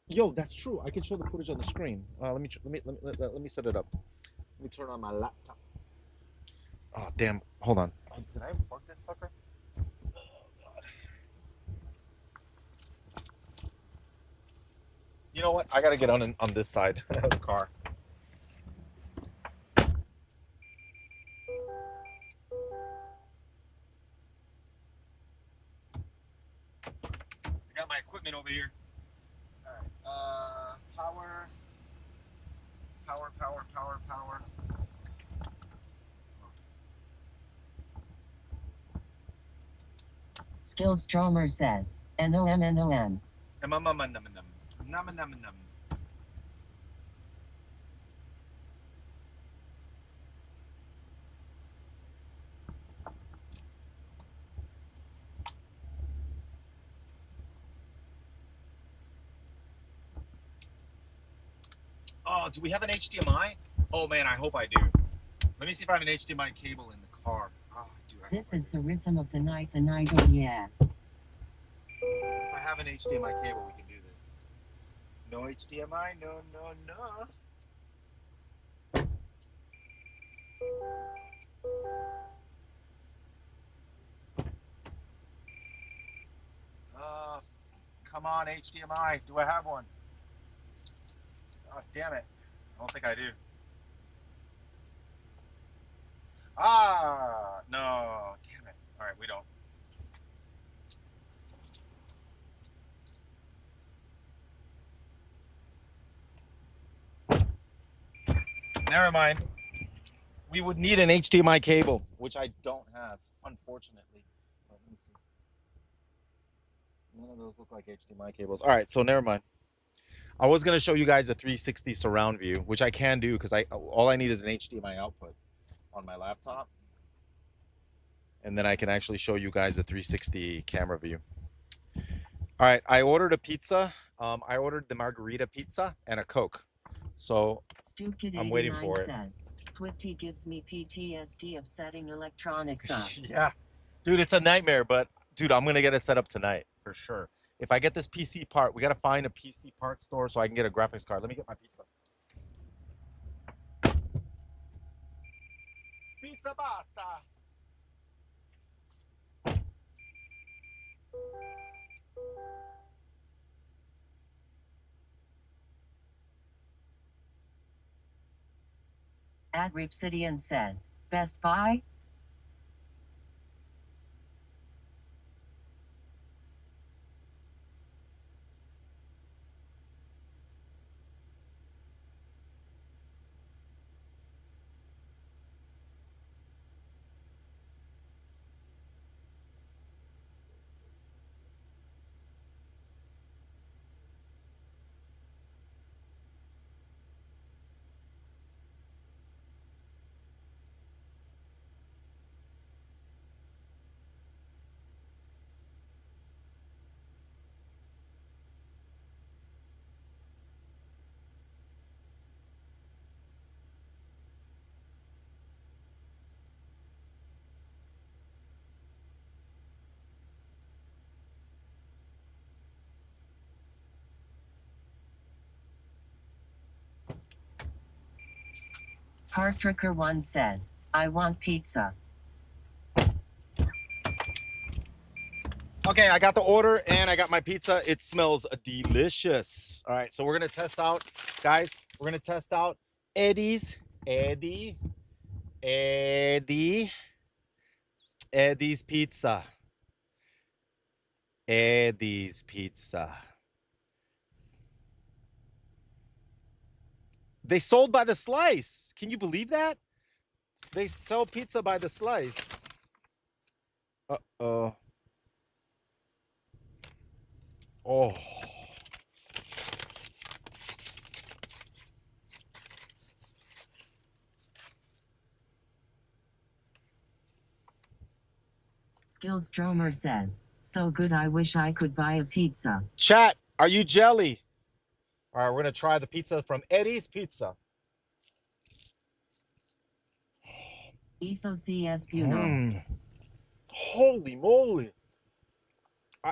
Yo, that's true. I can show the footage on the screen. Let me set it up. Let me turn on my laptop. Oh damn! Hold on. Oh, did I unplug this sucker? You know what? I gotta get on this side of the car. I got my equipment over here. All right. Power. Skills Stromer says, NOM. Num. Oh, do we have an HDMI? Oh man, I hope I do. Let me see if I have an HDMI cable in the car. Oh, dude, This is the rhythm of the night, oh yeah. If I have an HDMI cable, we can do this. No HDMI, no. Come on, HDMI. Do I have one? Oh, damn it. I don't think I do. No. Damn it. All right, we don't. Never mind. We would need an HDMI cable, which I don't have, unfortunately. Let me see. None of those look like HDMI cables. All right, so never mind. I was gonna show you guys a 360 surround view, which I can do because all I need is an HDMI output on my laptop, and then I can actually show you guys a 360 camera view. All right, I ordered a pizza. I ordered the margarita pizza and a Coke. So I'm waiting for it. Says, Swifty gives me PTSD of setting electronics up. Yeah, dude, it's a nightmare, but dude, I'm gonna get it set up tonight for sure. If I get this PC part, we gotta find a PC part store so I can get a graphics card. Let me get my pizza. Pizza basta. Ripsidian says, Best Buy? Partricker1 says, I want pizza. Okay, I got the order and I got my pizza. It smells delicious. All right, so we're gonna test out, guys. We're gonna test out Eddie's pizza. Eddie's pizza. They sold by the slice. Can you believe that? They sell pizza by the slice. Uh-oh. Oh. Skillstromer says, so good I wish I could buy a pizza. Chat, are you jelly? All right, we're gonna try the pizza from Eddie's Pizza. Eso CS Buno. Holy moly!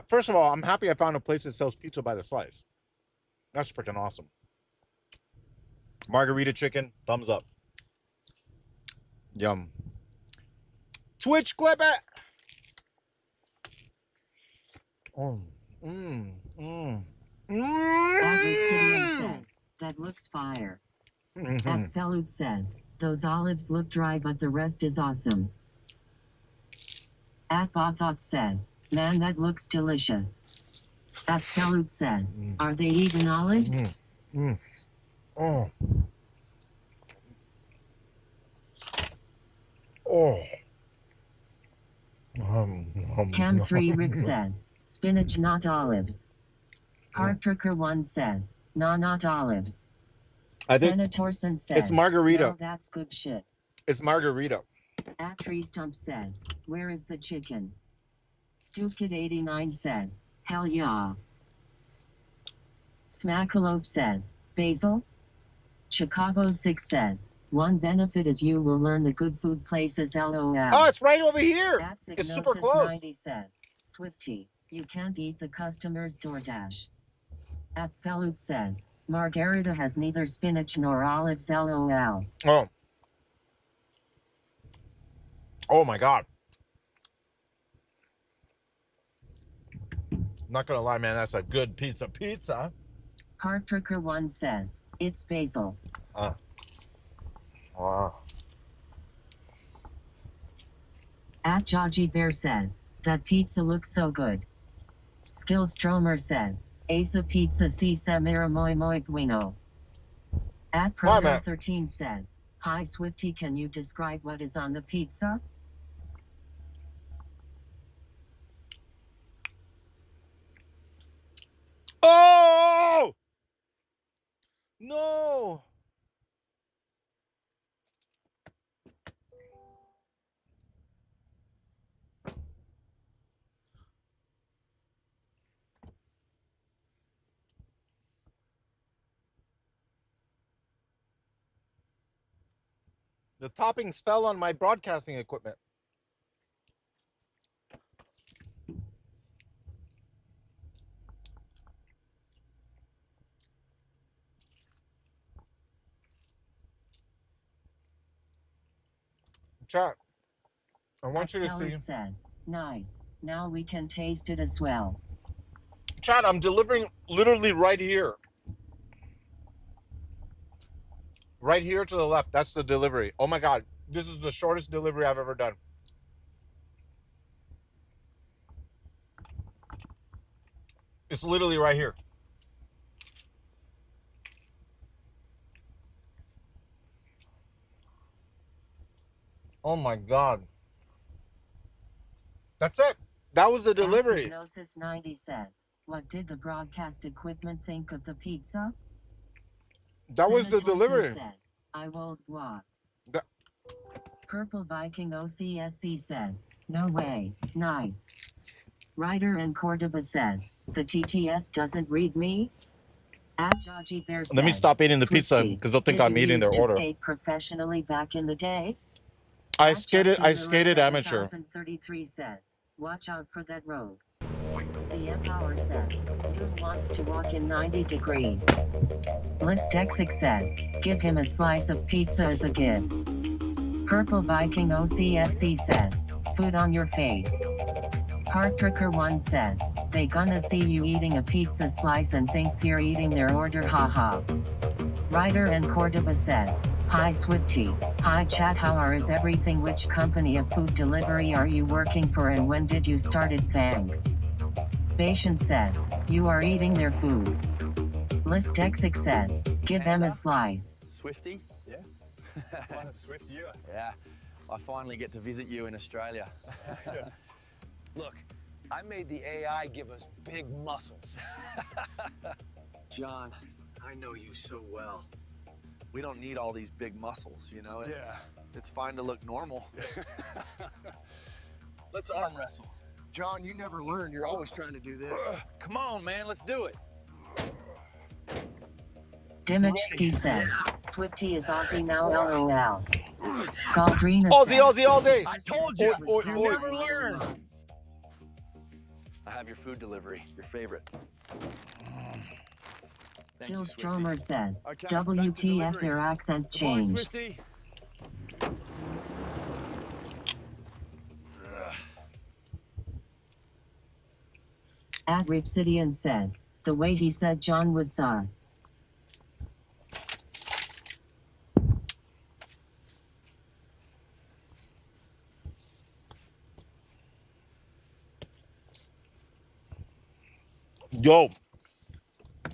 First of all, I'm happy I found a place that sells pizza by the slice. That's freaking awesome. Margarita chicken, thumbs up. Yum. Twitch clip it. Adrixidian says, that looks fire. Felud says, those olives look dry but the rest is awesome. Bothot says, man that looks delicious. Felud says, are they even olives? Oh. Cam3 Rick says, spinach not olives. Hearttricker 1 says, nah not olives. I think Senatorson says, it's margarita. no, that's good shit. It's margarita. Tree Stump says, where is the chicken? Stupid89 says, hell yeah. Smackalope says, basil? Chicago 6 says, one benefit is you will learn the good food places LOL. Oh, it's right over here. It's super close. 90 says, Swifty, you can't eat the customer's DoorDash. Felud says, Margarita has neither spinach nor olives LOL. Oh my God. Not gonna lie, man, that's a good pizza. Hearttricker 1 says, it's basil. Wow. Jaji Bear says, that pizza looks so good. Skillstromer says, Asa Pizza si Samira muy bueno. Proto13 says, hi Swifty, can you describe what is on the pizza? Oh! No! The toppings fell on my broadcasting equipment. Chat, I want you to see. Says, nice. Now we can taste it as well. Chat, I'm delivering literally right here. Right here to the left. That's the delivery. Oh my God. This is the shortest delivery I've ever done. It's literally right here. Oh my God. That's it. That was the delivery. Hypnosis 90 says, what did the broadcast equipment think of the pizza? That was the delivery. Says, I won't walk. Purple Viking OCSC says, no way, nice. Ryder and Cordoba says, the TTS doesn't read me? Jaji Bear says, let me stop eating the pizza because they'll think I'm eating their order. Skate professionally back in the day? I skated amateur. 1033 says, watch out for that rogue. The Empower says, Dude wants to walk in 90 degrees. Listexic says, give him a slice of pizza as a gift. Purple Viking OCSC says, food on your face. Hearttricker 1 says, they gonna see you eating a pizza slice and think you're eating their order, haha. Ryder and Cordoba says, hi Swifty, hi chat, how is everything? Which company of food delivery are you working for and when did you started? Thanks. Bation says, you are eating their food. Listexic says, give them a slice. Swifty? Yeah. Fun to Swift you. Yeah. I finally get to visit you in Australia. Look, I made the AI give us big muscles. John, I know you so well. We don't need all these big muscles, you know? Yeah. It's fine to look normal. Let's arm wrestle. John, you never learn. You're always trying to do this. Come on, man, let's do it. Dimichski says, Swifty is Aussie now, LOL. Galdrina Aussie, says, Aussie, Aussie. I told you, Oi, you oi. never learn. I have your food delivery, your favorite. Thank you, Swifty. Skillstromer says, Okay, back to WTF deliveries. their accent Come on, changed. Swifty. At Ripsidian says, the way he said John was sauce. Yo,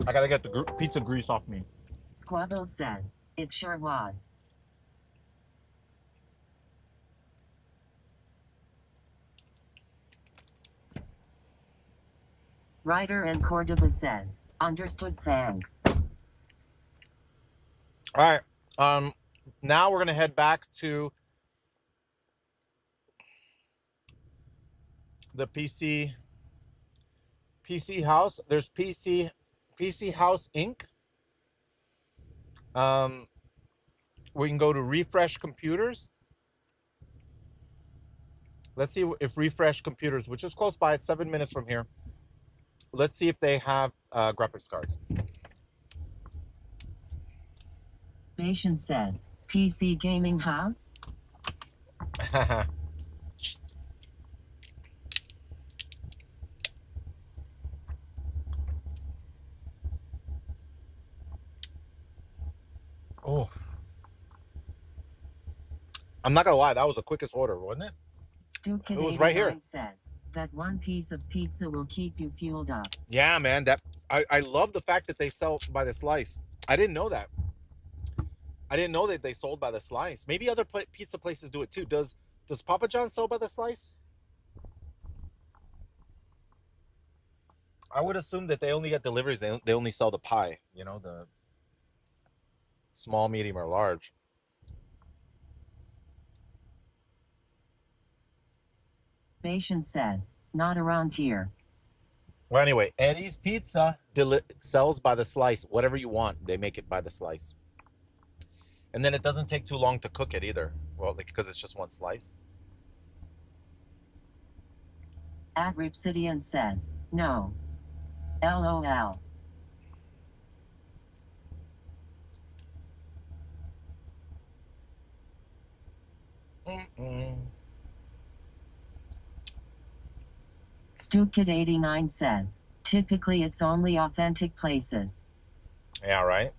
I gotta get the pizza grease off me. Squabble says, it sure was. Ryder and Cordoba says, understood, thanks. All right. Now we're gonna head back to the PC House. There's PC House Inc. We can go to Refresh Computers. Let's see if Refresh Computers, which is close by, it's 7 minutes from here. Let's see if they have graphics cards. Patience says, PC Gaming House? Oh, I'm not gonna lie, that was the quickest order, wasn't it? Stupid It was right here. says, that one piece of pizza will keep you fueled up. Yeah, man. That I love the fact that they sell by the slice. I didn't know that. I didn't know that they sold by the slice. Maybe other pizza places do it too. Does Papa John's sell by the slice? I would assume that they only get deliveries. They only sell the pie. You know, the small, medium, or large. Patience says, not around here. Well, anyway, Eddie's Pizza sells by the slice. Whatever you want, they make it by the slice. And then it doesn't take too long to cook it either. Well, because it's just one slice. At Ripsidian says, no. LOL. StuKid89 says, typically it's only authentic places. Yeah, right.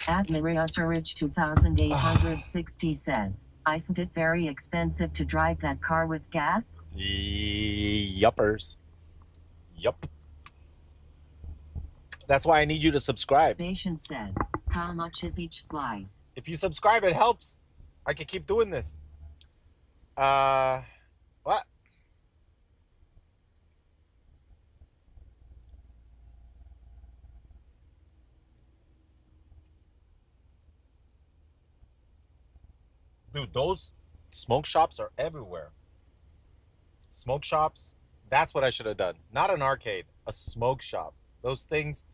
At Miriasurage 2860 says, isn't it very expensive to drive that car with gas? Yuppers. Yup. That's why I need you to subscribe. Patience says, how much is each slice? If you subscribe, it helps. I can keep doing this. What? Dude, those smoke shops are everywhere. Smoke shops, that's what I should have done. Not an arcade, a smoke shop. Those things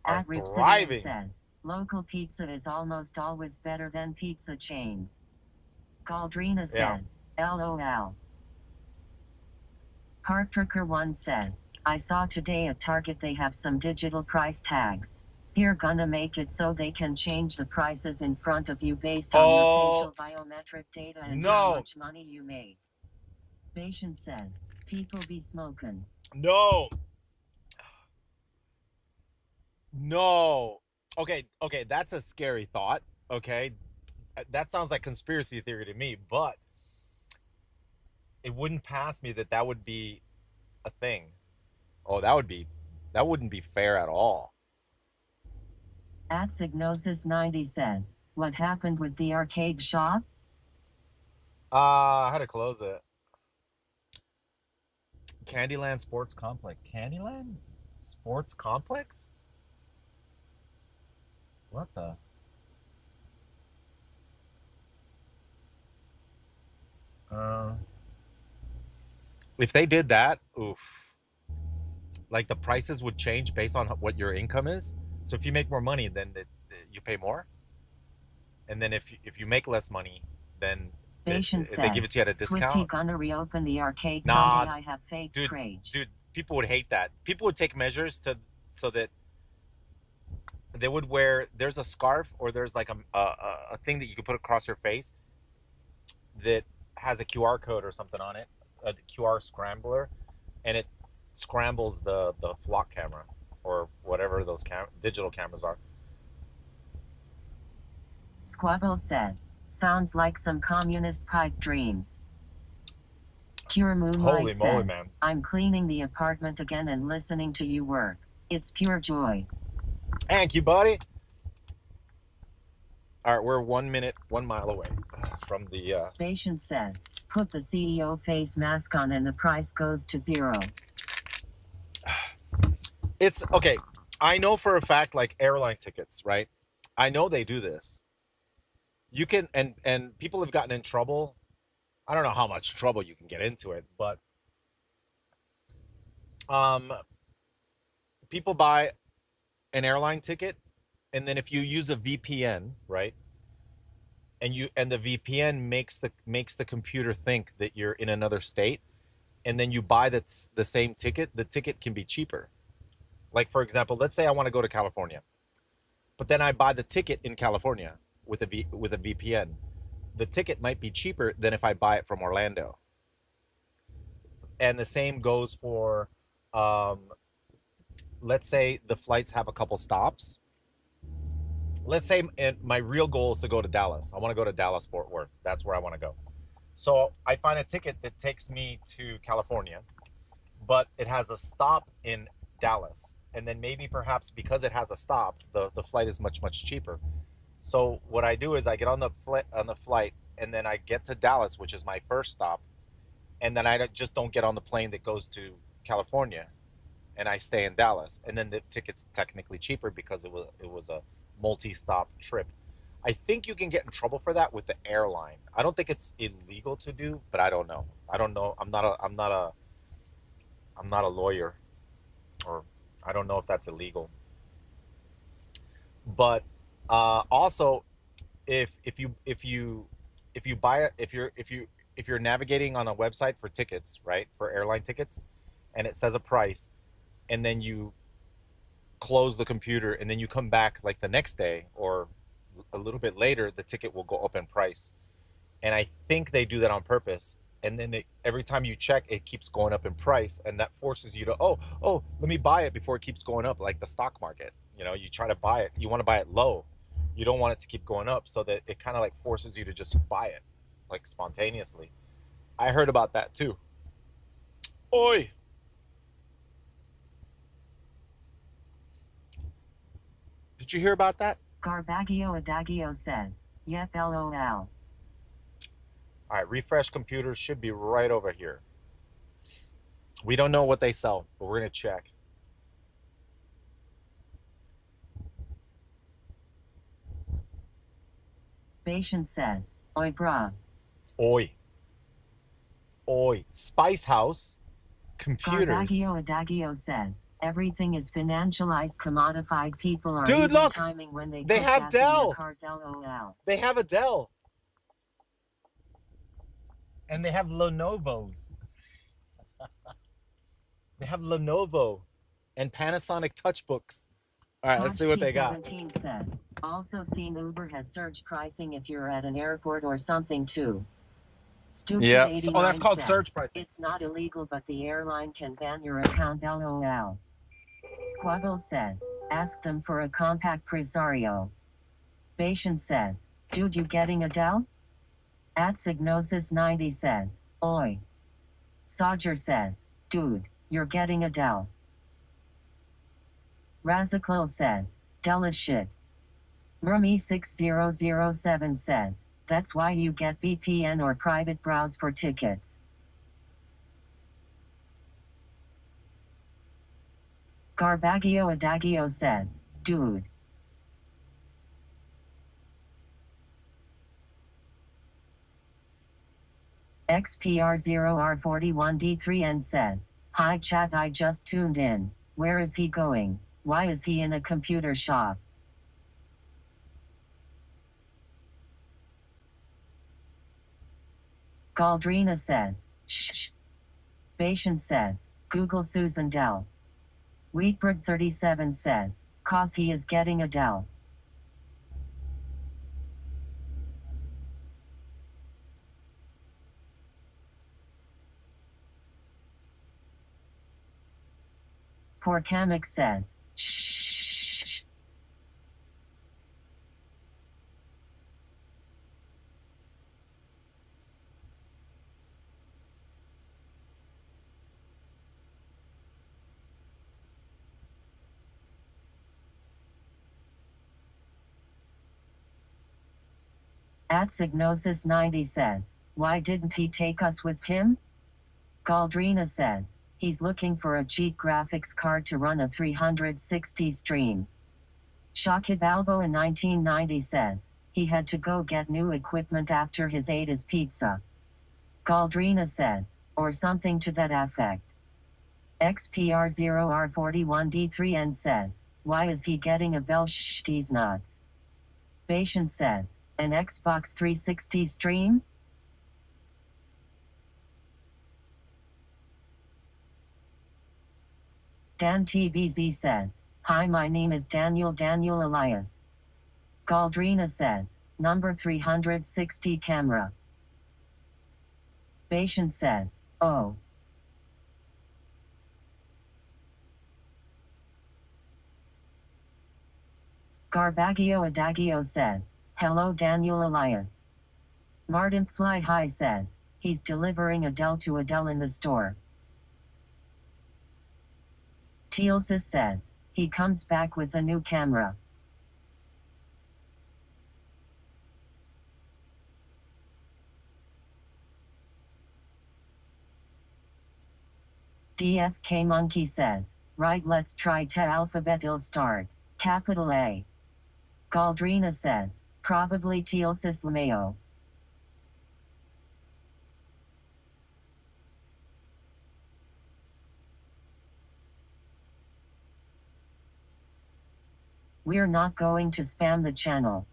are thriving. Says, local pizza is almost always better than pizza chains. Galdrina says, LOL. Hearttrucker1 says, I saw today at Target they have some digital price tags. They're gonna make it so they can change the prices in front of you based on your facial biometric data and how much money you made. Patience says, people be smoking. No. Okay, that's a scary thought, okay? That sounds like conspiracy theory to me, but it wouldn't pass me that would be a thing. Oh, that wouldn't be fair at all. At Signosis90 says, what happened with the arcade shop? I had to close it. Candyland Sports Complex. Candyland Sports Complex? What the? If they did that, oof, like the prices would change based on what your income is. So if you make more money, then you pay more, and then if you make less money, then Patient they give it says, to you at a Swifty discount. gonna reopen the arcade Nah, someday. I have faith, dude, Crage. dude, people would hate that. People would take measures to so that they would wear. There's a scarf or there's like a thing that you can put across your face that has a QR code or something on it, a QR scrambler, and it scrambles the flock camera or whatever those digital cameras are. Squabble says, sounds like some communist pipe dreams. Cure Moonlight Holy moly, says, man! I'm cleaning the apartment again and listening to you work. It's pure joy. Thank you, buddy. All right, we're 1 minute, 1 mile away from the. Patient says, put the CEO face mask on and the price goes to zero. It's okay. I know for a fact, like airline tickets, right? I know they do this. You can, and people have gotten in trouble. I don't know how much trouble you can get into it, but um, people buy an airline ticket, and then if you use a VPN, right? And the VPN makes the computer think that you're in another state, and then you buy the same ticket. The ticket can be cheaper. Like for example, let's say I want to go to California, but then I buy the ticket in California with a VPN. The ticket might be cheaper than if I buy it from Orlando. And the same goes for, let's say the flights have a couple stops. Let's say my real goal is to go to Dallas. I want to go to Dallas Fort Worth. That's where I want to go. So I find a ticket that takes me to California, but it has a stop in Dallas. And then maybe perhaps because it has a stop, the flight is much, much cheaper. So what I do is I get on the flight, and then I get to Dallas, which is my first stop, and then I just don't get on the plane that goes to California, and I stay in Dallas, and then the ticket's technically cheaper because it was a multi-stop trip. I think you can get in trouble for that with the airline. I don't think it's illegal to do, but I don't know. I don't know. I'm not a lawyer, or I don't know if that's illegal. But also, if you buy it, if you're navigating on a website for tickets, right, for airline tickets, and it says a price, and then you close the computer, and then you come back like the next day or a little bit later, the ticket will go up in price. And I think they do that on purpose. And then every time you check, it keeps going up in price, and that forces you to let me buy it before it keeps going up, like the stock market. You try to buy it, you want to buy it low, you don't want it to keep going up, so that it kind of like forces you to just buy it like spontaneously. I heard about that too. Oi. Did you hear about that? Garbaggio Adagio says, yep, lol. All right, refresh computers should be right over here. We don't know what they sell, but we're going to check. Patient says, oi brah. Oi. Spice House computers. Garbaggio Adagio says, everything is financialized, commodified. People are Dude, look, timing when they they put have gas in their Dell. cars, lol. They have a Dell. And they have Lenovo's. They have Lenovo and Panasonic touchbooks. All right, let's see what they got. 17 says, also seen Uber has surge pricing if you're at an airport or something too. Stupid Yeah. 89 Oh, that's called says, surge pricing. it's not illegal, but the airline can ban your account, lol. Squabble says, ask them for a compact presario. Patient says, dude, you getting a Dell? At Signosis 90 says, oi. Sodger says, dude, you're getting a Dell. Razaklil says, Dell is shit. Murmy 6007 says, that's why you get VPN or private browse for tickets. Garbaggio Adagio says, dude. XPR0R41D3N says, "Hi chat, I just tuned in. Where is he going? Why is he in a computer shop?" Galdrina says, "Shh." Bation says, "Google Susan Dell." Wheatbread37 says, "Cause he is getting a Dell." Poor Kamek says, "Shh." Atsignosis90 says, "Why didn't he take us with him?" Galdrina says, "He's looking for a cheap graphics card to run a 360 stream." Shakidalbo in 1990 says, "He had to go get new equipment after his ate his pizza." Galdrina says, "Or something to that effect." XPR0R41D3N says, "Why is he getting a Bell? Shh, these nuts." Bation says, "An Xbox 360 stream?" Dan TVZ says, "Hi, my name is Daniel Elias." Galdrina says, "Number 360 camera." Bation says, "Oh." Garbagio Adagio says, "Hello Daniel Elias." Martin Fly High says, "He's delivering Adele to Adele in the store." Tealsis says, "He comes back with a new camera." DFK Monkey says, "Right, let's try to alphabet. It'll start. Capital A." Galdrina says, "Probably Tealsis Lameo." We're not going to spam the channel.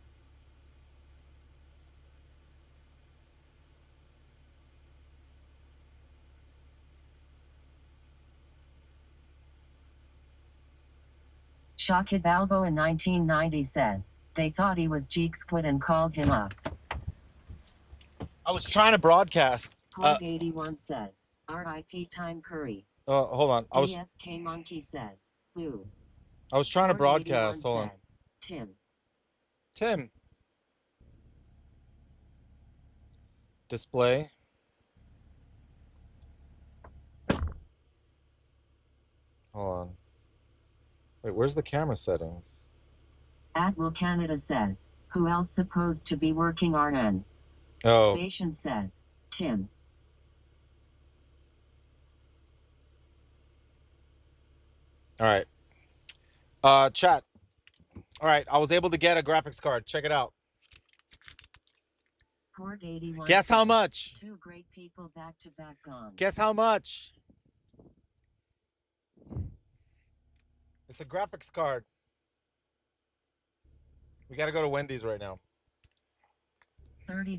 Shakid Balbo in 1990 says, "They thought he was Jeek Squid and called him up." I was trying to broadcast. Point 81 says, "RIP Time Curry." Hold on. DFK Monkey says, "Boo." I was trying to Point 81 broadcast. Hold on. says, "Tim." Display. Hold on. Wait, where's the camera settings? Atwell Canada says, "Who else supposed to be working RN?" Oh. Bation says, "Tim." All right. Chat. All right, I was able to get a graphics card. Check it out. Port 81 Guess how says, much? "Two great people back to back gone." Guess how much? It's a graphics card. We got to go to Wendy's right now. $30.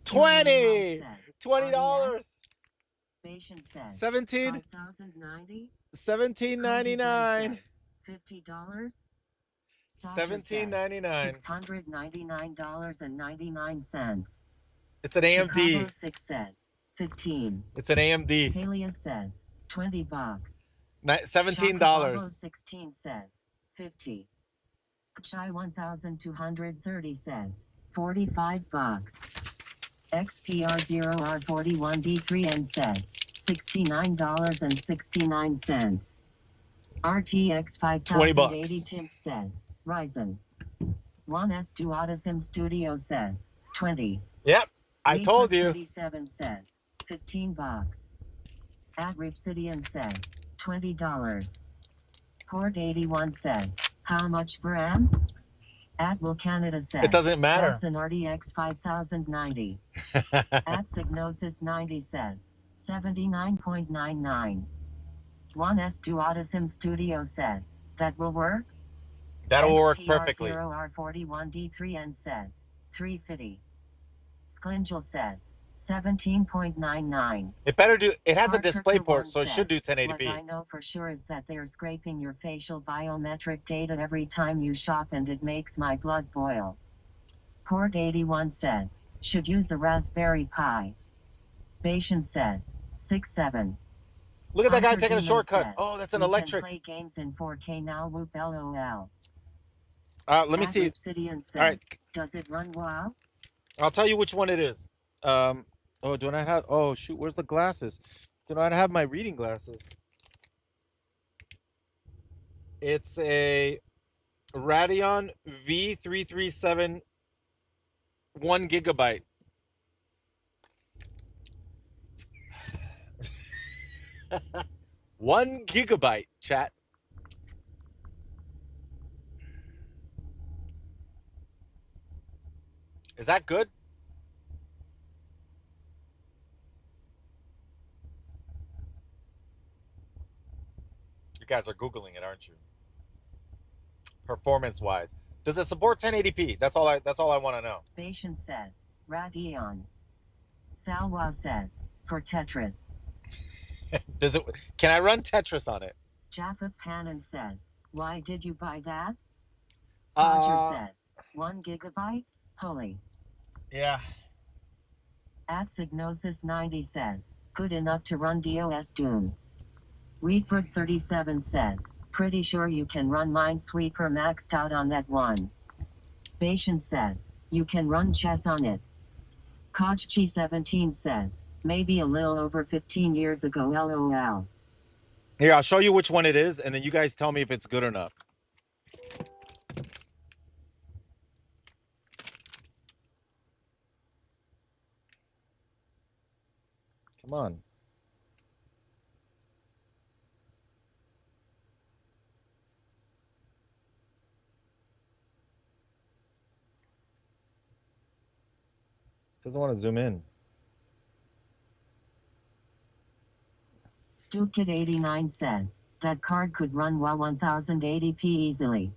$20. $20. Bation says, 17. 5,090. $17.99. $50. $17.99. $699.99. It's an AMD. Chicago 6 says, 15. It's an AMD. Peleus says, $20. $17. Chicago 16 says, 50. Chai 1230 says, $45. XPR0R41D3N says, $69.69. RTX 5080 Timp says, Ryzen. 1S Duotisim Studio says, 20. Yep, I told you. 37 says, $15. At Ripsidian says, $20. Port 81 says, "How much per am?" Will Canada says, It doesn't matter. That's an RDX 5090. Signosis 90 says, 79.99. 1S Duotisim Studio says, that will work? That'll work perfectly. XPR0R41D3N says, 350. Sklingel says, 17.99. It better do. It has a Parker display port, One so it should do says, 1080p. What I know for sure is that they're scraping your facial biometric data every time you shop, and it makes my blood boil. Port 81 says, should use a Raspberry Pi. Bation says, 6.7. Look at that guy Hunter taking a Demon shortcut. says, Oh, that's an "We electric. Can play games in 4K now. Whoop LOL. Let me see. Obsidian says, All right. Does it run WoW? I'll tell you which one it is. Oh, do I have? Oh, shoot. Where's the glasses? Do I have my reading glasses? It's a Radeon V337 1 gigabyte. One gigabyte, chat. Is that good? You guys are Googling it, aren't you? Performance-wise. Does it support 1080p? That's all I want to know. Bation says, Radeon. Salwa says, for Tetris. Does it? Can I run Tetris on it? Jaffa Hannon says, why did you buy that? Sodger says, 1 gigabyte? Holy. Yeah. Signosis 90 says, good enough to run DOS Doom. Wheatbrook 37 says, pretty sure you can run Minesweeper maxed out on that one. Bation says, you can run chess on it. Kojchi 17 says, maybe a little over 15 years ago, LOL. Here, I'll show you which one it is, and then you guys tell me if it's good enough. Come on. Doesn't want to zoom in. StuKid89 says, that card could run WoW 1080p easily.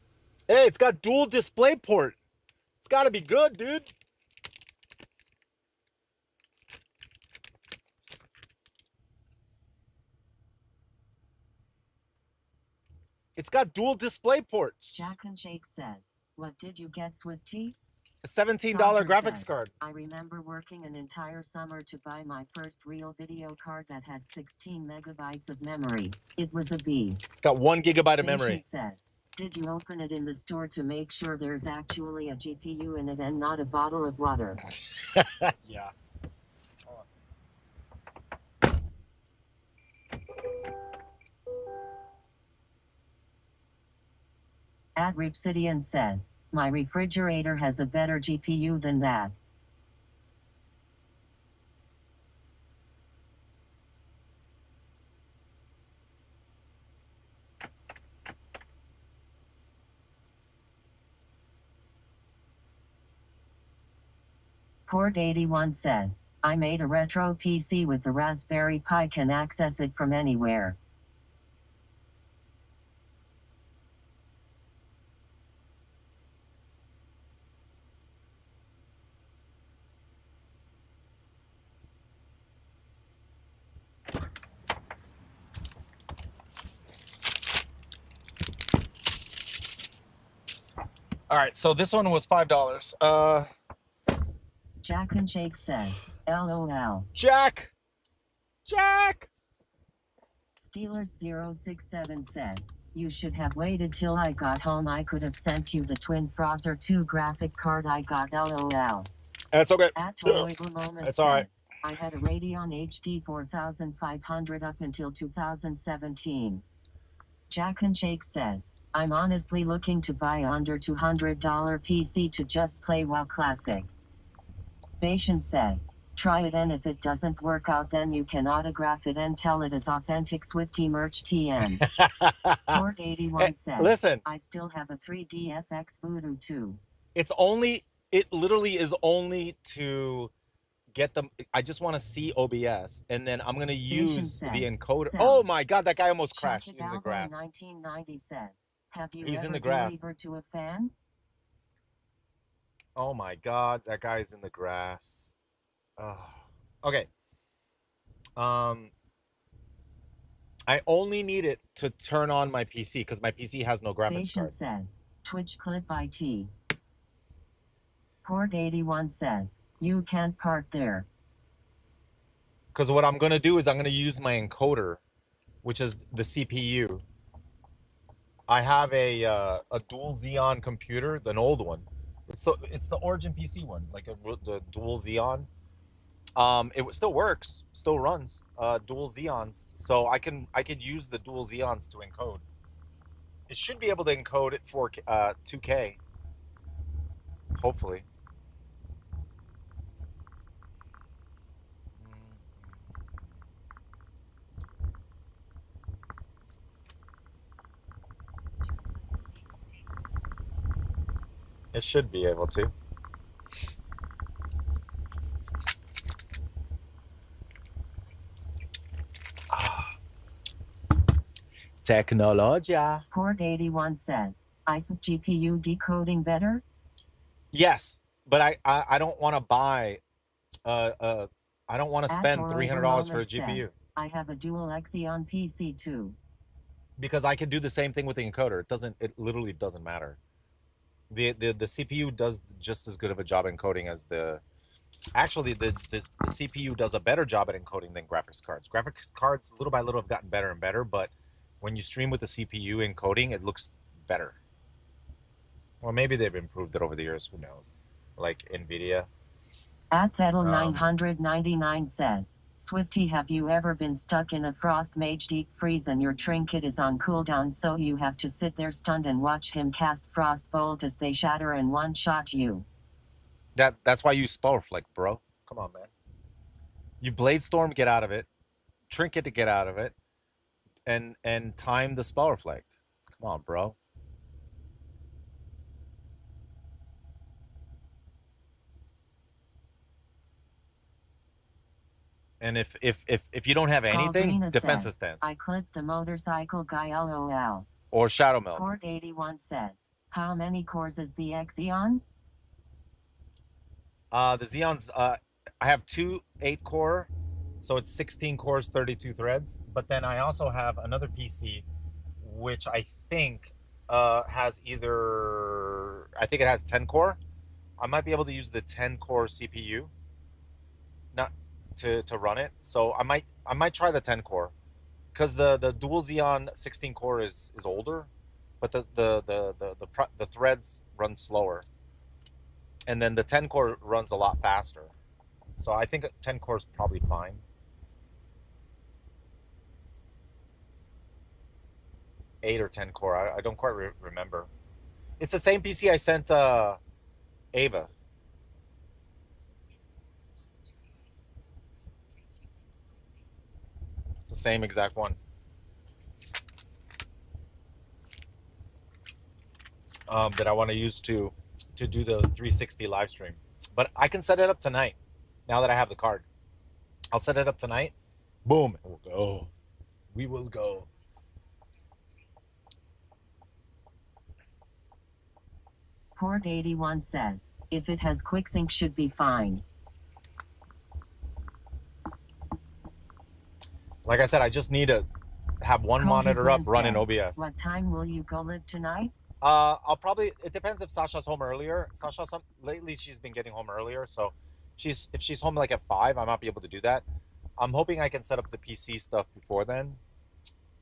Hey, it's got dual display port. It's got to be good, dude. It's got dual display ports. Jack and Jake says, what did you get, Swifty? A $17 Sodger graphics says, card. I remember working an entire summer to buy my first real video card that had 16 megabytes of memory. It was a beast. It's got 1 gigabyte of memory. Says, did you open it in the store to make sure there's actually a GPU in it and not a bottle of water? Yeah. Repsidian says, my refrigerator has a better GPU than that. Port 81 says, I made a retro PC with the Raspberry Pi, can access it from anywhere. All right, so this one was $5. Jack and Jake says, LOL. Jack! Steelers 067 says, you should have waited till I got home. I could have sent you the Twin Frozzer 2 graphic card I got, LOL. That's okay. That's all right. I had a Radeon HD 4500 up until 2017. Jack and Jake says, I'm honestly looking to buy a under $200 PC to just play WoW Classic. Bation says, try it, and if it doesn't work out, then you can autograph it and tell it is authentic Swifty merch TM. Port 81 says, listen. I still have a 3D FX Voodoo 2. It's only, it literally is only to get them. I just want to see OBS, and then I'm gonna use the encoder. Oh my god, that guy almost crashed. He's in the grass. 1990 says, have you He's in ever the grass. delivered to a fan? Oh my god, that guy's in the grass. Okay. Um, I only need it to turn on my PC because my PC has no graphics card. Says, Twitch clip IT. Port81 says, you can't park there. Because what I'm gonna do is I'm gonna use my encoder, which is the CPU. I have a dual Xeon computer, an old one. It's the Origin PC one, like the dual Xeon. It still works, still runs. Dual Xeons, so I could use the dual Xeons to encode. It should be able to encode it for 2K, hopefully. It should be able to. Technology. Port81 says, ISO GPU decoding better? Yes, but I don't want to buy I don't want to spend $300 for a GPU. Says, I have a dual Xeon PC too. Because I can do the same thing with the encoder. It literally doesn't matter. The CPU does just as good of a job encoding as the CPU does a better job at encoding than graphics cards. Graphics cards little by little have gotten better and better, but when you stream with the CPU encoding, it looks better. Well, maybe they've improved it over the years, who knows? Like Nvidia. Athetl999 says, Swifty, have you ever been stuck in a frost mage deep freeze and your trinket is on cooldown, so you have to sit there stunned and watch him cast frost bolt as they shatter and one-shot you? That's why you Spellflick, bro. Come on, man. You Blade Storm, get out of it. Trinket to get out of it. And time the Spell Reflect. Come on, bro. And if you don't have anything, defensive stance. I clipped the motorcycle guy, LOL. Or Shadow Meld. Port81 says, how many cores is the Xeon? The Xeons, I have two 8-core, so it's 16 cores, 32 threads. But then I also have another PC, which I think has either, I think it has 10 core. I might be able to use the 10 core CPU, not to run it. So I might try the 10 core, because the dual Xeon 16 core is older, but the threads run slower, and then the 10 core runs a lot faster. So I think 10 core is probably fine. 8 or 10 core, I don't quite remember. It's the same PC I sent Ava. It's the same exact one. That I want to use to do the 360 live stream. But I can set it up tonight, now that I have the card. I'll set it up tonight. Boom. We'll go. We will go. Port81 says, if it has QuickSync, should be fine. Like I said, I just need to have one monitor up running OBS. What time will you go live tonight? I'll probably, it depends if Sasha's home earlier. Lately she's been getting home earlier, so if she's home like at 5, I might be able to do that. I'm hoping I can set up the PC stuff before then.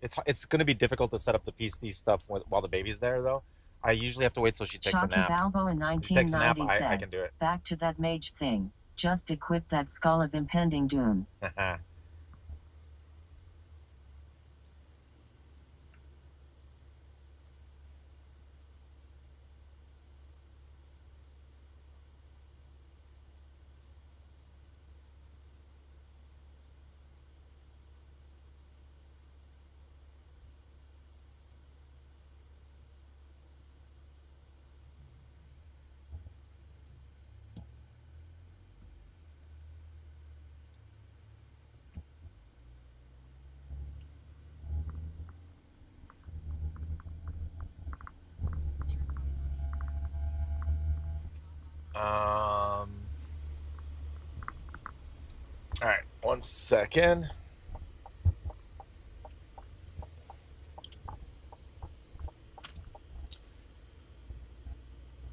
It's going to be difficult to set up the PC stuff while the baby's there, though. I usually have to wait till she takes a nap. Balbo in 1990 if she takes a nap, says, I can do it. Back to that mage thing. Just equip that skull of impending doom. All right, 1 second.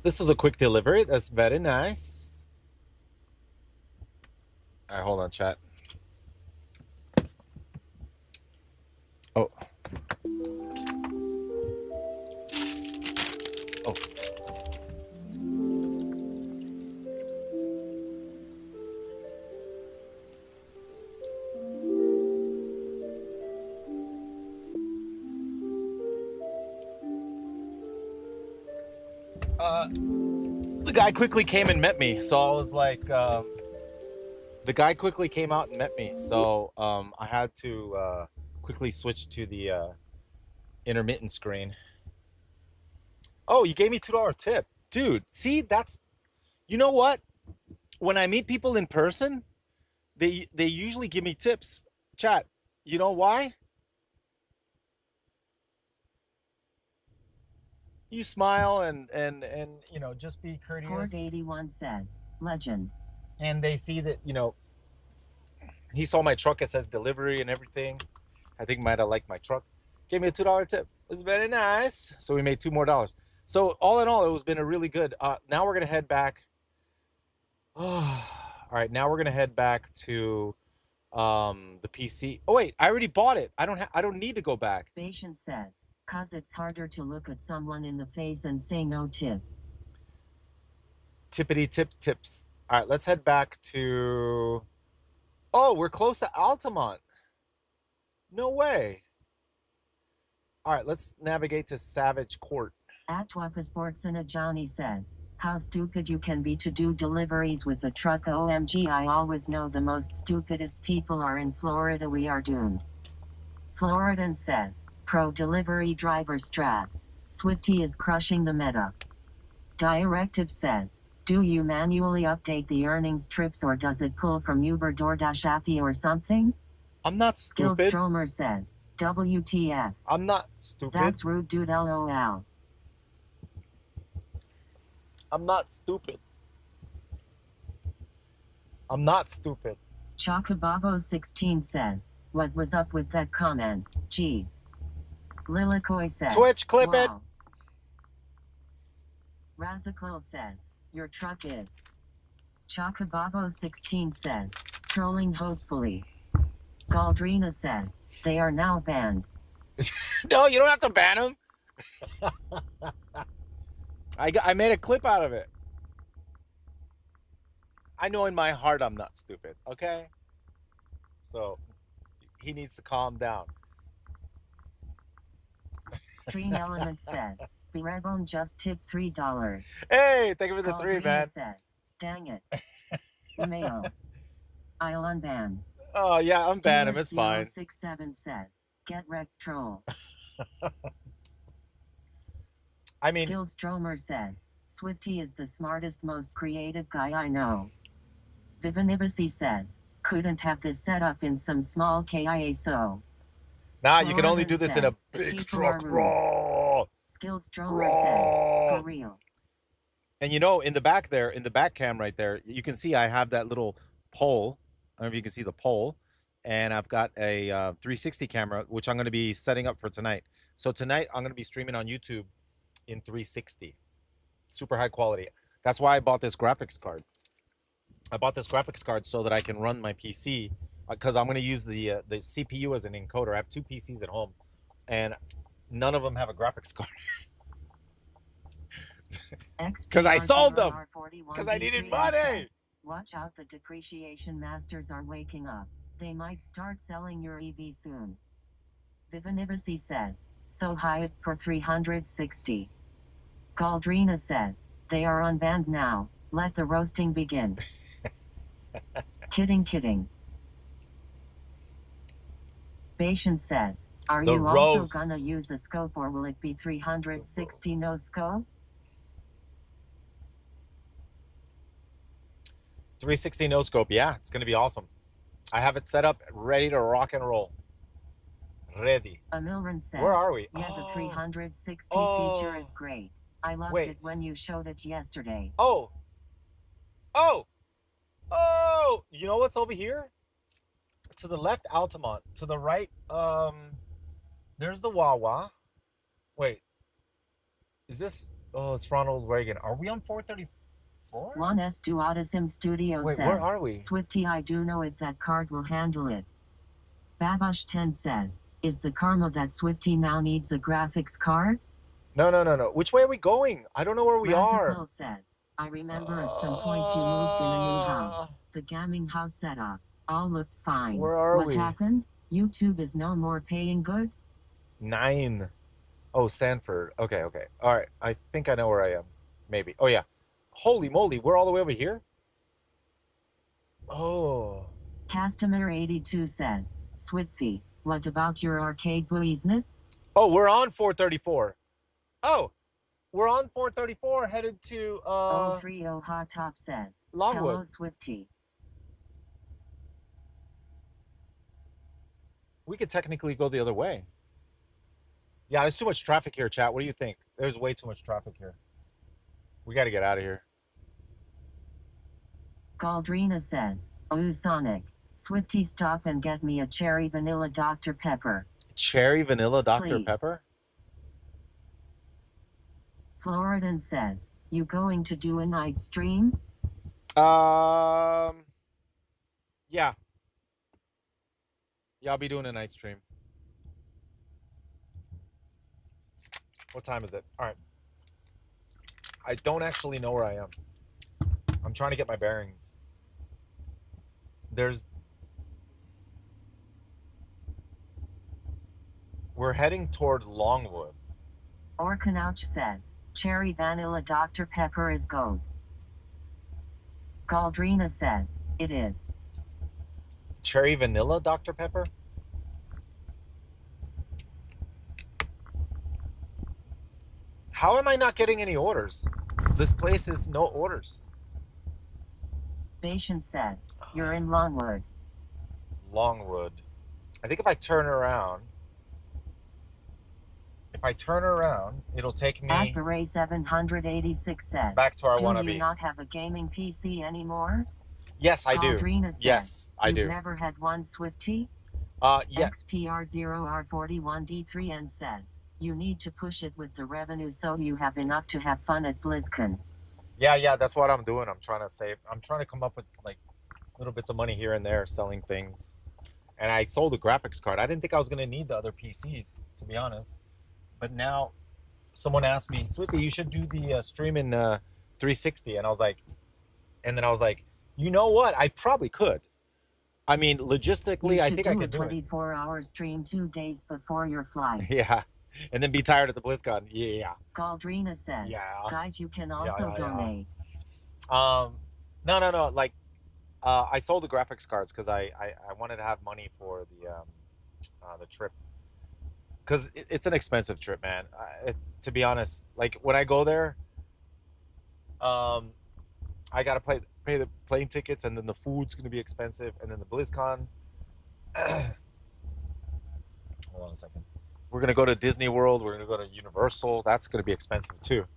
This is a quick delivery. That's very nice. All right, hold on, chat. Oh. Oh. The guy quickly came and met me, so I was like, the guy quickly came out and met me, so I had to quickly switch to the intermittent screen. Oh, you gave me $2 tip, dude. See, that's, you know what? When I meet people in person, they usually give me tips. Chat, you know why? You smile and you know, just be courteous. Port 81 says, legend. And they see that, you know, he saw my truck. It says delivery and everything. I think might have liked my truck. Gave me a $2 tip. It's very nice. So we made $2 more. So all in all, it was been a really good. Now we're gonna head back. All right, now we're gonna head back to the PC. Oh wait, I already bought it. I don't need to go back. Patience says, cause it's harder to look at someone in the face and say no tip. Tippity tip tips. All right, let's head back to. Oh, we're close to Altamont. No way. All right, let's navigate to Savage Court. Atwapa Sportsina Johnny says, how stupid you can be to do deliveries with a truck. OMG, I always know the most stupidest people are in Florida. We are doomed. Floridan says, pro delivery driver strats. Swifty is crushing the meta. Directive says, do you manually update the earnings trips or does it pull from Uber, DoorDash, Appy or something? I'm not stupid. Skillstromer says, WTF. I'm not stupid. That's rude, dude. LOL. I'm not stupid. I'm not stupid. Chocobabo16 says, what was up with that comment? Jeez. Lilicoy says, Twitch, clip wow. it. Razakil says, your truck is. Chocobabo16 says, trolling hopefully. Galdrina says, they are now banned. No, you don't have to ban them. I made a clip out of it. I know in my heart I'm not stupid, okay? So he needs to calm down. Stream Element says, Birebone just tipped $3. Hey, thank you for the Galdrina 3, man. says, dang it. Mayo. I'll unban. Oh, yeah, unban him. It's fine. 67 says, get wrecked, troll. I mean, Skillstromer says, Swifty is the smartest, most creative guy I know. Vivanivasi says, couldn't have this set up in some small KIA so. nah, you can only do this in a says, big people truck. are rude. Raw. Skillstromer says, for real. And you know, in the back there, in the back cam right there, you can see I have that little pole. I don't know if you can see the pole. And I've got a 360 camera, which I'm going to be setting up for tonight. So tonight, I'm going to be streaming on YouTube in 360. Super high quality. That's why I bought this graphics card. I bought this graphics card so that I can run my PC, because I'm going to use the CPU as an encoder. I have 2 PCs at home, and none of them have a graphics card. Because I sold them. Because I needed money. Watch out, the depreciation masters are waking up. They might start selling your EV soon. Vivanivasi says, so high for 360. Galdrina says, they are unbanned now. Let the roasting begin. Kidding. Patience says, are you also gonna use a scope or will it be 360 no scope? 360 no scope. Yeah, it's going to be awesome. I have it set up, ready to rock and roll. Ready. Amilran says, where are we? Yeah, the 360 feature is great. I loved it when you showed it yesterday. Oh, Oh, oh, you know what's over here? To the left, Altamont. To the right, there's the Wawa. Wait, is this? Oh, it's Ronald Reagan. Are we on 434? Juan S. Duotisim Studio Wait, says, where are we? Swifty, I do know if that card will handle it. Babush 10 says, is the karma that Swifty now needs a graphics card? No, no, no, no. Which way are we going? I don't know where we are. Razapil says, I remember at some point you moved in a new house. The gaming house setup. All looked fine. Where are what we? happened? YouTube is no more paying good? 9. Oh, Sanford. Okay, okay. All right. I think I know where I am. Maybe. Oh, yeah. Holy moly. We're all the way over here? Oh. Customer 82 says, Swifty, what about your arcade business? Oh, we're on 434. Oh, we're on 434 headed to 030 Hot Top says, Longwood. hello Swifty. We could technically go the other way. Yeah, there's too much traffic here, chat. What do you think? There's way too much traffic here. We got to get out of here. Galdrina says, oh Sonic, Swifty, stop and get me a cherry vanilla Dr. Pepper. Cherry vanilla Dr. Please. Pepper? Floridan says, you going to do a night stream? Yeah. Yeah, I'll be doing a night stream. What time is it? All right. I don't actually know where I am. I'm trying to get my bearings. We're heading toward Longwood. Orkanouch says, cherry vanilla Dr. Pepper is gold. Galdrina says, it is. Cherry vanilla Dr. Pepper? How am I not getting any orders? This place is no orders. Bation says, you're in Longwood. Longwood. I think if I turn around, it'll take me At Beret 786 says, back to where I want to do you be. not have a gaming PC anymore? Yes, I do. Galdrina says, Yes, I do. You've never had one Swifty? Yeah. XPR0R41D3N says, you need to push it with the revenue so you have enough to have fun at BlizzCon. Yeah, that's what I'm doing. I'm trying to save. I'm trying to come up with like little bits of money here and there selling things. And I sold a graphics card. I didn't think I was going to need the other PCs, to be honest. But now someone asked me, Swifty, you should do the stream in 360. And I was like, you know what? I probably could. I mean, logistically, I think I could do it. 24-hour stream 2 days before your flight. Yeah. And then be tired at the BlizzCon. Yeah. Galdrina says, guys, you can also donate. No. Like, I sold the graphics cards because I wanted to have money for the trip. Because it's an expensive trip, man. To be honest, like when I go there, I gotta pay the plane tickets, and then the food's gonna be expensive, and then the BlizzCon. Hold on a second. We're gonna go to Disney World. We're gonna go to Universal. That's gonna be expensive too.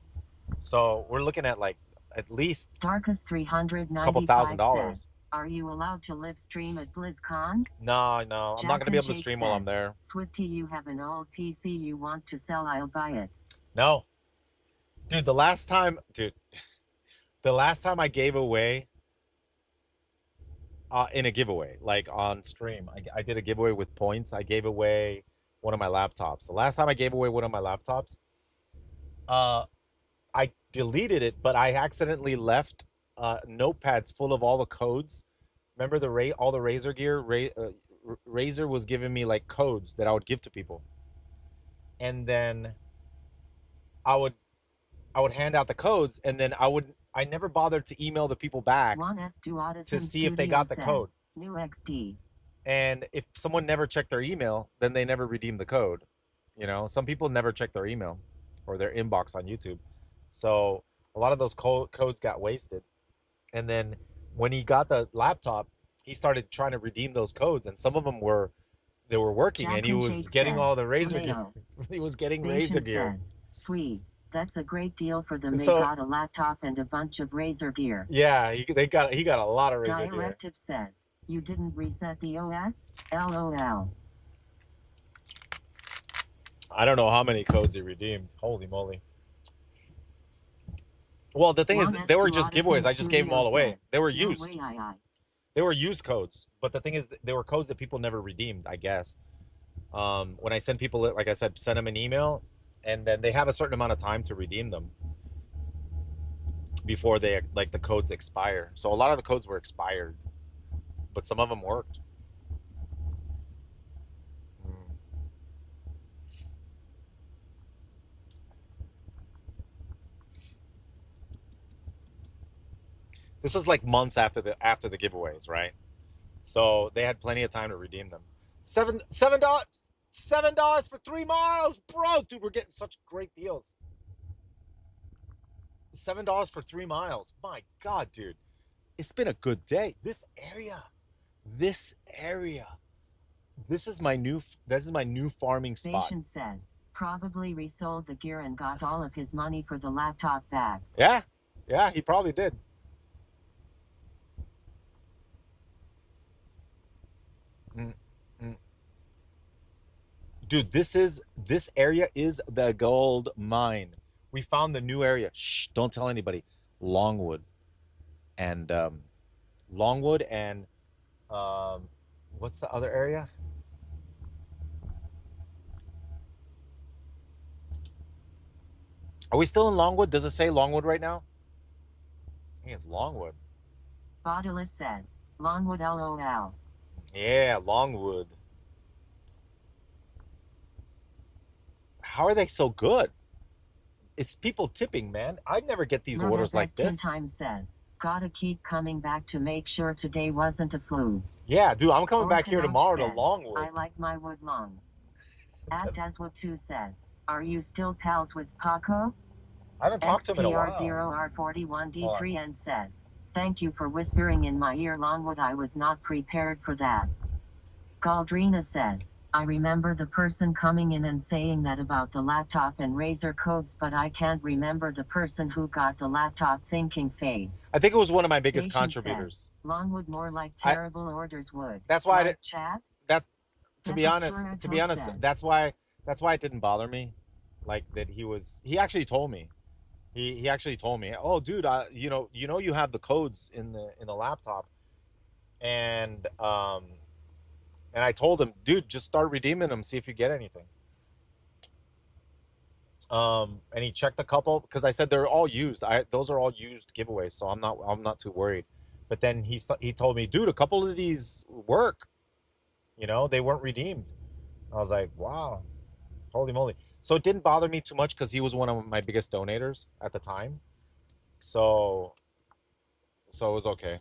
So we're looking at like at least Darkus 395 a couple $1,000. says, are you allowed to live stream at BlizzCon? No, I'm not gonna be able to stream while I'm there. Swifty, you have an old PC you want to sell? I'll buy it. No, dude. The last time I gave away in a giveaway, like on stream, I did a giveaway with points. I gave away one of my laptops. The last time I gave away one of my laptops, I deleted it, but I accidentally left notepads full of all the codes. Remember all the Razer gear? Razer was giving me like codes that I would give to people, and then I would hand out the codes, and then I never bothered to email the people back to see if they got the code. New XD. And if someone never checked their email, then they never redeemed the code. You know, some people never check their email or their inbox on YouTube. So a lot of those codes got wasted. And then when he got the laptop, he started trying to redeem those codes. And some of them were working. Jack and he was getting all the Razer gear. He was getting Razer gear. Sweet. That's a great deal for them. They So got a laptop and a bunch of Razer gear. yeah, he got a lot of Razer gear. Directive says, you didn't reset the OS? LOL. I don't know how many codes he redeemed. Holy moly. Well, the thing is, they were just giveaways. I just gave them all away. They were used. They were used codes. But the thing is, they were codes that people never redeemed, I guess. When I send people, like I said, send them an email, and then they have a certain amount of time to redeem them before they, like, the codes expire. So a lot of the codes were expired, but some of them worked. This was like months after the giveaways, right? So they had plenty of time to redeem them. $7 for 3 miles, bro. Dude, we're getting such great deals. $7 for 3 miles. My God, dude, it's been a good day. This area, this is my new farming spot. Patient says, probably resold the gear and got all of his money for the laptop back. Yeah, he probably did. Dude, this area is the gold mine. We found the new area. Shh, don't tell anybody. Longwood and what's the other area? Are we still in Longwood? Does it say Longwood right now? I think it's Longwood. Bodilus says, Longwood LOL. Yeah, Longwood. How are they so good? It's people tipping, man. I never get these orders like this. 10 times says, gotta keep coming back to make sure today wasn't a fluke. Yeah, dude, I'm coming back here tomorrow to Longwood. I like my wood long. Deswo2 says, are you still pals with Paco? I haven't talked to him in a while. XPR0R41D3 and says, thank you for whispering in my ear, Longwood. I was not prepared for that. Galdrina says, I remember the person coming in and saying that about the laptop and Razer codes, but I can't remember the person who got the laptop thinking face. I think it was one of my biggest contributors. Says, Longwood more like terrible orders would. That's why like chat? To be honest, that's why it didn't bother me. Like that he actually told me. He actually told me, "Oh dude, you know you have the codes in the laptop." And I told him, dude, just start redeeming them, see if you get anything. And he checked a couple because I said they're all used. Those are all used giveaways, so I'm not too worried. But then he told me, dude, a couple of these work. You know, they weren't redeemed. I was like, wow, holy moly. So it didn't bother me too much because he was one of my biggest donators at the time. So it was okay.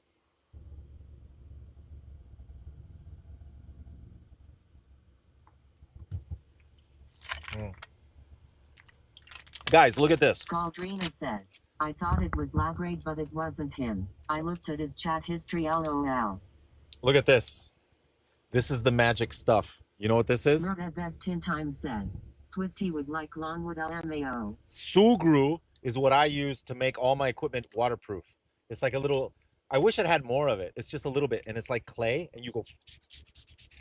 Guys, look at this. Galdrina says, I thought it was Lagrade, but it wasn't him. I looked at his chat history, LOL. Look at this. This is the magic stuff. You know what this is? Murda Best 10 times says, Swifty would like Longwood LMAO. Sugru is what I use to make all my equipment waterproof. It's like a little, I wish it had more of it. It's just a little bit, and it's like clay, and you go,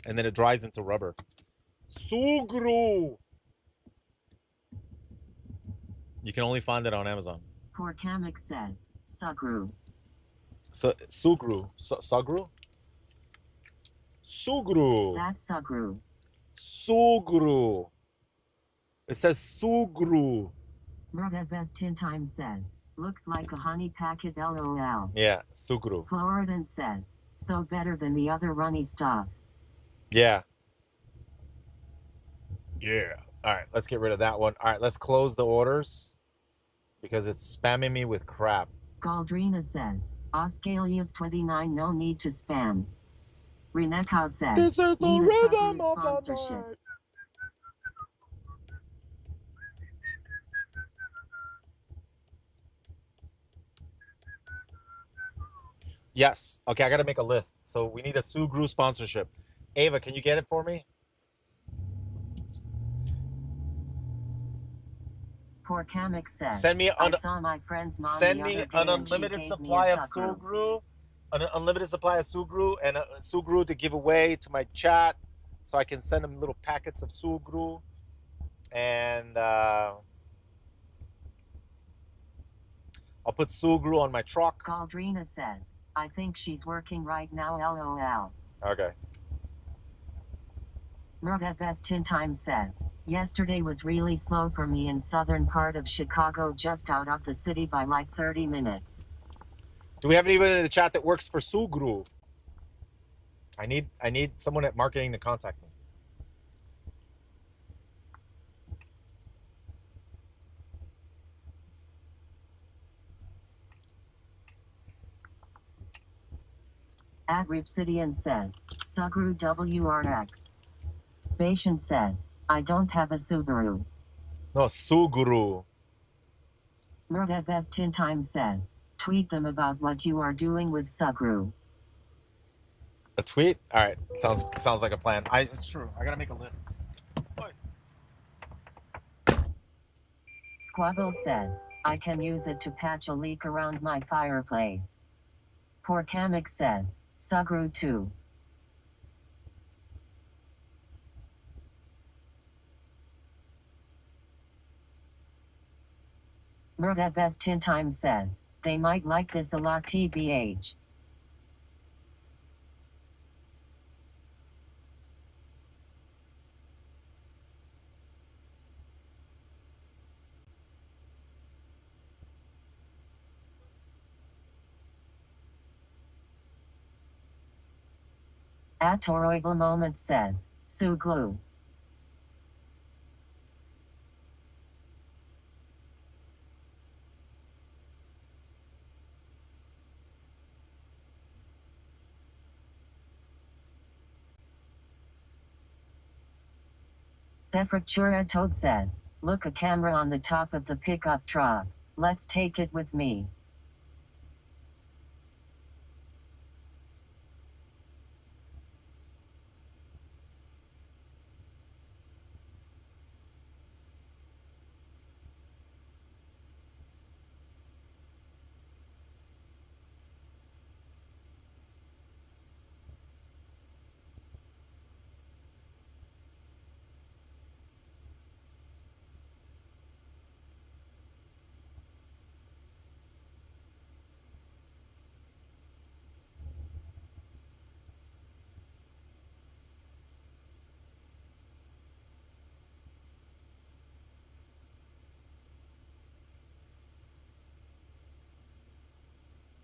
and then it dries into rubber. Sugru. You can only find it on Amazon. Poor Kamek says, Sugru. So Sugru. Sugru? Sugru. That's Sugru. Sugru. It says Sugru. Murda Best 10 times says, looks like a honey packet, LOL. Yeah, Sugru. Floridan says, so better than the other runny stuff. Yeah. Yeah. All right, let's get rid of that one. All right, let's close the orders because it's spamming me with crap. Galdrina says, Oscaliev 29, no need to spam. Renekau says, this is the rhythm of the night. Yes. Okay, I got to make a list. So we need a Sugru sponsorship. Ava, can you get it for me? Poor Kamek says, Send me I saw my friend's mom the send me other an day and she unlimited gave me supply a of Sugru. Sugru, an unlimited supply of Sugru, and a Sugru to give away to my chat, so I can send them little packets of Sugru, and I'll put Sugru on my truck. Galdrina says, I think she's working right now, lol. Okay. Murda Best in Time says, yesterday was really slow for me in southern part of Chicago, just out of the city by like 30 minutes. Do we have anybody in the chat that works for Sugru? I need someone at marketing to contact me. At Ripsidian says, Sugru WRX. Bashan says, I don't have a Subaru. No, Sugru. Murda Best in Time says, tweet them about what you are doing with Sugru. A tweet? All right, sounds like a plan. It's true. I gotta make a list. Squabble says, I can use it to patch a leak around my fireplace. Poor Kamek says, Sugru 2. Murda Best in Time says, they might like this a lot, tbh. At Toroidal Moment says, Suglu. Thefractura Toad says, look, a camera on the top of the pickup truck. Let's take it with me.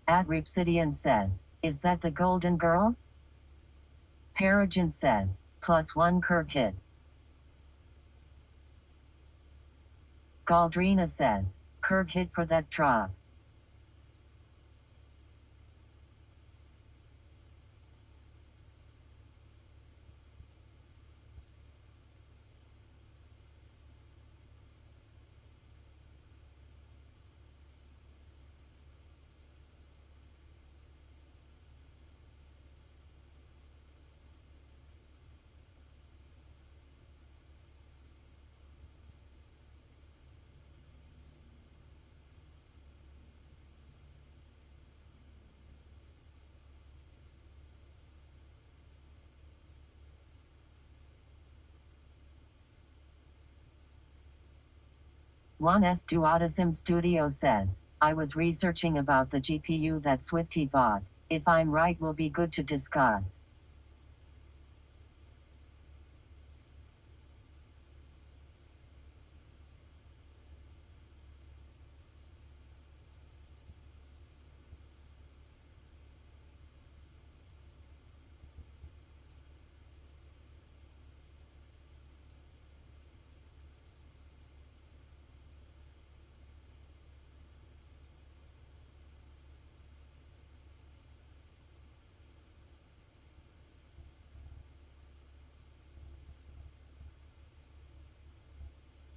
At Ripsidian says, is that the Golden Girls? Peregrine says, +1 curb hit. Galdrina says, curb hit for that truck. One S Duotisim Studio says, I was researching about the GPU that Swifty bought. If I'm right, will be good to discuss.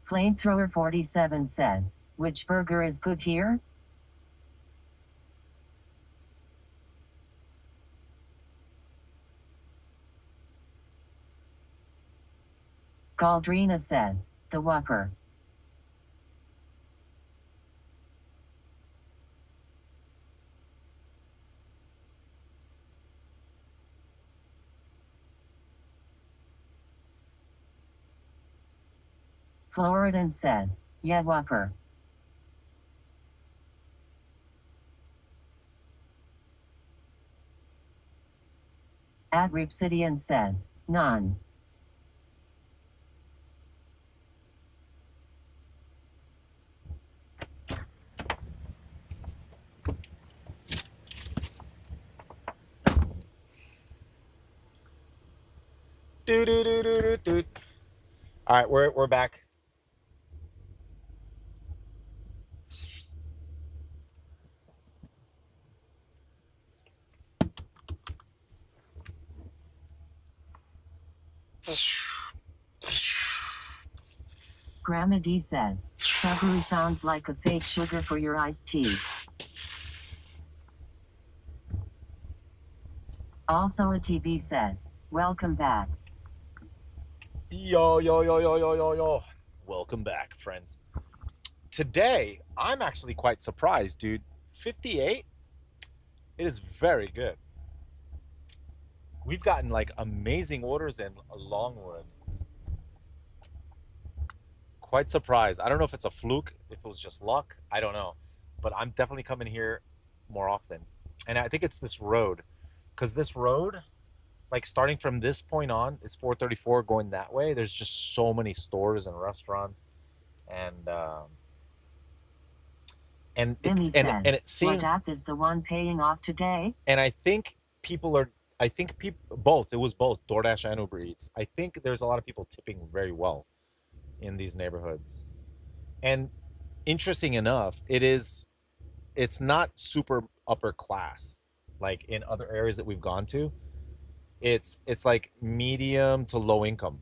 Flamethrower 47 says, which burger is good here? Galdrina says, the Whopper. Floridan says, yeah, whopper. Ripsidian says, none. Do. All right, we're back. Grandma D says, Sugary sounds like a fake sugar for your iced tea. Also a TV says, welcome back. Yo. Welcome back, friends. Today, I'm actually quite surprised, dude. 58? It is very good. We've gotten like amazing orders in Longwood. Quite surprised. I don't know if it's a fluke, if it was just luck. I don't know. But I'm definitely coming here more often. And I think it's this road. Because this road, like starting from this point on, is 434 going that way. There's just so many stores and restaurants. And Vimy it's and says, it seems what app is the one paying off today? and I think people both. It was both DoorDash and Uber Eats. I think there's a lot of people tipping very well in these neighborhoods. And interesting enough, it's not super upper class like in other areas that we've gone to. It's like medium to low income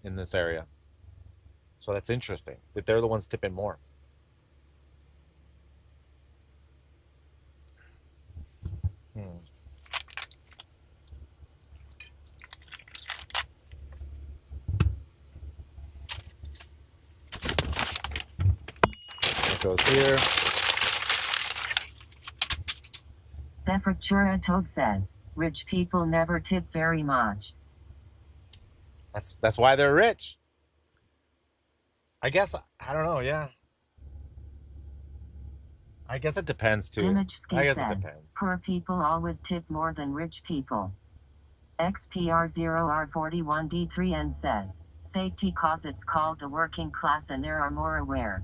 in this area. So that's interesting that they're the ones tipping more. Hmm. It goes here. Thefrictura Toad says, rich people never tip very much. That's why they're rich. I guess I don't know. Yeah, I guess it depends too. Dimichski I guess it says, depends. poor people always tip more than rich people. XPR0R41D3N says, safety cause it's called the working class and there are more aware.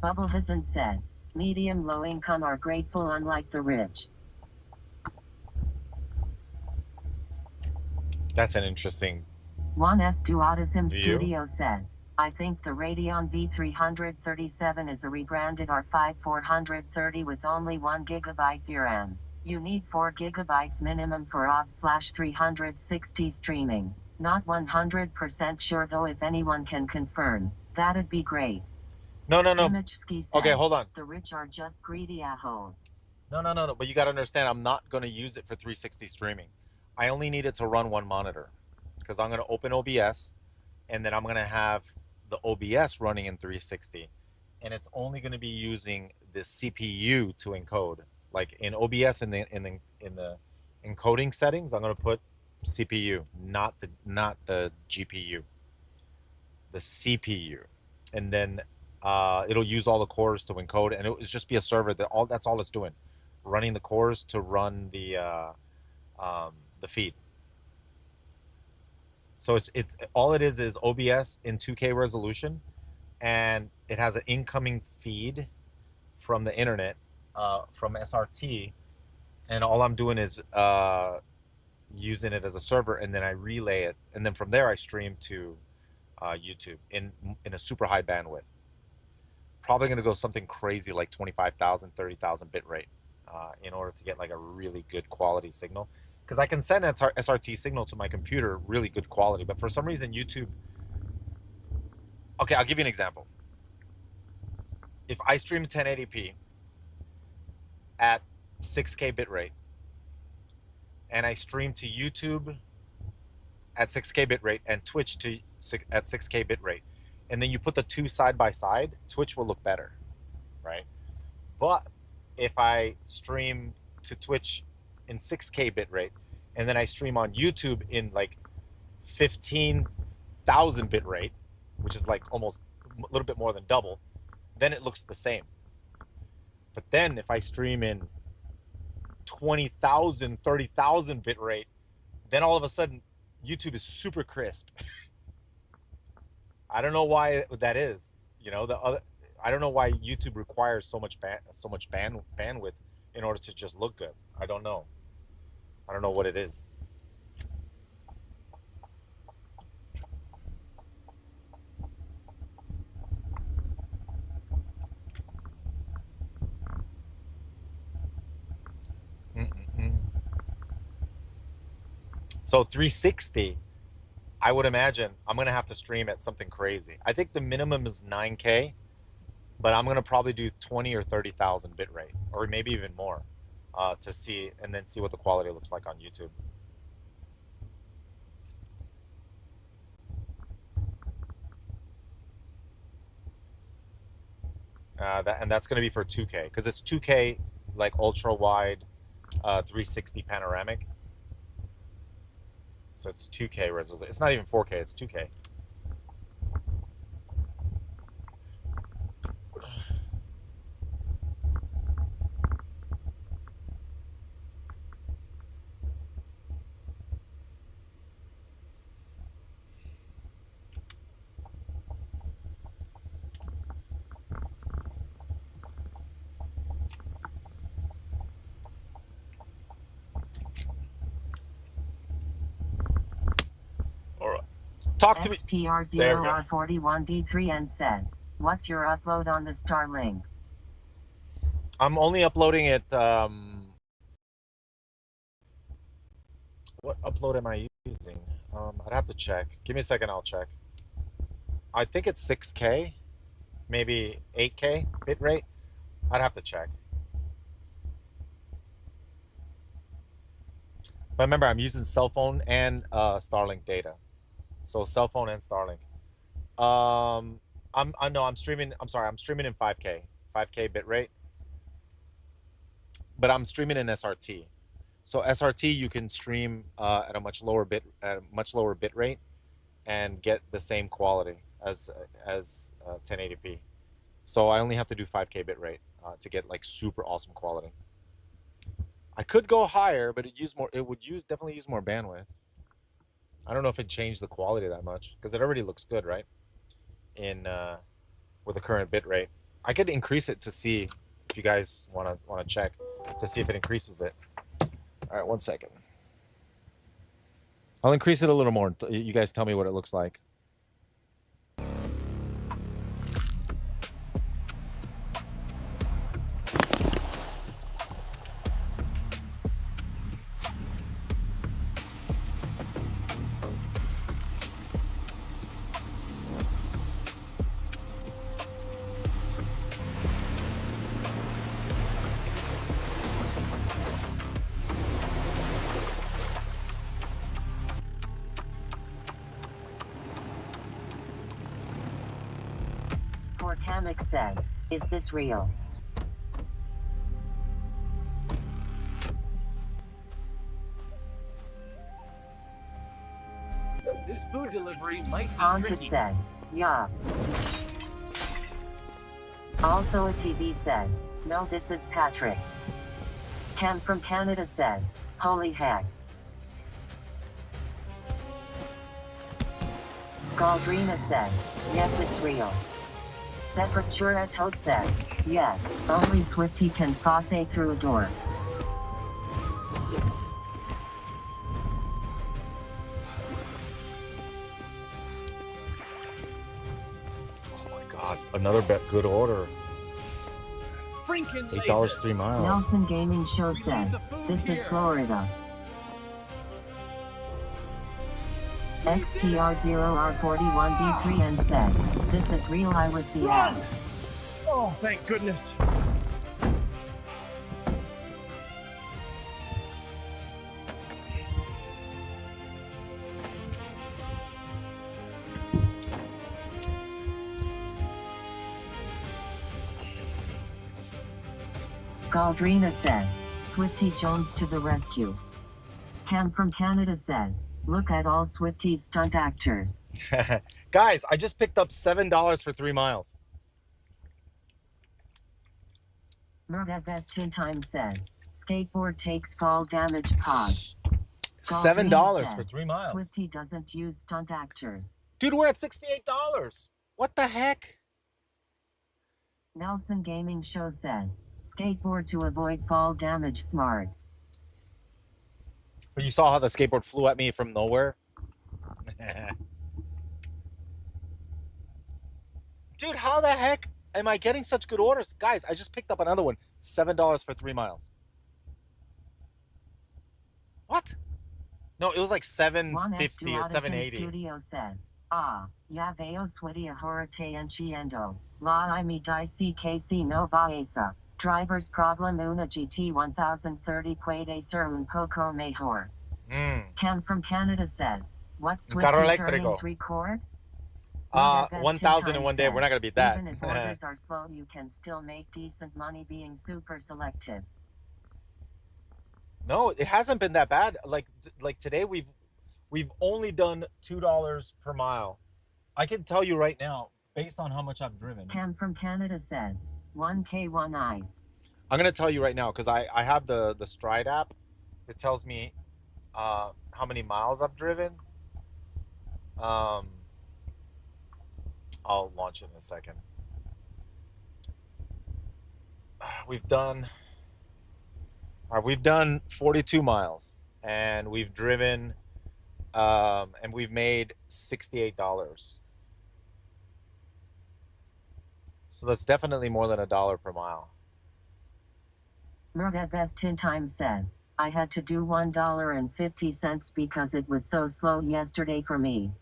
Bubble Hissant says, medium low income are grateful unlike the rich. That's an interesting. 1S Duotisim view. Studio says, I think the Radeon V337 is a rebranded R5 430 with only 1 GB VRAM. You need 4 GB minimum for OBS/360 streaming. Not 100% sure though, if anyone can confirm, that'd be great. No. Dimichski says, Okay, hold on. the rich are just greedy assholes. No. But you got to understand, I'm not going to use it for 360 streaming. I only need it to run one monitor because I'm going to open OBS and then I'm going to have the OBS running in 360. And it's only going to be using the CPU to encode. Like in OBS in the encoding settings, I'm going to put CPU, not the GPU, the CPU, and then it'll use all the cores to encode, and it'll just be a server that's all it's doing, running the cores to run the feed. So it's all it is OBS in 2K resolution, and it has an incoming feed from the internet, from SRT, and all I'm doing is using it as a server, and then I relay it, and then from there I stream to YouTube in a super high bandwidth. Probably going to go something crazy like 25,000, 30,000 bit rate in order to get like a really good quality signal. Because I can send an SRT signal to my computer, really good quality, but for some reason YouTube. Okay, I'll give you an example. If I stream 1080p at 6K bit rate, and I stream to YouTube at 6K bit rate and Twitch at 6K bit rate, and then you put the two side by side, Twitch will look better, right? But if I stream to Twitch in 6K bit rate, and then I stream on YouTube in like 15,000 bit rate, which is like almost a little bit more than double, then it looks the same. But then if I stream in 20,000, 30,000 bit rate, then all of a sudden YouTube is super crisp. I don't know why that is. You know, I don't know why YouTube requires so much bandwidth in order to just look good. I don't know. I don't know what it is. Mm-mm-mm. So 360, I would imagine I'm gonna have to stream at something crazy. I think the minimum is 9K, but I'm gonna probably do 20 or 30,000 bit rate, or maybe even more, to see and then see what the quality looks like on YouTube. That's gonna be for 2K because it's 2K like ultra wide, 360 panoramic. So it's 2K resolution. It's not even 4K. It's 2K. All right. Talk to me. XPR0R41D3N says, what's your upload on the Starlink? I'm only uploading it. What upload am I using? I'd have to check. Give me a second. I'll check. I think it's 6K, maybe 8K bit rate. I'd have to check. But remember, I'm using cell phone and Starlink data. So cell phone and Starlink. I know I'm streaming. I'm sorry, I'm streaming in 5K bit rate. But I'm streaming in SRT. So SRT you can stream at a much lower bit rate and get the same quality as 1080p. So I only have to do 5K bit rate to get like super awesome quality. I could go higher, but it would definitely use more bandwidth. I don't know if it changed the quality that much because it already looks good, right? With the current bit rate, I could increase it to see if you guys want to check to see if it increases it. All right, 1 second. I'll increase it a little more. You guys tell me what it looks like. Kamek says, is this real? This food delivery might be Haunted tricky. says, yeah. Also a TV says, no, this is Patrick. Cam from Canada says, holy heck. Galdrina says, yes, it's real. Prefectura Toad says, yeah, only Swifty can pass through a door. Oh my god, another good order. $8 3 miles. Nelson Gaming Show says, this is Florida. XPR0R41D3N says, this is real. I was the ass. Oh, thank goodness. Galdrina says, Swifty Jones to the rescue. Cam from Canada says, Look at all Swifties stunt actors. Guys, I just picked up $7 for 3 miles. Murda Best in Time says, skateboard takes fall damage pod. $7 for 3 miles. Swifty doesn't use stunt actors. Dude, we're at $68. What the heck? Nelson Gaming Show says, skateboard to avoid fall damage smart. You saw how the skateboard flew at me from nowhere? Dude, how the heck am I getting such good orders? Guys, I just picked up another one. $7 for 3 miles. What? No, it was like $7.50 or $7.80. Studio says, ya veo suedia horate enciendo. La I mi di CKC no vaesa. Driver's problem una GT 1030 puede ser un poco mejor. Cam from Canada says, what Swifties earnings record? 1,000 in one day. We're not going to beat that. Even if orders are slow, you can still make decent money being super selective. No, it hasn't been that bad. Like today we've only done $2 per mile. I can tell you right now, based on how much I've driven. Cam from Canada says, 1K 1 eyes. I'm going to tell you right now because I have the Stride app. It tells me how many miles I've driven. I'll launch it in a second. We've done 42 miles and we've driven and we've made $68. So that's definitely more than $1 per mile. Murda Best in Time says, I had to do $1.50 because it was so slow yesterday for me.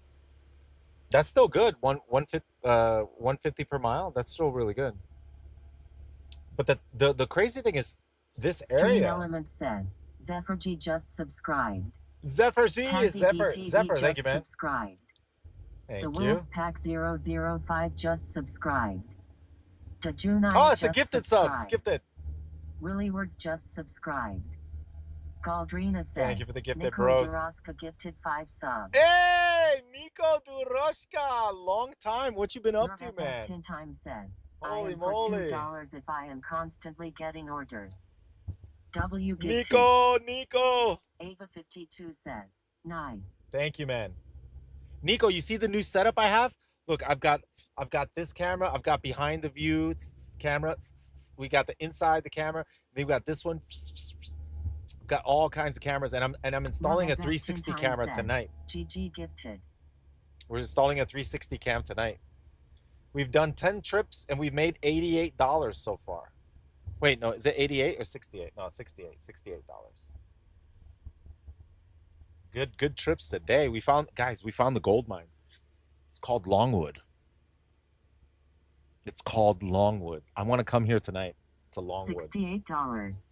That's still good. 150 per mile. That's still really good. But the crazy thing is this area. Stream Element says, Zephyr G just subscribed. Zephyr Z is Zephyr. Zephyr, thank you, man. Subscribed. Thank the you. Wolfpack 005 just subscribed. Dajuna oh, it's a gifted subscribed. subs. Gifted. Willie Words just subscribed. Galdrina says, thank you for the gifted, Nico bros. Duraska gifted 5 subs. Hey, Nico Duroshka. Long time. What you been up to, man? Best in Time says, Holy I am moly. for $2 if I am constantly getting orders. W gifted. Nico. Ava 52 says, nice. Thank you, man. Nico, you see the new setup I have? Look, I've got this camera. I've got behind the view camera. We got the inside the camera. Then we got this one. We've got all kinds of cameras, and I'm installing a 360 camera tonight. GG gifted. We're installing a 360 cam tonight. We've done 10 trips and we've made $88 so far. Wait, no, is it 88 or 68? No, $68. $68. Good trips today. We found the gold mine. It's called Longwood. It's called Longwood. I want to come here tonight to Longwood. $68.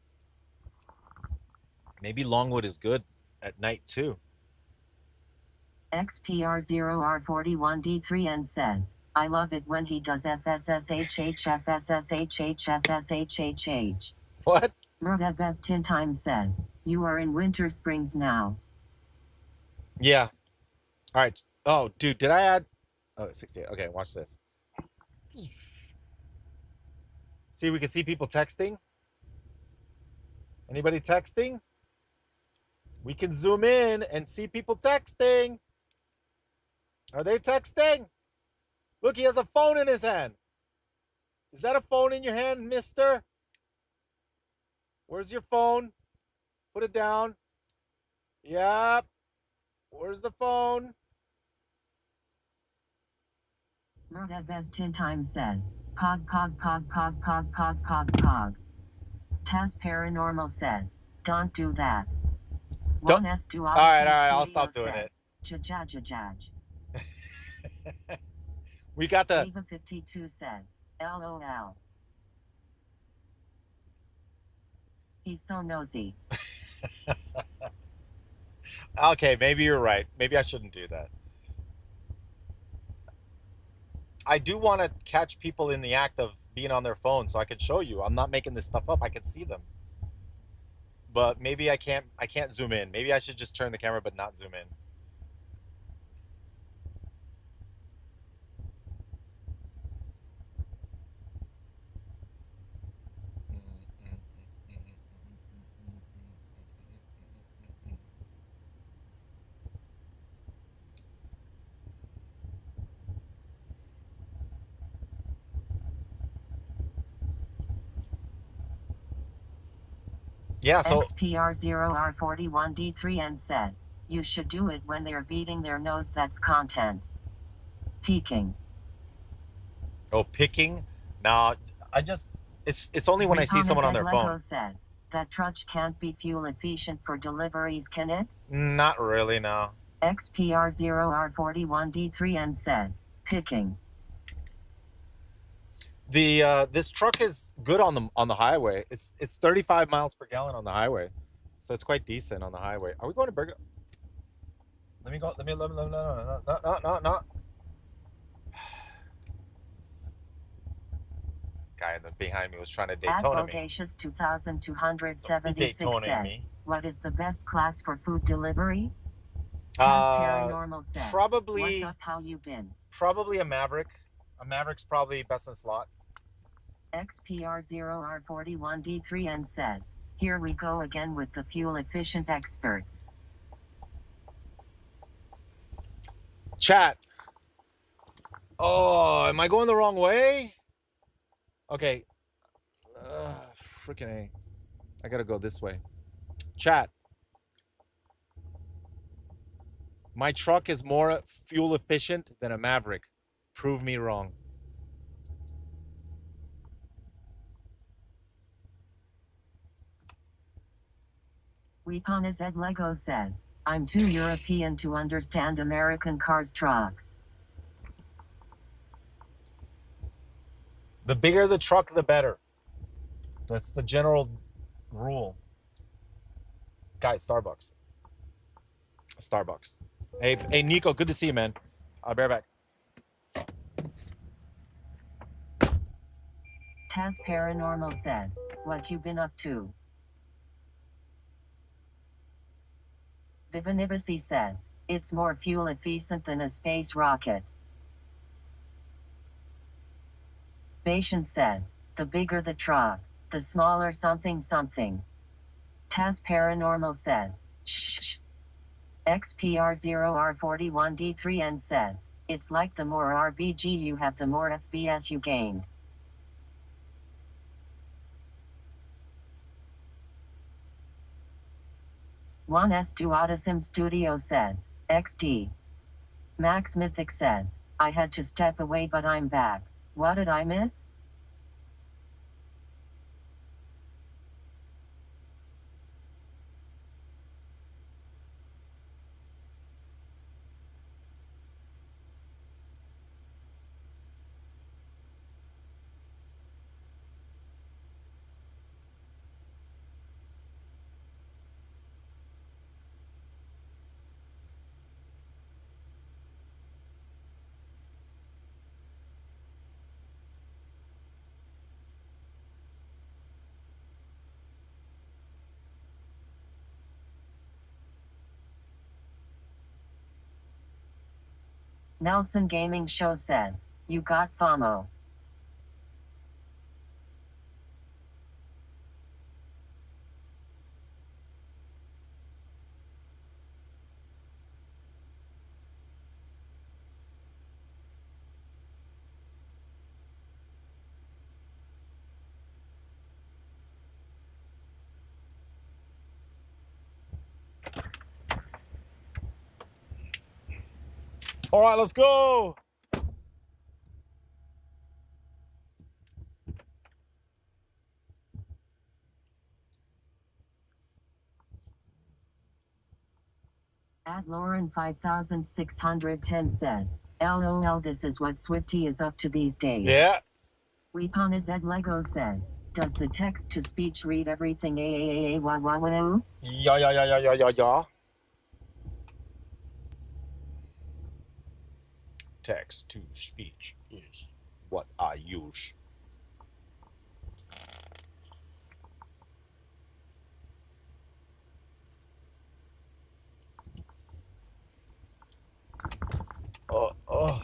Maybe Longwood is good at night too. XPR0R41D3N says, I love it when he does FSSHH. What? Murda Best in Time says, you are in Winter Springs now. Yeah. All right. Oh, dude, did I add? Oh, 68. Okay, watch this. See, we can see people texting. Anybody texting? We can zoom in and see people texting. Are they texting? Look, he has a phone in his hand. Is that a phone in your hand, mister? Where's your phone? Put it down. Yep. Where's the phone? Murda Best in Time says, Pog. Taz Paranormal says, don't do that. Don't. All right, I'll stop doing it. Jaj. We got the... Eva 52 says, LOL. He's so nosy. Okay, maybe you're right. Maybe I shouldn't do that. I do want to catch people in the act of being on their phone so I can show you. I'm not making this stuff up. I can see them. But maybe I can't zoom in. Maybe I should just turn the camera but not zoom in. Yeah, so XPR0R41D3N says, you should do it when they're beating their nose. That's content. Peeking. oh, picking. Now, I just it's only when I see someone on their Lego phone. says, that truck can't be fuel efficient for deliveries, can it? Not really, no. XPR0R41D3N says, picking. The this truck is good on the highway. It's 35 miles per gallon on the highway, so it's quite decent on the highway. Are we going to Burger? Let me go. Let me no. Guy behind me was trying to Daytona me. Bodacious 2276 Daytonaing says, me. what is the best class for food delivery? Paranormal says, Probably what's up, how you been? Probably a Maverick. A Maverick's probably best in slot. XPR0R41D3N says, here we go again with the fuel efficient experts. Chat. Oh, am I going the wrong way? Okay. Freaking A. I gotta go this way. Chat. My truck is more fuel efficient than a Maverick. Prove me wrong. Weepana Z Lego says, I'm too European to understand American cars trucks. The bigger the truck, the better. That's the general rule. Guys, Starbucks. Starbucks. Hey, Nico, good to see you, man. I'll be right back. Taz Paranormal says, what you been up to? Vivanivasi says, it's more fuel efficient than a space rocket. Bation says, the bigger the truck, the smaller something something. Taz Paranormal says, shh. XPR0R41D3N says, it's like the more RBG you have, the more FBS you gained. One S Duotisim Studio says, XD. Max Mythic says, I had to step away but I'm back. What did I miss? Nelson Gaming Show says, you got FOMO. All right, let's go. At Lauren 5610 says, LOL, this is what Swifty is up to these days. Yeah. Weepana Z Lego says, does the text to speech read everything? Yeah. Yeah. Text to speech is what I use. Oh.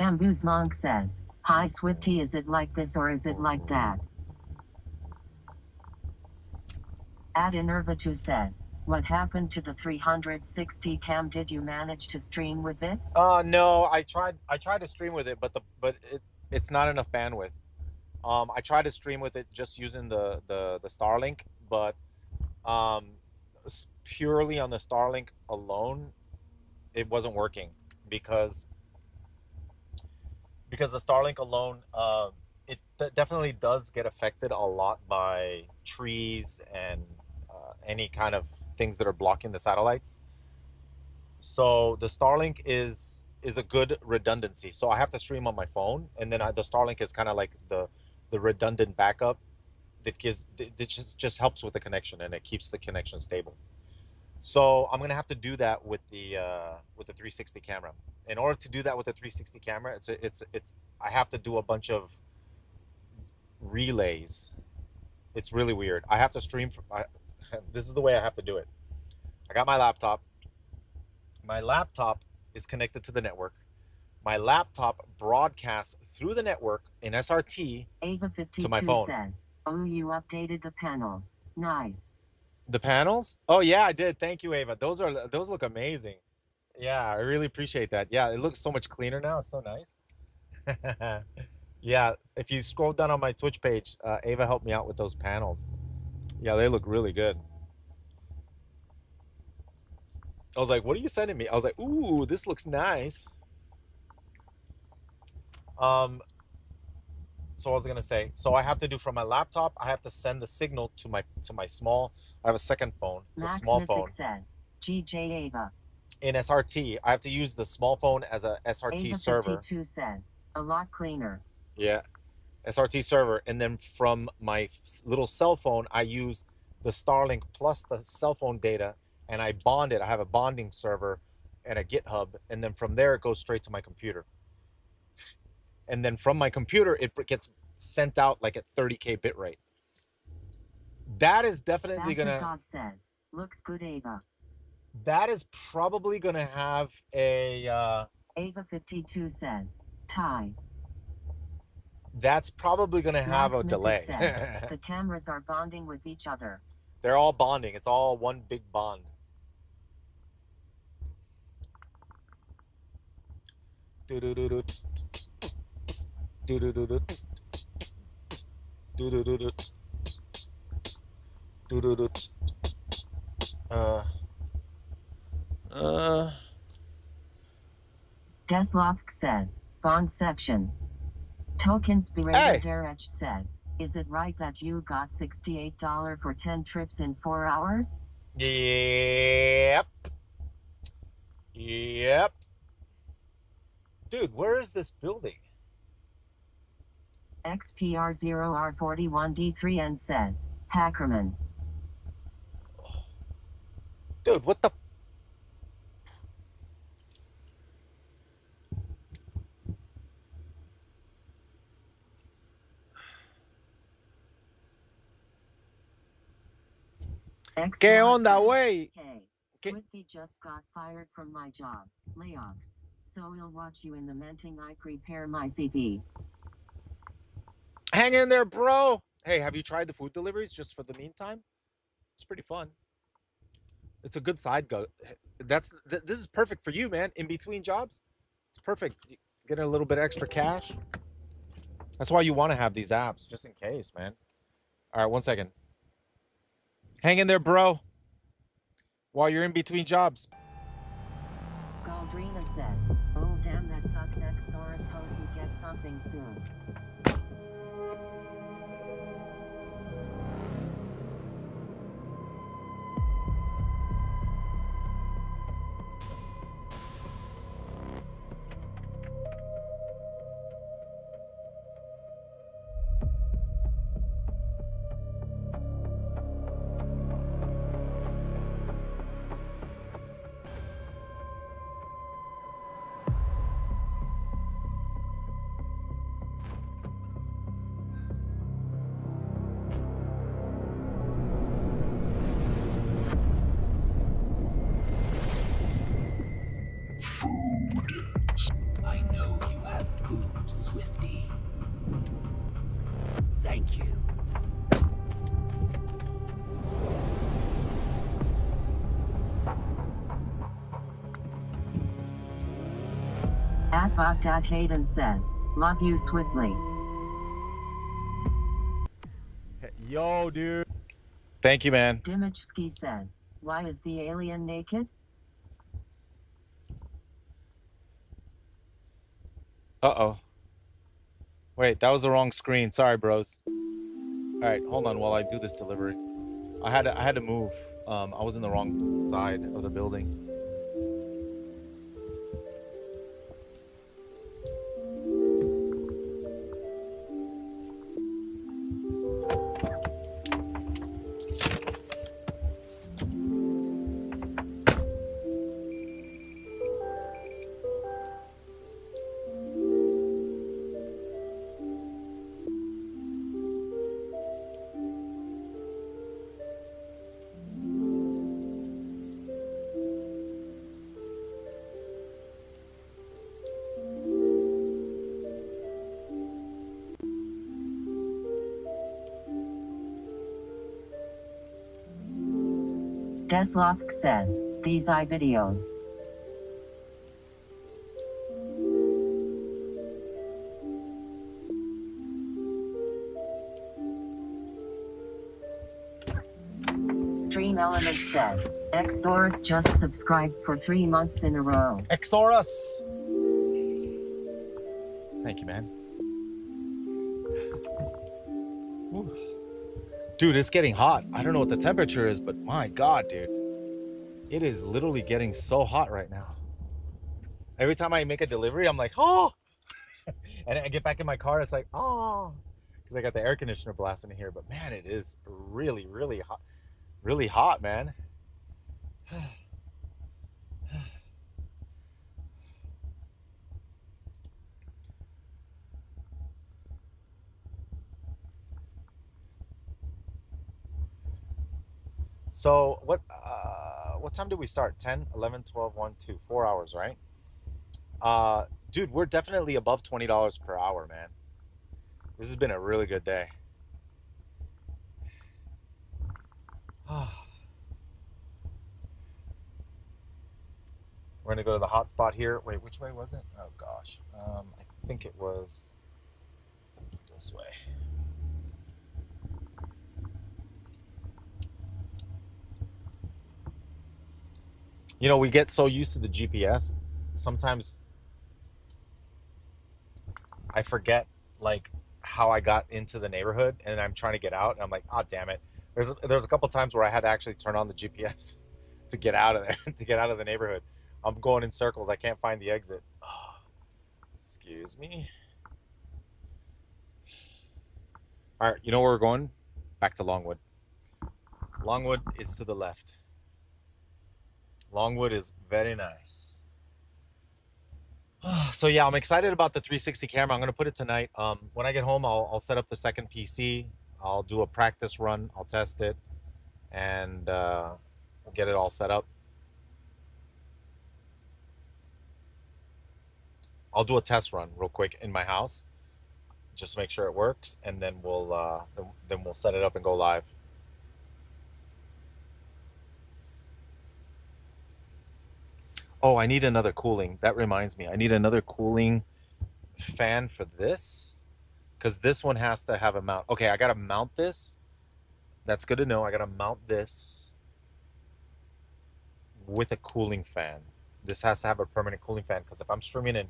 Bamboo's Monk says, "Hi Swifty, is it like this or is it like that?" Adinerva2 says, "What happened to the 360 cam? Did you manage to stream with it?" No, I tried to stream with it, but it's not enough bandwidth. I tried to stream with it just using the Starlink, but purely on the Starlink alone, it wasn't working because the Starlink alone, it definitely does get affected a lot by trees and any kind of things that are blocking the satellites. So the Starlink is a good redundancy. So I have to stream on my phone, and then the Starlink is kind of like the redundant backup that just helps with the connection, and it keeps the connection stable. So I'm gonna have to do that with the 360 camera. In order to do that with the 360 camera, it's I have to do a bunch of relays. It's really weird. I have to stream from. This is the way I have to do it. I got my laptop. My laptop is connected to the network. My laptop broadcasts through the network in SRT to my Ava52 phone. says, "Oh, you updated the panels. Nice." The panels? Oh yeah, I did. Thank you, Ava. Those look amazing. Yeah, I really appreciate that. Yeah, it looks so much cleaner now. It's so nice. Yeah, if you scroll down on my Twitch page, Ava helped me out with those panels. Yeah, they look really good. I was like, "What are you sending me?" I was like, "Ooh, this looks nice." Um, so I was gonna say, so I have to do from my laptop. I have to send the signal to my small. I have a second phone. It's a Max small Mythic phone. says, "GJ Ava." In SRT, I have to use the small phone as a SRT server. Ava52 says, "A lot cleaner." Yeah, SRT server, and then from my little cell phone, I use the Starlink plus the cell phone data, and I bond it. I have a bonding server and a GitHub, and then from there it goes straight to my computer. And then from my computer, it gets sent out like at 30K bit rate. That is definitely Bastard gonna. God says, "Looks good, Ava." That is probably gonna have a. Ava52 says, "Tie." That's probably gonna have Max a Mythic delay. says, "The cameras are bonding with each other." They're all bonding. It's all one big bond. Uh, uh, Desloft says, "Bond section." Tokenspirator hey, Derech says, "Is it right that you got $68 for 10 trips in 4 hours?" yep, yep. Dude, where is this building? XPR0R41D3N says, "Hackerman." Dude, what the? ¿Qué onda, güey? "Hey, ¿Qué? Swifty just got fired from my job. Layoffs. So we'll watch you in the menting. I prepare my CV." Hang in there, bro. Hey, have you tried the food deliveries just for the meantime? It's pretty fun. It's a good side go. This is perfect for you, man. In between jobs, it's perfect. You get a little bit extra cash. That's why you want to have these apps, just in case, man. All right, 1 second. Hang in there, bro. While you're in between jobs. Galdrina says, "Oh damn, that sucks. Xsaurus, hope you get something soon." At Bot.Hayden says, love you swiftly. Yo, dude. Thank you, man. Dimichski says, why is the alien naked? Uh-oh. Wait, that was the wrong screen. Sorry, bros. All right, hold on while I do this delivery. I had to move. I was in the wrong side of the building. Deslovk says, these videos. Stream Element says, Xorus just subscribed for 3 months in a row. Xorus! Thank you, man. Ooh. Dude, it's getting hot. I don't know what the temperature is, but my God, dude. It is literally getting so hot right now. Every time I make a delivery, I'm like, oh! And I get back in my car, it's like, oh! Because I got the air conditioner blasting in here. But man, it is really, really hot. Really hot, man. So what time did we start? 10, 11, 12, 1, 2, 4 hours, right? Dude, we're definitely above $20 per hour, man. This has been a really good day. We're gonna go to the hot spot here. Wait, which way was it? Oh gosh. I think it was this way. You know, we get so used to the GPS. Sometimes I forget like how I got into the neighborhood, and I'm trying to get out, and I'm like, oh damn it. There's a couple times where I had to actually turn on the GPS to get out of there, to get out of the neighborhood. I'm going in circles. I can't find the exit. Oh, excuse me. All right, you know where we're going? Back to Longwood. Longwood is to the left. Longwood is very nice. So yeah, I'm excited about the 360 camera. I'm gonna put it tonight. When I get home, I'll set up the second PC. I'll do a practice run. I'll test it, and get it all set up. I'll do a test run real quick in my house, just to make sure it works, and then we'll set it up and go live. Oh, I need another cooling. That reminds me, I need another cooling fan for this, because this one has to have a mount. Okay, I gotta mount this. That's good to know. I gotta mount this with a cooling fan. This has to have a permanent cooling fan, because if I'm streaming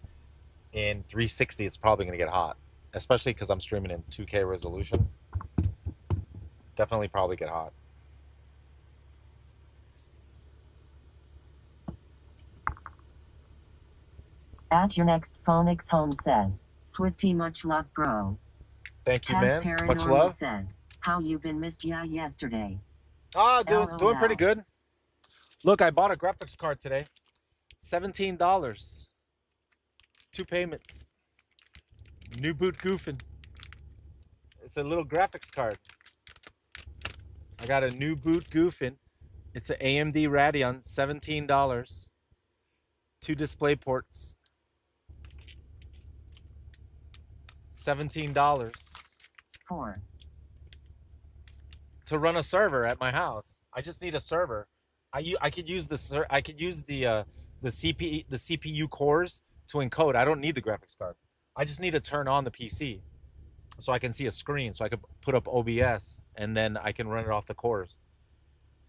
in 360, it's probably gonna get hot, especially because I'm streaming in 2K resolution. Definitely probably get hot. At your next Phonics home says, Swifty much love bro. Thank you, Taz man. Much Paranormal love. says, how you been missed ya yesterday? Ah, doing pretty LOL. good. Look, I bought a graphics card today. $17. 2 payments. New boot goofing. It's a little graphics card. I got a new boot goofing. It's an AMD Radeon, $17. 2 display ports. $17. 4. To run a server at my house. I just need a server. I could use the CPU cores to encode. I don't need the graphics card. I just need to turn on the PC so I can see a screen, so I can put up OBS, and then I can run it off the cores.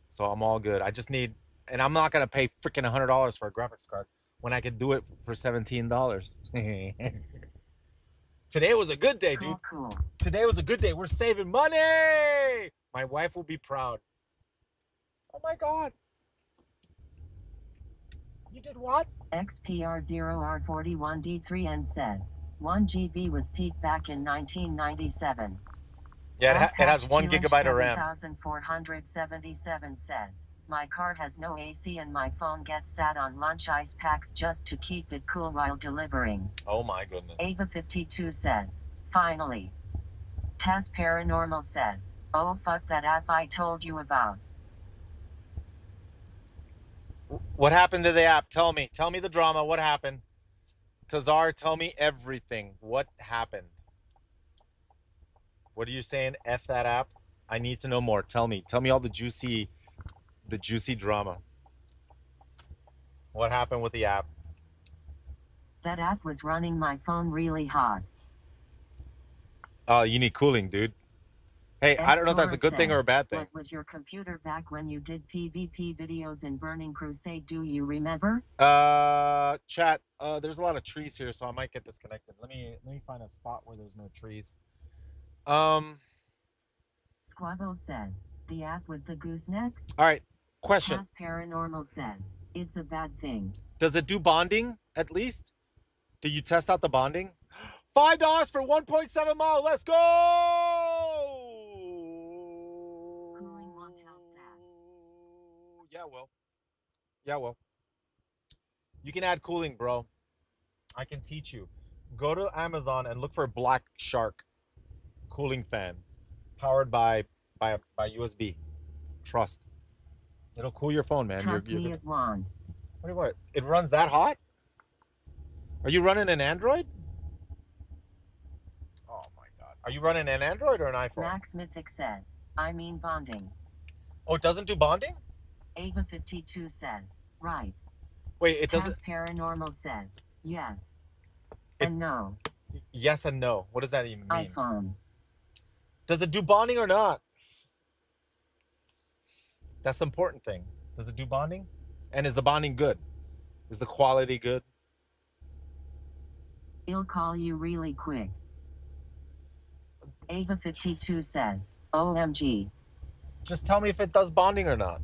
So I'm all good. I just need, and I'm not gonna pay freaking $100 for a graphics card when I could do it for $17. Today was a good day, dude. Cool. Today was a good day. We're saving money. My wife will be proud. Oh my God. You did what? XPR0R41D3N says 1 GB was peak back in 1997. Yeah, it has 1 gigabyte of RAM. 7477 says my car has no AC and my phone gets sat on lunch ice packs just to keep it cool while delivering. Oh my goodness. Ava52 says, finally. Taz Paranormal says, oh fuck that app I told you about. What happened to the app? Tell me the drama. What happened? Tazar, tell me everything. What happened? What are you saying? F that app? I need to know more. Tell me all the juicy drama. What happened with the app? That app was running my phone really hot. Oh, you need cooling, dude. Hey, I don't know if that's a good thing or a bad thing. What was your computer back when you did PvP videos in Burning Crusade? Do you remember? Chat. There's a lot of trees here, so I might get disconnected. Let me find a spot where there's no trees. Squabble says, the app with the goosenecks? All right, question. Taz Paranormal says, it's a bad thing. Does it do bonding at least? Do you test out the bonding? $5 for 1.7 mile. Let's go! Cooling won't help that. Yeah, well. You can add cooling, bro. I can teach you. Go to Amazon and look for Black Shark cooling fan, powered by USB. Trust. It'll cool your phone, man. Trust me, it won't. What do you want? It runs that hot? Are you running an Android? Oh my God. Are you running an Android or an iPhone? Max Mythic says, I mean bonding. Oh, it doesn't do bonding? Ava52 says, right. Wait, it doesn't. Taz Paranormal says, yes. And no. Yes and no. What does that even mean? iPhone. Does it do bonding or not? That's the important thing. Does it do bonding? And is the bonding good? Is the quality good? I'll call you really quick. Ava52 says, OMG. Just tell me if it does bonding or not.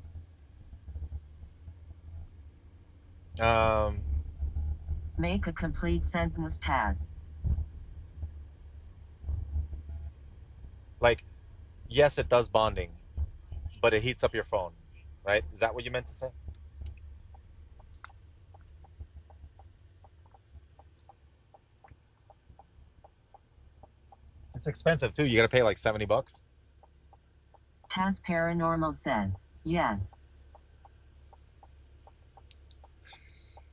Make a complete sentence, Taz. Like, yes, it does bonding, but it heats up your phone, right? Is that what you meant to say? It's expensive too. You gotta pay like $70. Taz Paranormal says, yes.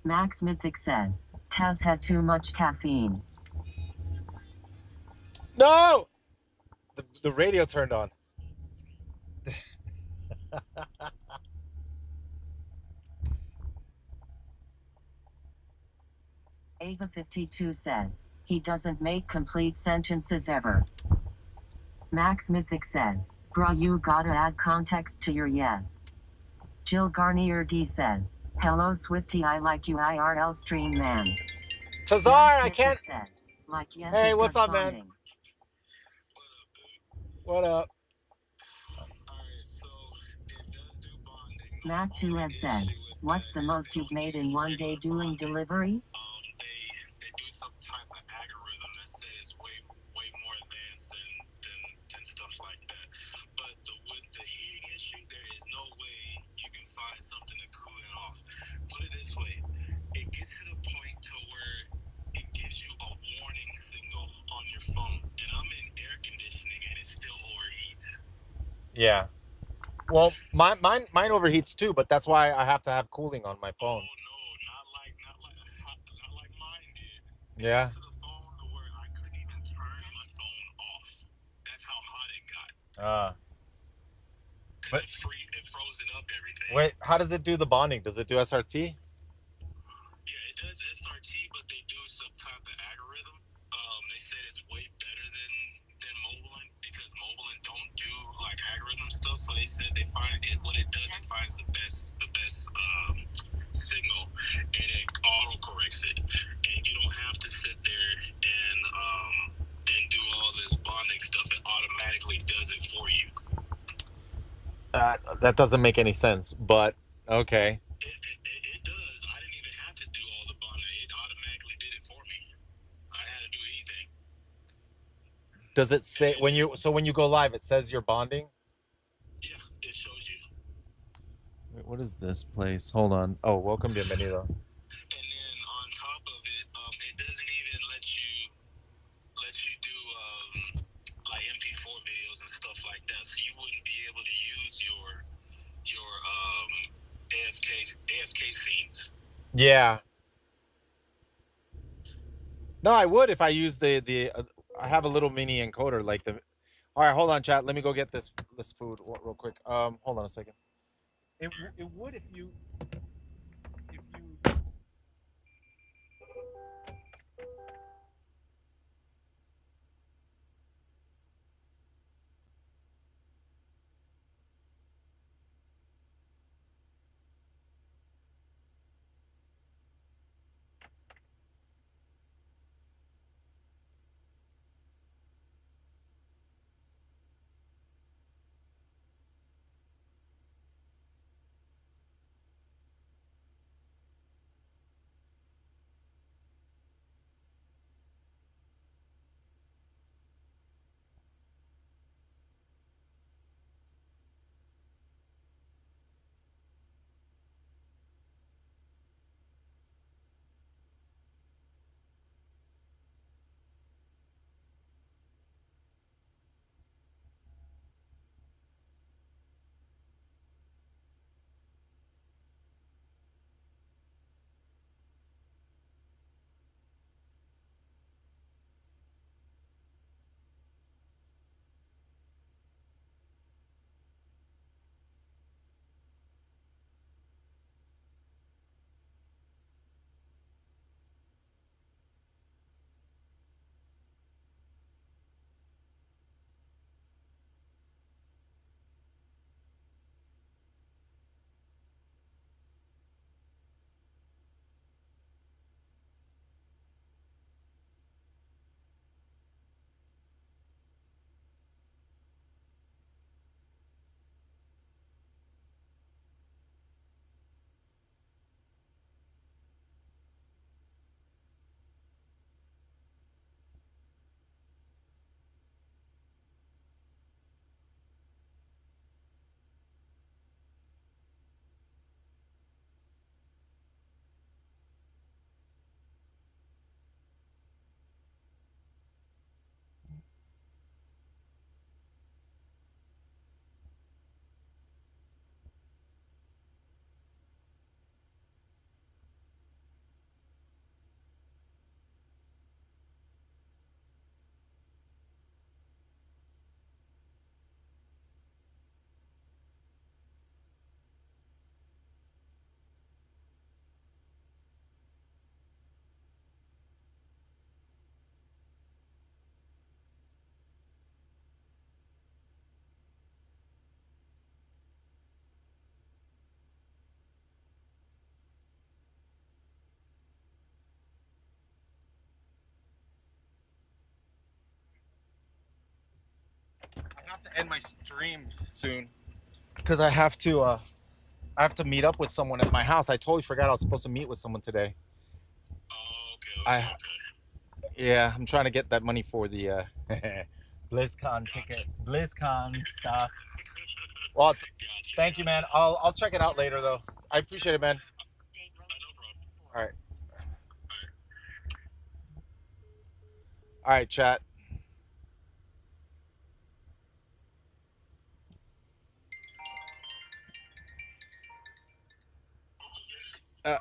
Max Mythic says, Taz had too much caffeine. No! The radio turned on. Ava52 says, he doesn't make complete sentences ever. Max Mythic says, bruh, you gotta add context to your yes. Jill Garnier D says, hello Swifty, I like you IRL stream man. Tazar, I can't. Says, like, yes, hey, what's up, man? What up? Matt 2S says, what's the most you've made in one day doing delivery? They do some type of algorithm that says way more advanced than stuff like that. But with the heating issue, there is no way you can find something to cool it off. Put it this way, it gets to the point to where it gives you a warning signal on your phone. And I'm in air conditioning and it still overheats. Yeah. Well, mine overheats too, but that's why I have to have cooling on my phone. Oh no, not like mine did. Yeah. To the phone to where I couldn't even turn my phone off. That's how hot it got. But it froze it up everything. wait, how does it do the bonding? Does it do SRT? Yeah, it does SRT, but they do some type of algorithm. They said it's way better than Moblin because Moblin don't do like algorithm stuff. So they said they find it what it does. It finds the best signal, and it auto corrects it, and you don't have to sit there and do all this bonding stuff. It automatically does it for you. That doesn't make any sense, but okay. It does. I didn't even have to do all the bonding. It automatically did it for me. I had to do anything. Does it say when you go live, it says you're bonding? Yeah, it shows you. Wait, what is this place? Hold on. Oh, welcome, bienvenido. And then on top of it, it doesn't even let you do like MP4 videos and stuff like that. So you wouldn't be able to use your AFK scenes. Yeah. No, I would if I use the I have a little mini encoder like the. All right, hold on, chat. Let me go get this food real quick. Hold on a second. It would if you I have to end my stream soon because I have to meet up with someone at my house. I totally forgot I was supposed to meet with someone today. Oh, okay, I okay. Yeah, I'm trying to get that money for the BlizzCon ticket, BlizzCon stuff. Well, thank you, man. I'll check it out later though. I appreciate it, man. No problem. All right, All right. all right, chat. Uh,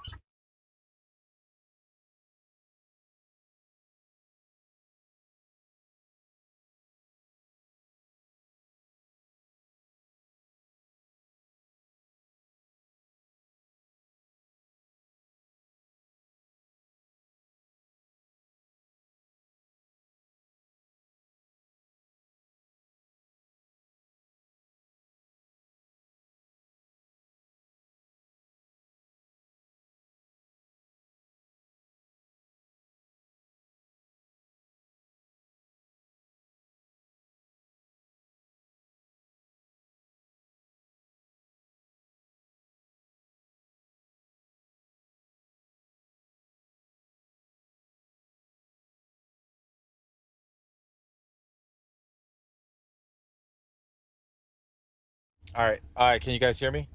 All right. All right. Can you guys hear me?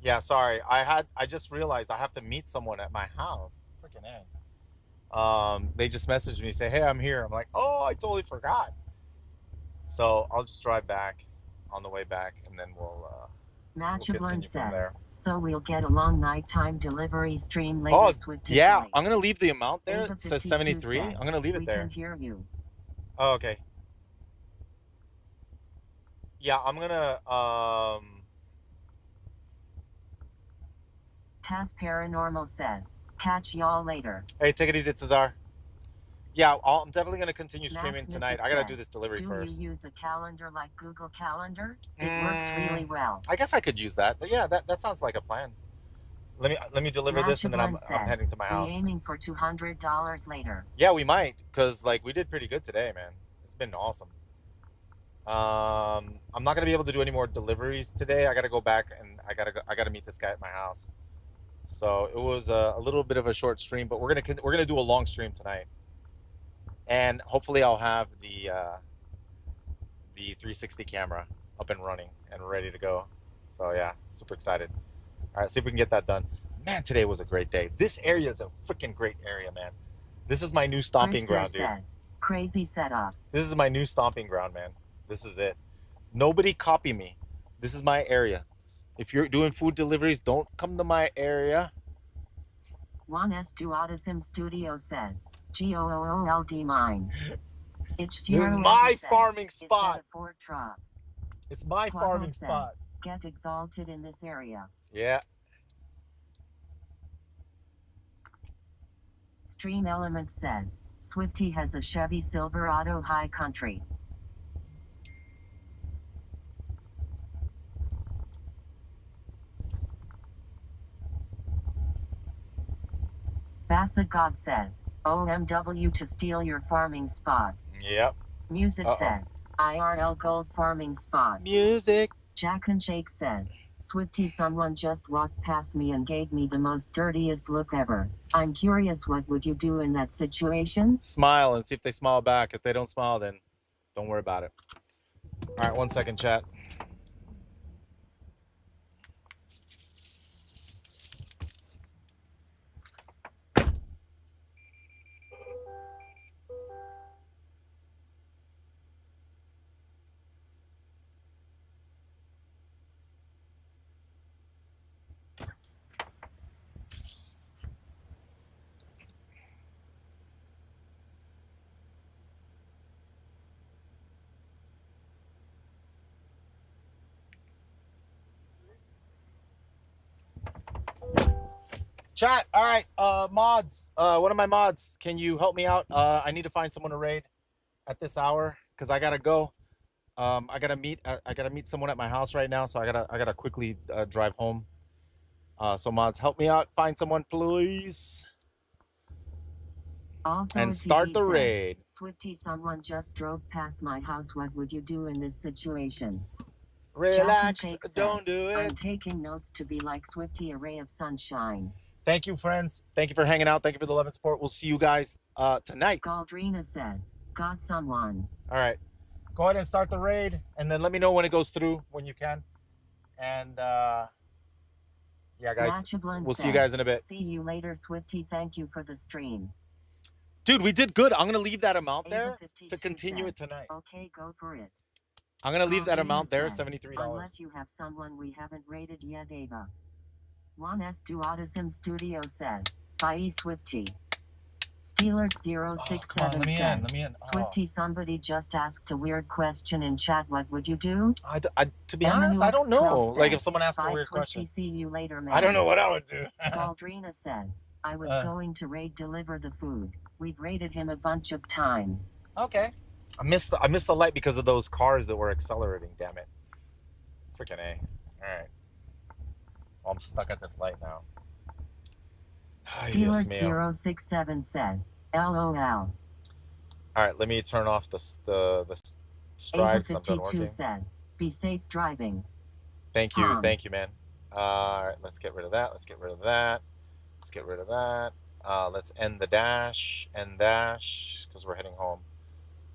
Yeah. Sorry. I just realized I have to meet someone at my house. Freaking A. They just messaged me say, "Hey, I'm here." I'm like, "Oh, I totally forgot." So I'll just drive back on the way back, and then we'll Matchablin continue from says, there. so we'll get a long nighttime delivery stream later, Oh, Swift yeah. Toy. I'm gonna leave the amount there. It Ava says 52 73. says, I'm gonna leave it we there. can hear you. Oh, okay. Yeah, I'm gonna Taz Paranormal says, catch y'all later. Hey, take it easy, Cesar. Yeah, I'm definitely gonna continue Matt streaming Snippet tonight. I gotta do says, this delivery do first. you use a calendar like Google Calendar? It works really well. I guess I could use that. But yeah, that sounds like a plan. Let me deliver this, and then I'm says, heading to my we house. aiming for $200 later. Yeah, we might, cause like we did pretty good today, man. It's been awesome. I'm not gonna be able to do any more deliveries today. I gotta go back and I gotta meet this guy at my house. So it was a little bit of a short stream, but we're gonna do a long stream tonight, and hopefully I'll have the 360 camera up and running and ready to go. So yeah, super excited. All right, see if we can get that done. Man, today was a great day. This area is a freaking great area, man. This is my new stomping ground, dude. Says, crazy setup. This is my new stomping ground, man. This is it. Nobody copy me. This is my area. If you're doing food deliveries, don't come to my area. Juan S. Duotisim Studio says, GOOOLD mine. This is my farming spot. It's my Squabble farming says, spot. get exalted in this area. Yeah. Stream Element says, Swifty has a Chevy Silverado High Country. Bassa God says, OMW to steal your farming spot. Yep. Music says, IRL gold farming spot. Music. Jack and Jake says, Swifty, someone just walked past me and gave me the most dirtiest look ever. I'm curious, what would you do in that situation? Smile and see if they smile back. If they don't smile, then don't worry about it. All right, 1 second, chat. Chat, all right, mods, one of my mods, can you help me out? I need to find someone to raid at this hour because I gotta go. I gotta meet someone at my house right now, so I gotta quickly drive home. So mods, help me out, find someone, please, Also, and start the says, raid. Swifty, someone just drove past my house. What would you do in this situation? Relax, don't do it. I'm taking notes to be like Swifty, a ray of sunshine. Thank you, friends. Thank you for hanging out. Thank you for the love and support. We'll see you guys tonight. Galdrina says, got someone. All right. Go ahead and start the raid, and then let me know when it goes through, when you can. And yeah, guys, we'll see you guys in a bit. See you later, Swifty. Thank you for the stream. Dude, we did good. I'm going to leave that amount there to continue it tonight. Okay, go for it. I'm going to leave that amount there, $73. Unless you have someone we haven't rated yet, Ava. Juan S. Duotisim Studio says, bye, Swifty. Steelers 067 says, Swifty, somebody just asked a weird question in chat. What would you do? To be honest, I don't know. Like if someone asks a weird Swifty, question. See you later, man. I don't know what I would do. Galdrina says, I was going to raid deliver the food. We've raided him a bunch of times. Okay. I missed the light because of those cars that were accelerating, damn it. Freaking A. Alright. Well, I'm stuck at this light now. Steelers 067 says, LOL. Alright, let me turn off the stride because I'm done working. Says, be safe driving. Thank you, man. Alright, let's get rid of that. Let's get rid of that. Let's get rid of that. Let's end the dash, because we're heading home.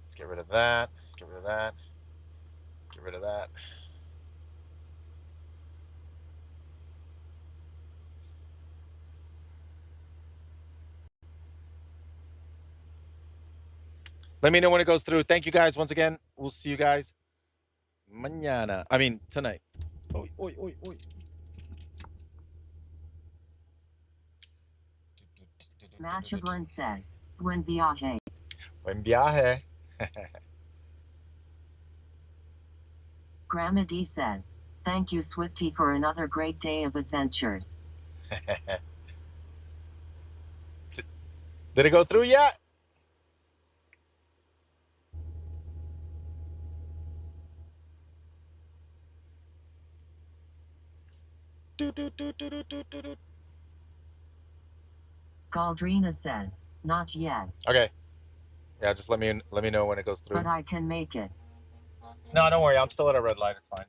Let's get rid of that. Get rid of that. Get rid of that. Let me know when it goes through. Thank you guys once again. We'll see you guys mañana. I mean, tonight. Oy, oy, oy, oy. Machablin says, Buen viaje. Buen viaje. Grandma D says, thank you, Swifty, for another great day of adventures. Did it go through yet? Galdrina says, not yet. Okay. Yeah, just let me know when it goes through. But I can make it. No, don't worry. I'm still at a red light. It's fine.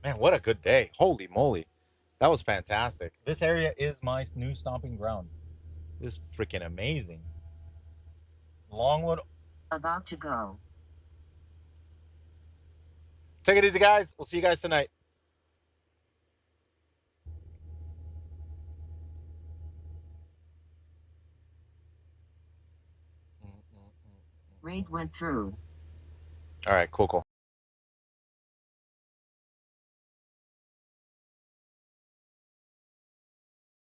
Man, what a good day. Holy moly. That was fantastic. This area is my new stomping ground. This is freaking amazing. Longwood. About to go. Take it easy, guys. We'll see you guys tonight. Raid went through. All right, cool.